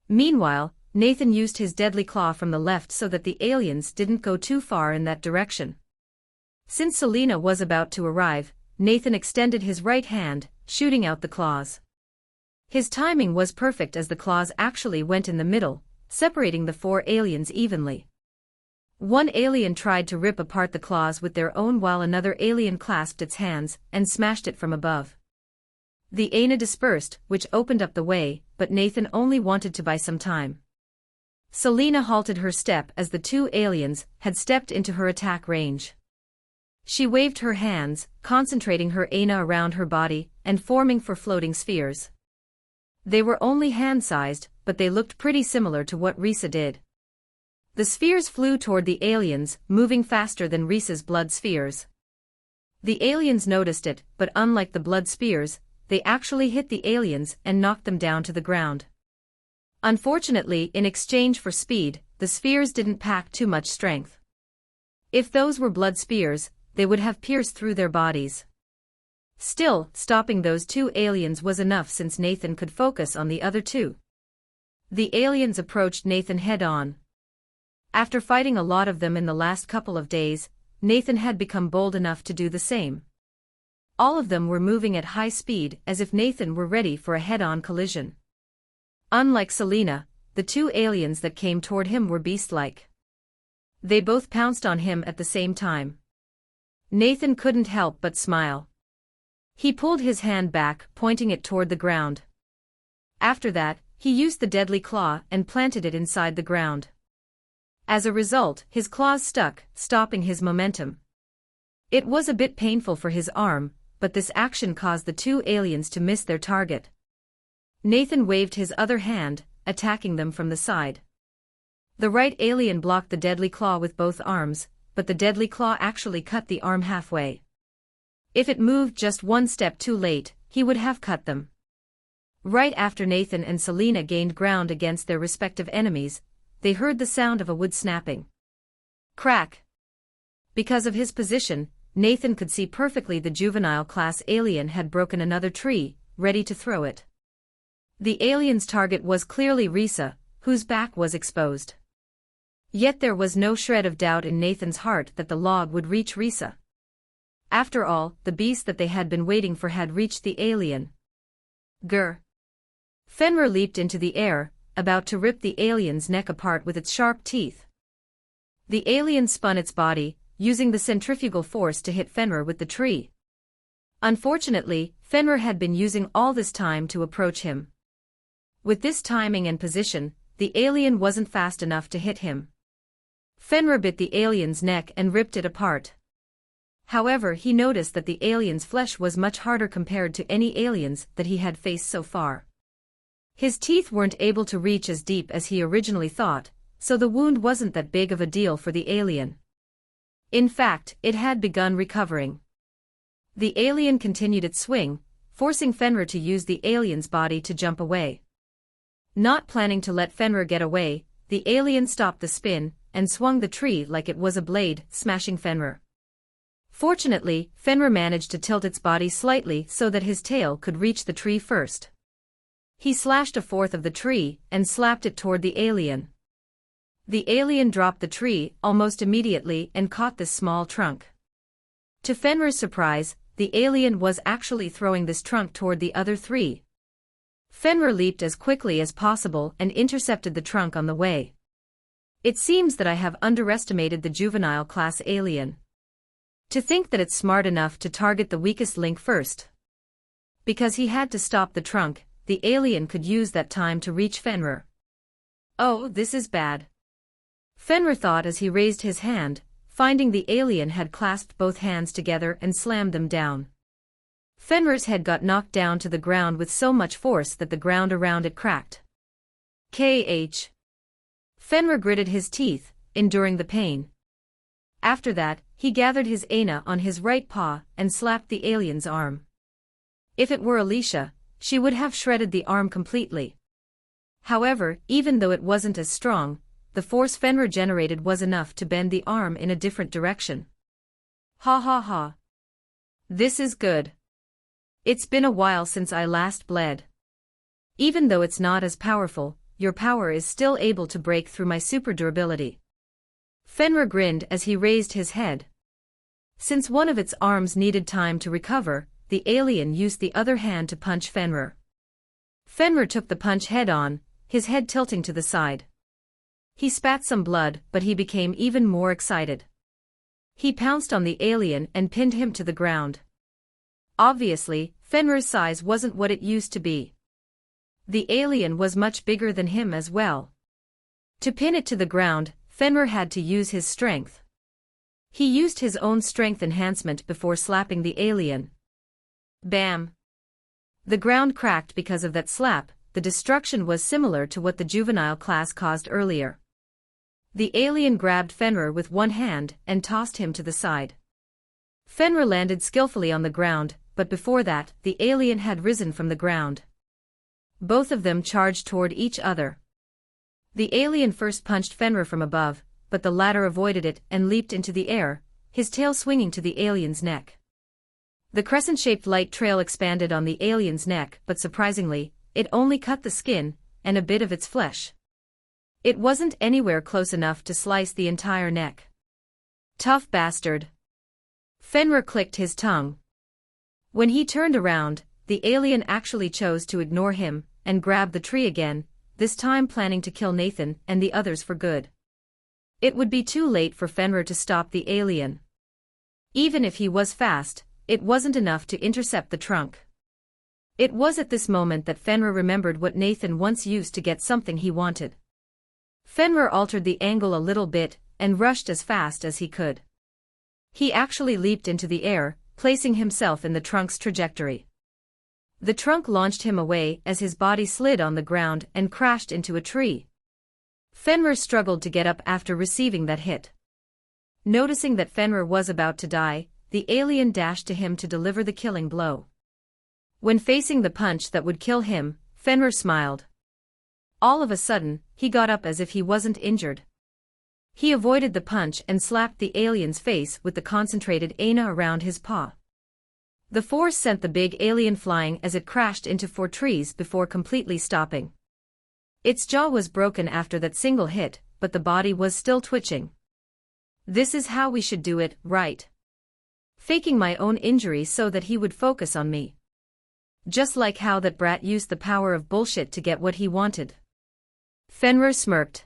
Meanwhile, Nathan used his deadly claw from the left so that the aliens didn't go too far in that direction. Since Selena was about to arrive, Nathan extended his right hand, shooting out the claws. His timing was perfect as the claws actually went in the middle, separating the 4 aliens evenly. One alien tried to rip apart the claws with their own while another alien clasped its hands and smashed it from above. The aina dispersed, which opened up the way, but Nathan only wanted to buy some time. Selena halted her step as the 2 aliens had stepped into her attack range. She waved her hands, concentrating her ana around her body, and forming for floating spheres. They were only hand-sized, but they looked pretty similar to what Risa did. The spheres flew toward the aliens, moving faster than Risa's blood spheres. The aliens noticed it, but unlike the blood spheres, they actually hit the aliens and knocked them down to the ground. Unfortunately, in exchange for speed, the spheres didn't pack too much strength. If those were blood spheres, they would have pierced through their bodies. Still, stopping those two aliens was enough since Nathan could focus on the other two. The aliens approached Nathan head-on. After fighting a lot of them in the last couple of days, Nathan had become bold enough to do the same. All of them were moving at high speed as if Nathan were ready for a head-on collision. Unlike Selena, the two aliens that came toward him were beast-like. They both pounced on him at the same time. Nathan couldn't help but smile. He pulled his hand back, pointing it toward the ground. After that, he used the deadly claw and planted it inside the ground. As a result, his claws stuck, stopping his momentum. It was a bit painful for his arm, but this action caused the two aliens to miss their target. Nathan waved his other hand, attacking them from the side. The right alien blocked the deadly claw with both arms, but the deadly claw actually cut the arm halfway. If it moved just one step too late, he would have cut them. Right after Nathan and Selena gained ground against their respective enemies, they heard the sound of a wood snapping. Crack! Because of his position, Nathan could see perfectly the juvenile class alien had broken another tree, ready to throw it. The alien's target was clearly Risa, whose back was exposed. Yet there was no shred of doubt in Nathan's heart that the log would reach Risa. After all, the beast that they had been waiting for had reached the alien. Grr! Fenrir leaped into the air, about to rip the alien's neck apart with its sharp teeth. The alien spun its body, using the centrifugal force to hit Fenrir with the tree. Unfortunately, Fenrir had been using all this time to approach him. With this timing and position, the alien wasn't fast enough to hit him. Fenrir bit the alien's neck and ripped it apart. However, he noticed that the alien's flesh was much harder compared to any aliens that he had faced so far. His teeth weren't able to reach as deep as he originally thought, so the wound wasn't that big of a deal for the alien. In fact, it had begun recovering. The alien continued its swing, forcing Fenrir to use the alien's body to jump away. Not planning to let Fenrir get away, the alien stopped the spin and swung the tree like it was a blade, smashing Fenrir. Fortunately, Fenrir managed to tilt its body slightly so that his tail could reach the tree first. He slashed a fourth of the tree and slapped it toward the alien. The alien dropped the tree almost immediately and caught this small trunk. To Fenrir's surprise, the alien was actually throwing this trunk toward the other three. Fenrir leaped as quickly as possible and intercepted the trunk on the way. It seems that I have underestimated the juvenile class alien. To think that it's smart enough to target the weakest link first. Because he had to stop the trunk, the alien could use that time to reach Fenrir. Oh, this is bad. Fenrir thought as he raised his hand, finding the alien had clasped both hands together and slammed them down. Fenrir's head got knocked down to the ground with so much force that the ground around it cracked. KH. Fenrir gritted his teeth, enduring the pain. After that, he gathered his ana on his right paw and slapped the alien's arm. If it were Alicia, she would have shredded the arm completely. However, even though it wasn't as strong, the force Fenrir generated was enough to bend the arm in a different direction. Ha ha ha. This is good. It's been a while since I last bled. Even though it's not as powerful, your power is still able to break through my super durability. Fenrir grinned as he raised his head. Since one of its arms needed time to recover, the alien used the other hand to punch Fenrir. Fenrir took the punch head-on, his head tilting to the side. He spat some blood, but he became even more excited. He pounced on the alien and pinned him to the ground. Obviously, Fenrir's size wasn't what it used to be. The alien was much bigger than him as well. To pin it to the ground, Fenrir had to use his strength. He used his own strength enhancement before slapping the alien. Bam! The ground cracked because of that slap. The destruction was similar to what the juvenile class caused earlier. The alien grabbed Fenrir with one hand and tossed him to the side. Fenrir landed skillfully on the ground, but before that, the alien had risen from the ground. Both of them charged toward each other. The alien first punched Fenrir from above, but the latter avoided it and leaped into the air, his tail swinging to the alien's neck. The crescent-shaped light trail expanded on the alien's neck, but surprisingly, it only cut the skin and a bit of its flesh. It wasn't anywhere close enough to slice the entire neck. Tough bastard. Fenrir clicked his tongue. When he turned around, the alien actually chose to ignore him and grab the tree again, this time planning to kill Nathan and the others for good. It would be too late for Fenrir to stop the alien. Even if he was fast, it wasn't enough to intercept the trunk. It was at this moment that Fenrir remembered what Nathan once used to get something he wanted. Fenrir altered the angle a little bit and rushed as fast as he could. He actually leaped into the air, placing himself in the trunk's trajectory. The trunk launched him away as his body slid on the ground and crashed into a tree. Fenrir struggled to get up after receiving that hit. Noticing that Fenrir was about to die, the alien dashed to him to deliver the killing blow. When facing the punch that would kill him, Fenrir smiled. All of a sudden, he got up as if he wasn't injured. He avoided the punch and slapped the alien's face with the concentrated ana around his paw. The force sent the big alien flying as it crashed into 4 trees before completely stopping. Its jaw was broken after that single hit, but the body was still twitching. This is how we should do it, right? Faking my own injury so that he would focus on me. Just like how that brat used the power of bullshit to get what he wanted. Fenrir smirked.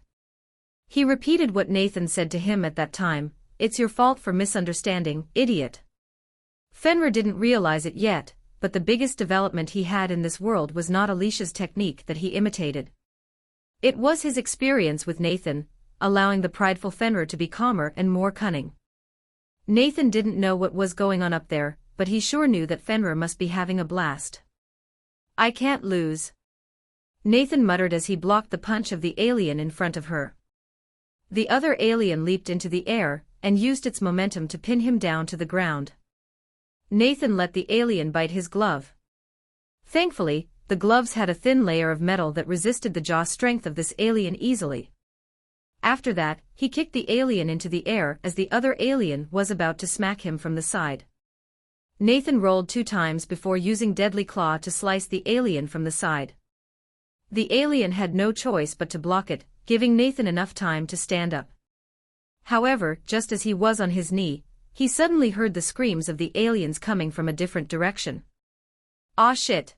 He repeated what Nathan said to him at that time, "It's your fault for misunderstanding, idiot." Fenrir didn't realize it yet, but the biggest development he had in this world was not Alicia's technique that he imitated. It was his experience with Nathan, allowing the prideful Fenrir to be calmer and more cunning. Nathan didn't know what was going on up there, but he sure knew that Fenrir must be having a blast. "I can't lose," Nathan muttered as he blocked the punch of the alien in front of her. The other alien leaped into the air and used its momentum to pin him down to the ground. Nathan let the alien bite his glove. Thankfully, the gloves had a thin layer of metal that resisted the jaw strength of this alien easily. After that, he kicked the alien into the air as the other alien was about to smack him from the side. Nathan rolled 2 times before using Deadly Claw to slice the alien from the side. The alien had no choice but to block it, giving Nathan enough time to stand up. However, just as he was on his knee, he suddenly heard the screams of the aliens coming from a different direction. "Aw shit."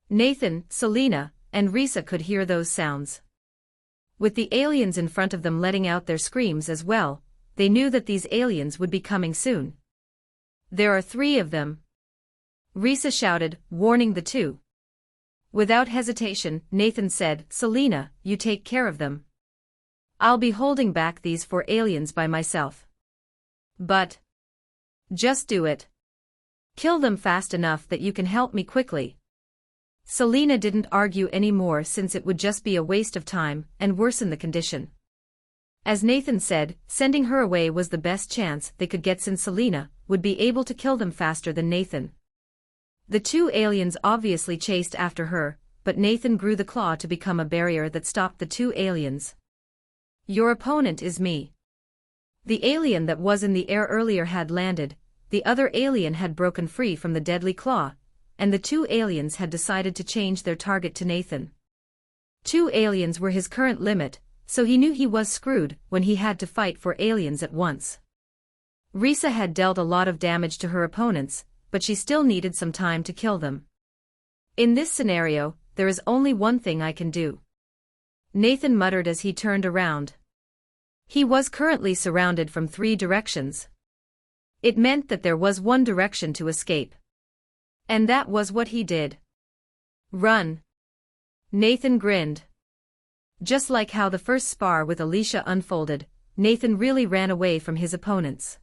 Nathan, Selena, and Risa could hear those sounds. With the aliens in front of them letting out their screams as well, they knew that these aliens would be coming soon. "There are 3 of them," Risa shouted, warning the 2. Without hesitation, Nathan said, "Selena, you take care of them. I'll be holding back these 4 aliens by myself." "But just do it. Kill them fast enough that you can help me quickly." Selena didn't argue anymore since it would just be a waste of time and worsen the condition. As Nathan said, sending her away was the best chance they could get since Selena would be able to kill them faster than Nathan. The 2 aliens obviously chased after her, but Nathan grew the claw to become a barrier that stopped the 2 aliens. "Your opponent is me." The alien that was in the air earlier had landed, the other alien had broken free from the deadly claw, and the 2 aliens had decided to change their target to Nathan. 2 aliens were his current limit, so he knew he was screwed when he had to fight 4 aliens at once. Risa had dealt a lot of damage to her opponents, but she still needed some time to kill them. "In this scenario, there is only one thing I can do," Nathan muttered as he turned around. He was currently surrounded from 3 directions. It meant that there was one direction to escape. And that was what he did. "Run." Nathan grinned. Just like how the first spar with Alicia unfolded, Nathan really ran away from his opponents.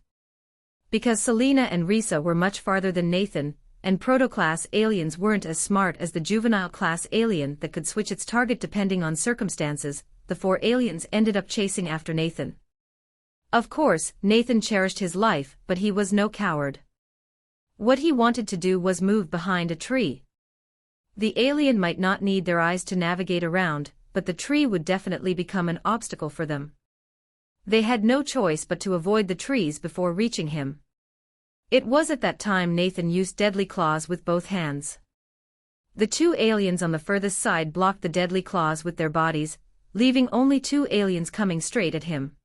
Because Selena and Risa were much farther than Nathan, and proto-class aliens weren't as smart as the juvenile class alien that could switch its target depending on circumstances, the 4 aliens ended up chasing after Nathan. Of course, Nathan cherished his life, but he was no coward. What he wanted to do was move behind a tree. The alien might not need their eyes to navigate around, but the tree would definitely become an obstacle for them. They had no choice but to avoid the trees before reaching him. It was at that time Nathan used deadly claws with both hands. The 2 aliens on the furthest side blocked the deadly claws with their bodies, leaving only 2 aliens coming straight at him.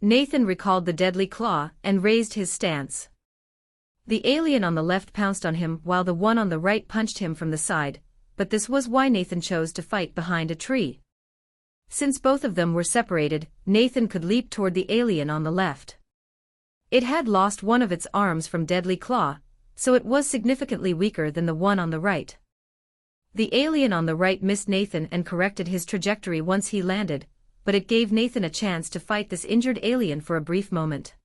Nathan recalled the deadly claw and raised his stance. The alien on the left pounced on him while the one on the right punched him from the side, but this was why Nathan chose to fight behind a tree. Since both of them were separated, Nathan could leap toward the alien on the left. It had lost one of its arms from deadly claw, so it was significantly weaker than the one on the right. The alien on the right missed Nathan and corrected his trajectory once he landed, but it gave Nathan a chance to fight this injured alien for a brief moment.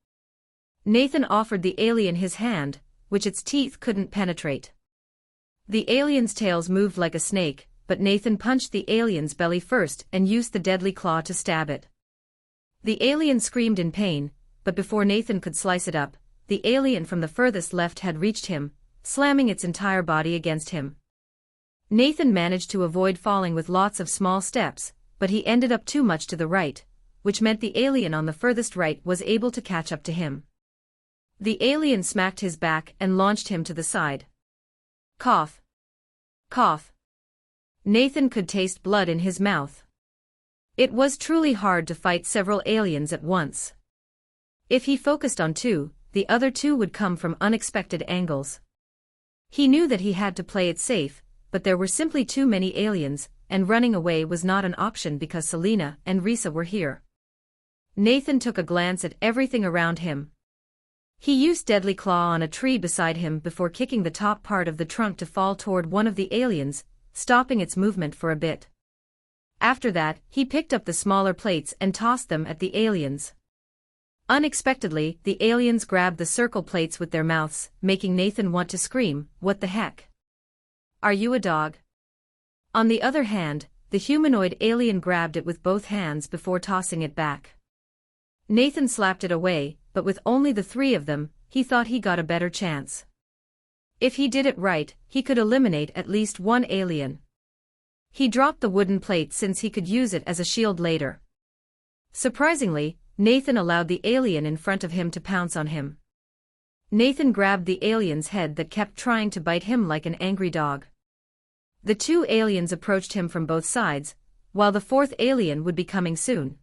Nathan offered the alien his hand, which its teeth couldn't penetrate. The alien's tails moved like a snake, but Nathan punched the alien's belly first and used the deadly claw to stab it. The alien screamed in pain, but before Nathan could slice it up, the alien from the furthest left had reached him, slamming its entire body against him. Nathan managed to avoid falling with lots of small steps, but he ended up too much to the right, which meant the alien on the furthest right was able to catch up to him. The alien smacked his back and launched him to the side. Cough. Cough. Nathan could taste blood in his mouth. It was truly hard to fight several aliens at once. If he focused on 2, the other 2 would come from unexpected angles. He knew that he had to play it safe, but there were simply too many aliens, and running away was not an option because Selena and Risa were here. Nathan took a glance at everything around him. He used deadly claw on a tree beside him before kicking the top part of the trunk to fall toward one of the aliens, stopping its movement for a bit. After that, he picked up the smaller plates and tossed them at the aliens. Unexpectedly, the aliens grabbed the circle plates with their mouths, making Nathan want to scream, "What the heck? Are you a dog?" On the other hand, the humanoid alien grabbed it with both hands before tossing it back. Nathan slapped it away, but with only the 3 of them, he thought he got a better chance. If he did it right, he could eliminate at least 1 alien. He dropped the wooden plate since he could use it as a shield later. Surprisingly, Nathan allowed the alien in front of him to pounce on him. Nathan grabbed the alien's head that kept trying to bite him like an angry dog. The 2 aliens approached him from both sides, while the 4th alien would be coming soon.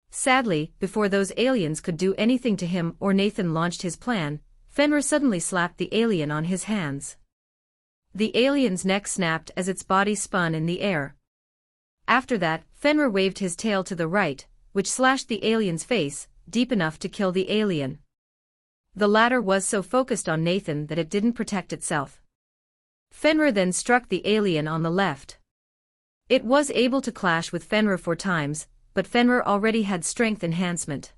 Sadly, before those aliens could do anything to him or Nathan launched his plan, Fenrir suddenly slapped the alien on his hands. The alien's neck snapped as its body spun in the air. After that, Fenrir waved his tail to the right, which slashed the alien's face, deep enough to kill the alien. The latter was so focused on Nathan that it didn't protect itself. Fenrir then struck the alien on the left. It was able to clash with Fenrir 4 times, but Fenrir already had strength enhancement.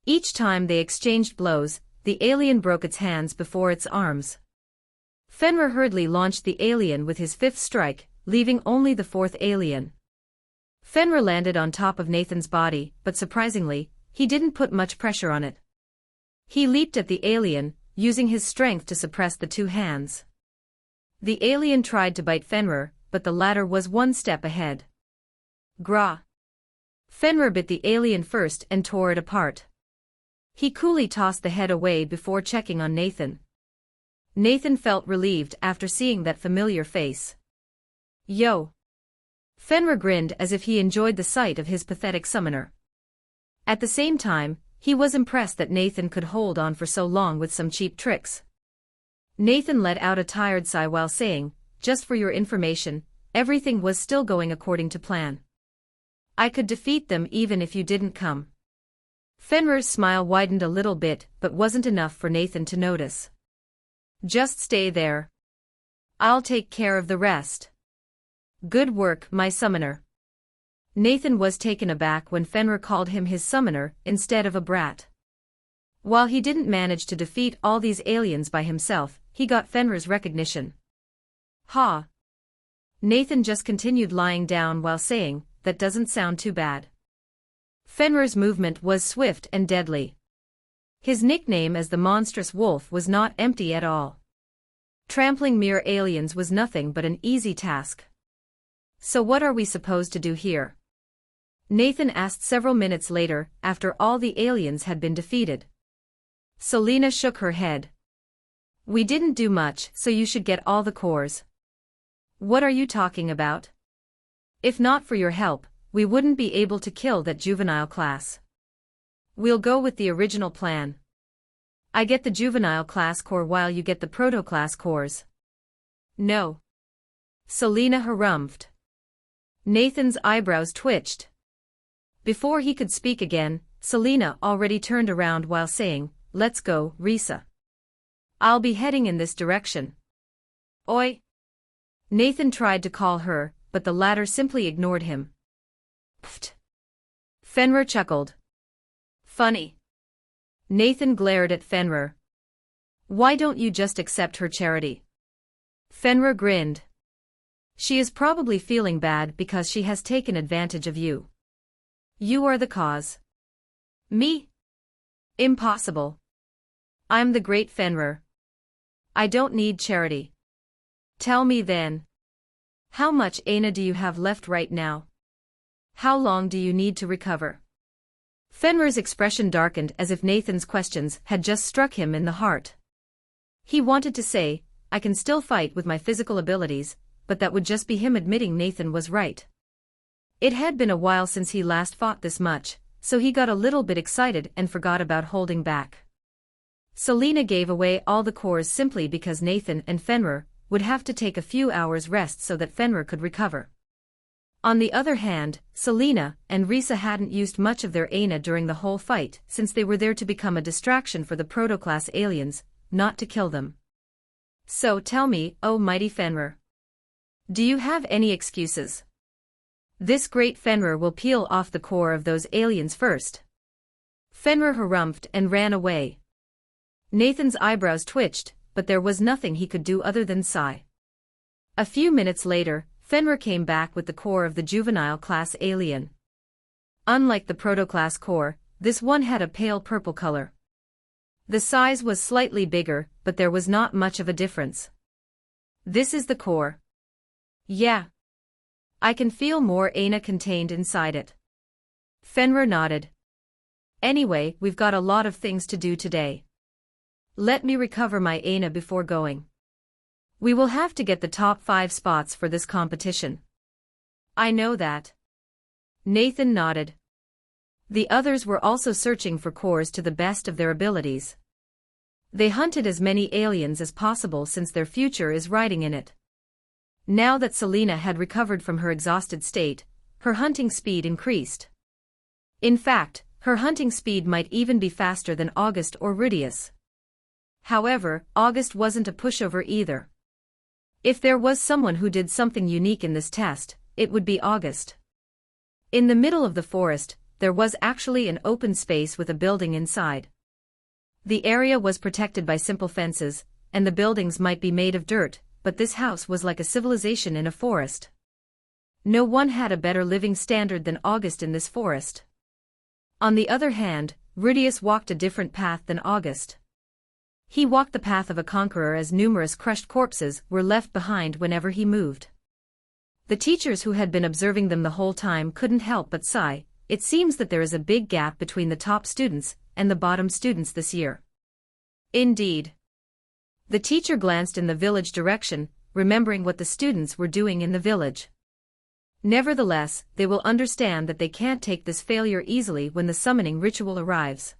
Each time they exchanged blows, the alien broke its hands before its arms. Fenrir hurriedly launched the alien with his 5th strike, leaving only the 4th alien. Fenrir landed on top of Nathan's body, but surprisingly, he didn't put much pressure on it. He leaped at the alien, using his strength to suppress the 2 hands. The alien tried to bite Fenrir, but the latter was 1 step ahead. Grah! Fenrir bit the alien first and tore it apart. He coolly tossed the head away before checking on Nathan. Nathan felt relieved after seeing that familiar face. Yo! Fenrir grinned as if he enjoyed the sight of his pathetic summoner. At the same time, he was impressed that Nathan could hold on for so long with some cheap tricks. Nathan let out a tired sigh while saying, "Just for your information, everything was still going according to plan. I could defeat them even if you didn't come." Fenrir's smile widened a little bit but wasn't enough for Nathan to notice. "Just stay there. I'll take care of the rest. Good work, my summoner." Nathan was taken aback when Fenrir called him his summoner instead of a brat. While he didn't manage to defeat all these aliens by himself, he got Fenrir's recognition. Ha! Nathan just continued lying down while saying, "That doesn't sound too bad." Fenrir's movement was swift and deadly. His nickname as the monstrous wolf was not empty at all. Trampling mere aliens was nothing but an easy task. So what are we supposed to do here? Nathan asked several minutes later, after all the aliens had been defeated. Selena shook her head. We didn't do much, so you should get all the cores. What are you talking about? If not for your help, we wouldn't be able to kill that juvenile class. We'll go with the original plan. I get the juvenile class core while you get the proto-class cores. No. Selena harumphed. Nathan's eyebrows twitched. Before he could speak again, Selena already turned around while saying, "Let's go, Risa. I'll be heading in this direction." Oi! Nathan tried to call her, but the latter simply ignored him. Pfft! Fenrir chuckled. Funny. Nathan glared at Fenrir. Why don't you just accept her charity? Fenrir grinned. She is probably feeling bad because she has taken advantage of you. You are the cause. Me? Impossible. I'm the great Fenrir. I don't need charity. Tell me then. How much Aina do you have left right now? How long do you need to recover? Fenrir's expression darkened as if Nathan's questions had just struck him in the heart. He wanted to say, I can still fight with my physical abilities, but that would just be him admitting Nathan was right. It had been a while since he last fought this much, so he got a little bit excited and forgot about holding back. Selena gave away all the cores simply because Nathan and Fenrir would have to take a few hours rest so that Fenrir could recover. On the other hand, Selena and Risa hadn't used much of their Aina during the whole fight since they were there to become a distraction for the proto-class aliens, not to kill them. So tell me, oh mighty Fenrir. Do you have any excuses? This great Fenrir will peel off the core of those aliens first. Fenrir harumphed and ran away. Nathan's eyebrows twitched, but there was nothing he could do other than sigh. A few minutes later, Fenrir came back with the core of the juvenile class alien. Unlike the proto-class core, this one had a pale purple color. The size was slightly bigger, but there was not much of a difference. This is the core. Yeah. I can feel more Aina contained inside it. Fenrir nodded. Anyway, we've got a lot of things to do today. Let me recover my Aina before going. We will have to get the top 5 spots for this competition. I know that. Nathan nodded. The others were also searching for cores to the best of their abilities. They hunted as many aliens as possible since their future is riding in it. Now that Selena had recovered from her exhausted state, her hunting speed increased. In fact, her hunting speed might even be faster than August or Rudius. However, August wasn't a pushover either. If there was someone who did something unique in this test, it would be August. In the middle of the forest, there was actually an open space with a building inside. The area was protected by simple fences, and the buildings might be made of dirt, but this house was like a civilization in a forest. No one had a better living standard than August in this forest. On the other hand, Rudius walked a different path than August. He walked the path of a conqueror as numerous crushed corpses were left behind whenever he moved. The teachers who had been observing them the whole time couldn't help but sigh. It seems that there is a big gap between the top students and the bottom students this year. Indeed. The teacher glanced in the village direction, remembering what the students were doing in the village. Nevertheless, they will understand that they can't take this failure easily when the summoning ritual arrives.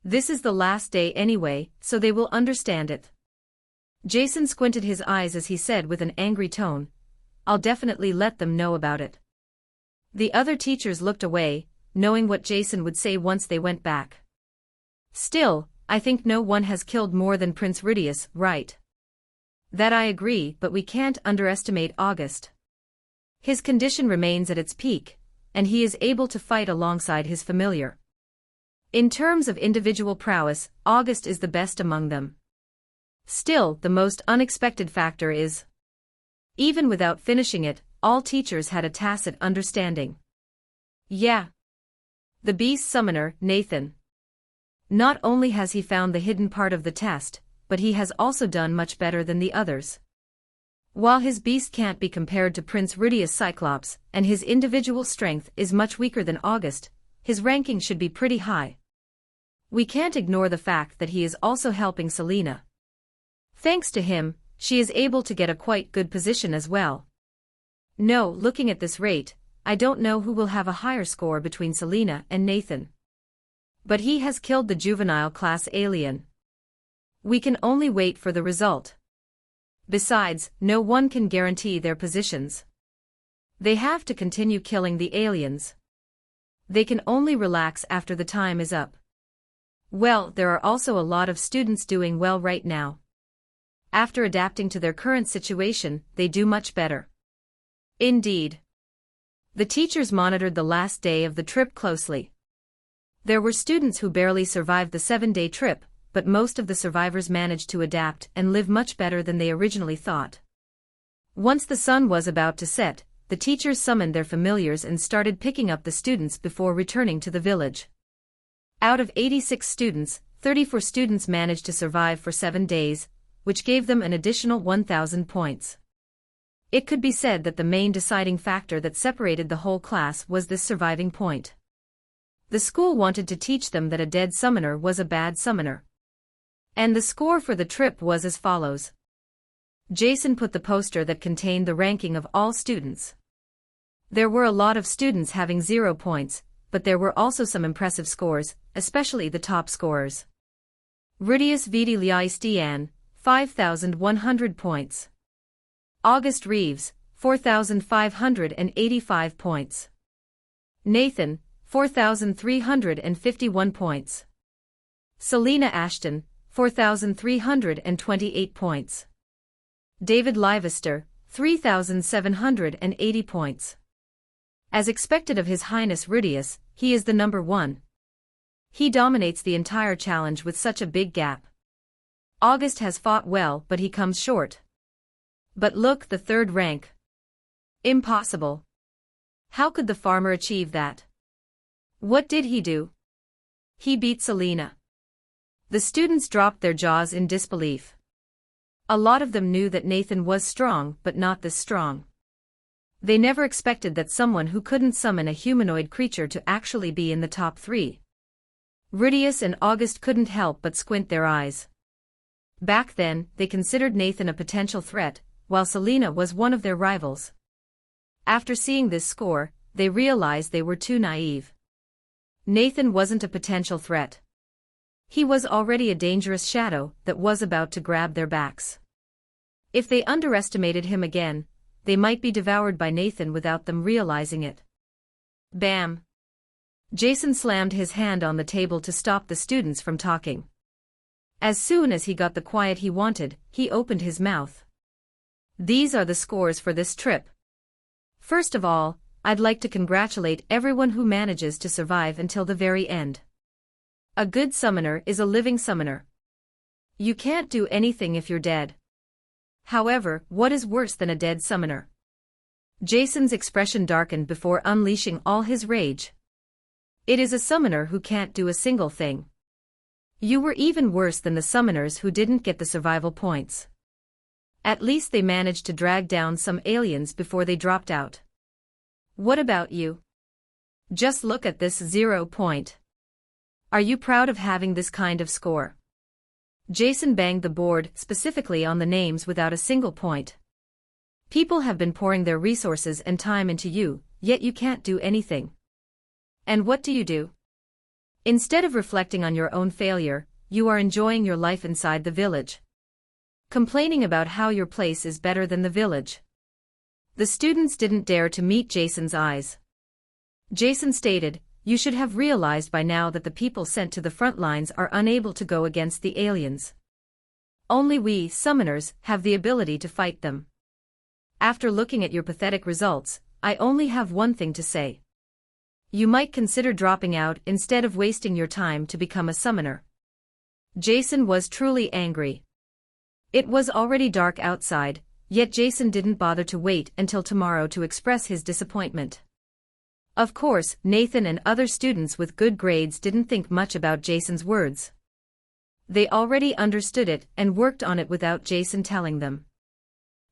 This is the last day anyway, so they will understand it. Jason squinted his eyes as he said with an angry tone, I'll definitely let them know about it. The other teachers looked away, knowing what Jason would say once they went back. Still, I think no one has killed more than Prince Rudius, right? That I agree, but we can't underestimate August. His condition remains at its peak, and he is able to fight alongside his familiar. In terms of individual prowess, August is the best among them. Still, the most unexpected factor is, even without finishing it, all teachers had a tacit understanding. Yeah. The beast summoner, Nathan. Not only has he found the hidden part of the test, but he has also done much better than the others. While his beast can't be compared to Prince Rudius Cyclops, and his individual strength is much weaker than August, his ranking should be pretty high. We can't ignore the fact that he is also helping Selena. Thanks to him, she is able to get a quite good position as well. No, looking at this rate, I don't know who will have a higher score between Selena and Nathan. But he has killed the juvenile class alien. We can only wait for the result. Besides, no one can guarantee their positions. They have to continue killing the aliens. They can only relax after the time is up. Well, there are also a lot of students doing well right now. After adapting to their current situation, they do much better. Indeed. The teachers monitored the last day of the trip closely. There were students who barely survived the 7-day trip, but most of the survivors managed to adapt and live much better than they originally thought. Once the sun was about to set, the teachers summoned their familiars and started picking up the students before returning to the village. Out of 86 students, 34 students managed to survive for 7 days, which gave them an additional 1,000 points. It could be said that the main deciding factor that separated the whole class was this surviving point. The school wanted to teach them that a dead summoner was a bad summoner. And the score for the trip was as follows. Jason put the poster that contained the ranking of all students. There were a lot of students having 0 points, but there were also some impressive scores, especially the top scorers. Rudius Vidi Liaistian, 5,100 points. August Reeves, 4,585 points. Nathan, 4,351 points. Selena Ashton, 4,328 points. David Livester, 3,780 points. As expected of His Highness Rudius, he is the number 1. He dominates the entire challenge with such a big gap. August has fought well, but he comes short. But look, the 3rd rank. Impossible. How could the farmer achieve that? What did he do? He beat Selena. The students dropped their jaws in disbelief. A lot of them knew that Nathan was strong, but not this strong. They never expected that someone who couldn't summon a humanoid creature to actually be in the top 3. Rudius and August couldn't help but squint their eyes. Back then, they considered Nathan a potential threat, while Selena was one of their rivals. After seeing this score, they realized they were too naive. Nathan wasn't a potential threat. He was already a dangerous shadow that was about to grab their backs. If they underestimated him again, they might be devoured by Nathan without them realizing it. Bam! Jason slammed his hand on the table to stop the students from talking. As soon as he got the quiet he wanted, he opened his mouth. These are the scores for this trip. First of all, I'd like to congratulate everyone who manages to survive until the very end. A good summoner is a living summoner. You can't do anything if you're dead. However, what is worse than a dead summoner? Jason's expression darkened before unleashing all his rage. It is a summoner who can't do a single thing. You were even worse than the summoners who didn't get the survival points. At least they managed to drag down some aliens before they dropped out. What about you? Just look at this 0 point. Are you proud of having this kind of score? Jason banged the board specifically on the names without a single point. People have been pouring their resources and time into you, yet you can't do anything. And what do? Instead of reflecting on your own failure, you are enjoying your life inside the village. Complaining about how your place is better than the village. The students didn't dare to meet Jason's eyes. Jason stated, "You should have realized by now that the people sent to the front lines are unable to go against the aliens. Only we, summoners, have the ability to fight them. After looking at your pathetic results, I only have one thing to say. You might consider dropping out instead of wasting your time to become a summoner. Jason was truly angry. It was already dark outside, yet Jason didn't bother to wait until tomorrow to express his disappointment. Of course, Nathan and other students with good grades didn't think much about Jason's words. They already understood it and worked on it without Jason telling them.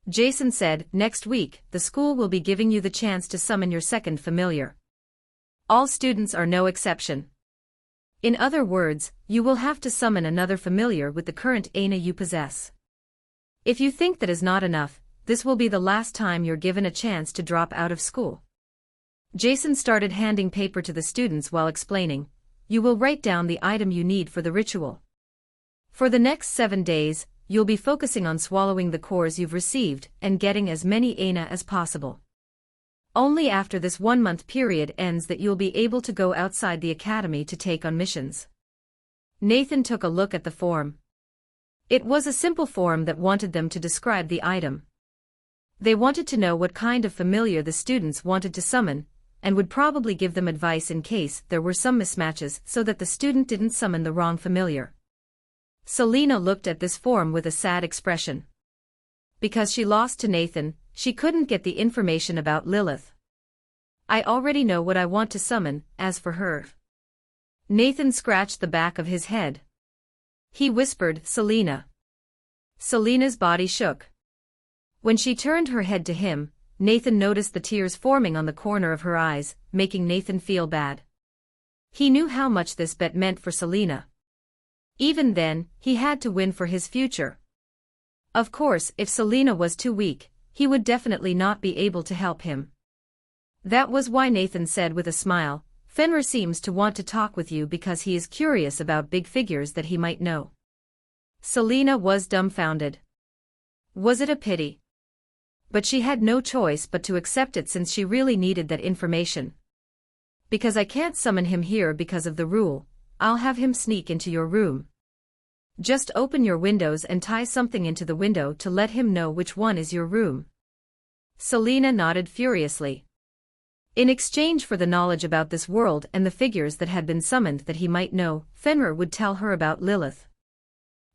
Jason said, "Next week, the school will be giving you the chance to summon your second familiar. All students are no exception. In other words, you will have to summon another familiar with the current Aina you possess. If you think that is not enough, this will be the last time you're given a chance to drop out of school." Jason started handing paper to the students while explaining, "You will write down the item you need for the ritual. For the next 7 days, you'll be focusing on swallowing the cores you've received and getting as many Aina as possible. Only after this 1-month period ends that you'll be able to go outside the academy to take on missions." Nathan took a look at the form. It was a simple form that wanted them to describe the item. They wanted to know what kind of familiar the students wanted to summon, and would probably give them advice in case there were some mismatches so that the student didn't summon the wrong familiar. Selena looked at this form with a sad expression. Because she lost to Nathan, she couldn't get the information about Lilith. "I already know what I want to summon, as for her." Nathan scratched the back of his head. He whispered, "Selena." Selena's body shook. When she turned her head to him, Nathan noticed the tears forming on the corner of her eyes, making Nathan feel bad. He knew how much this bet meant for Selena. Even then, he had to win for his future. Of course, if Selena was too weak, he would definitely not be able to help him. That was why Nathan said with a smile, "Fenrir seems to want to talk with you because he is curious about big figures that he might know." Selena was dumbfounded. Was it a pity? But she had no choice but to accept it since she really needed that information. "Because I can't summon him here because of the rule, I'll have him sneak into your room. Just open your windows and tie something into the window to let him know which one is your room." Selena nodded furiously. In exchange for the knowledge about this world and the figures that had been summoned that he might know, Fenrir would tell her about Lilith.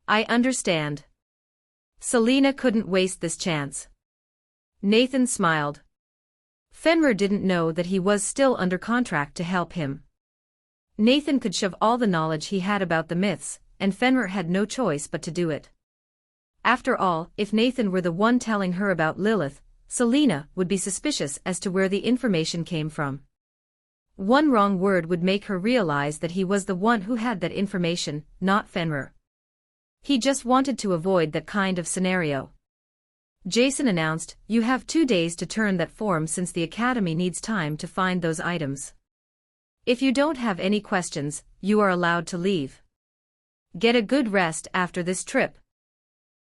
"I understand." Selena couldn't waste this chance. Nathan smiled. Fenrir didn't know that he was still under contract to help him. Nathan could shove all the knowledge he had about the myths, and Fenrir had no choice but to do it. After all, if Nathan were the one telling her about Lilith, Selena would be suspicious as to where the information came from. One wrong word would make her realize that he was the one who had that information, not Fenrir. He just wanted to avoid that kind of scenario. Jason announced, "You have 2 days to turn that form since the academy needs time to find those items. If you don't have any questions, you are allowed to leave. Get a good rest after this trip."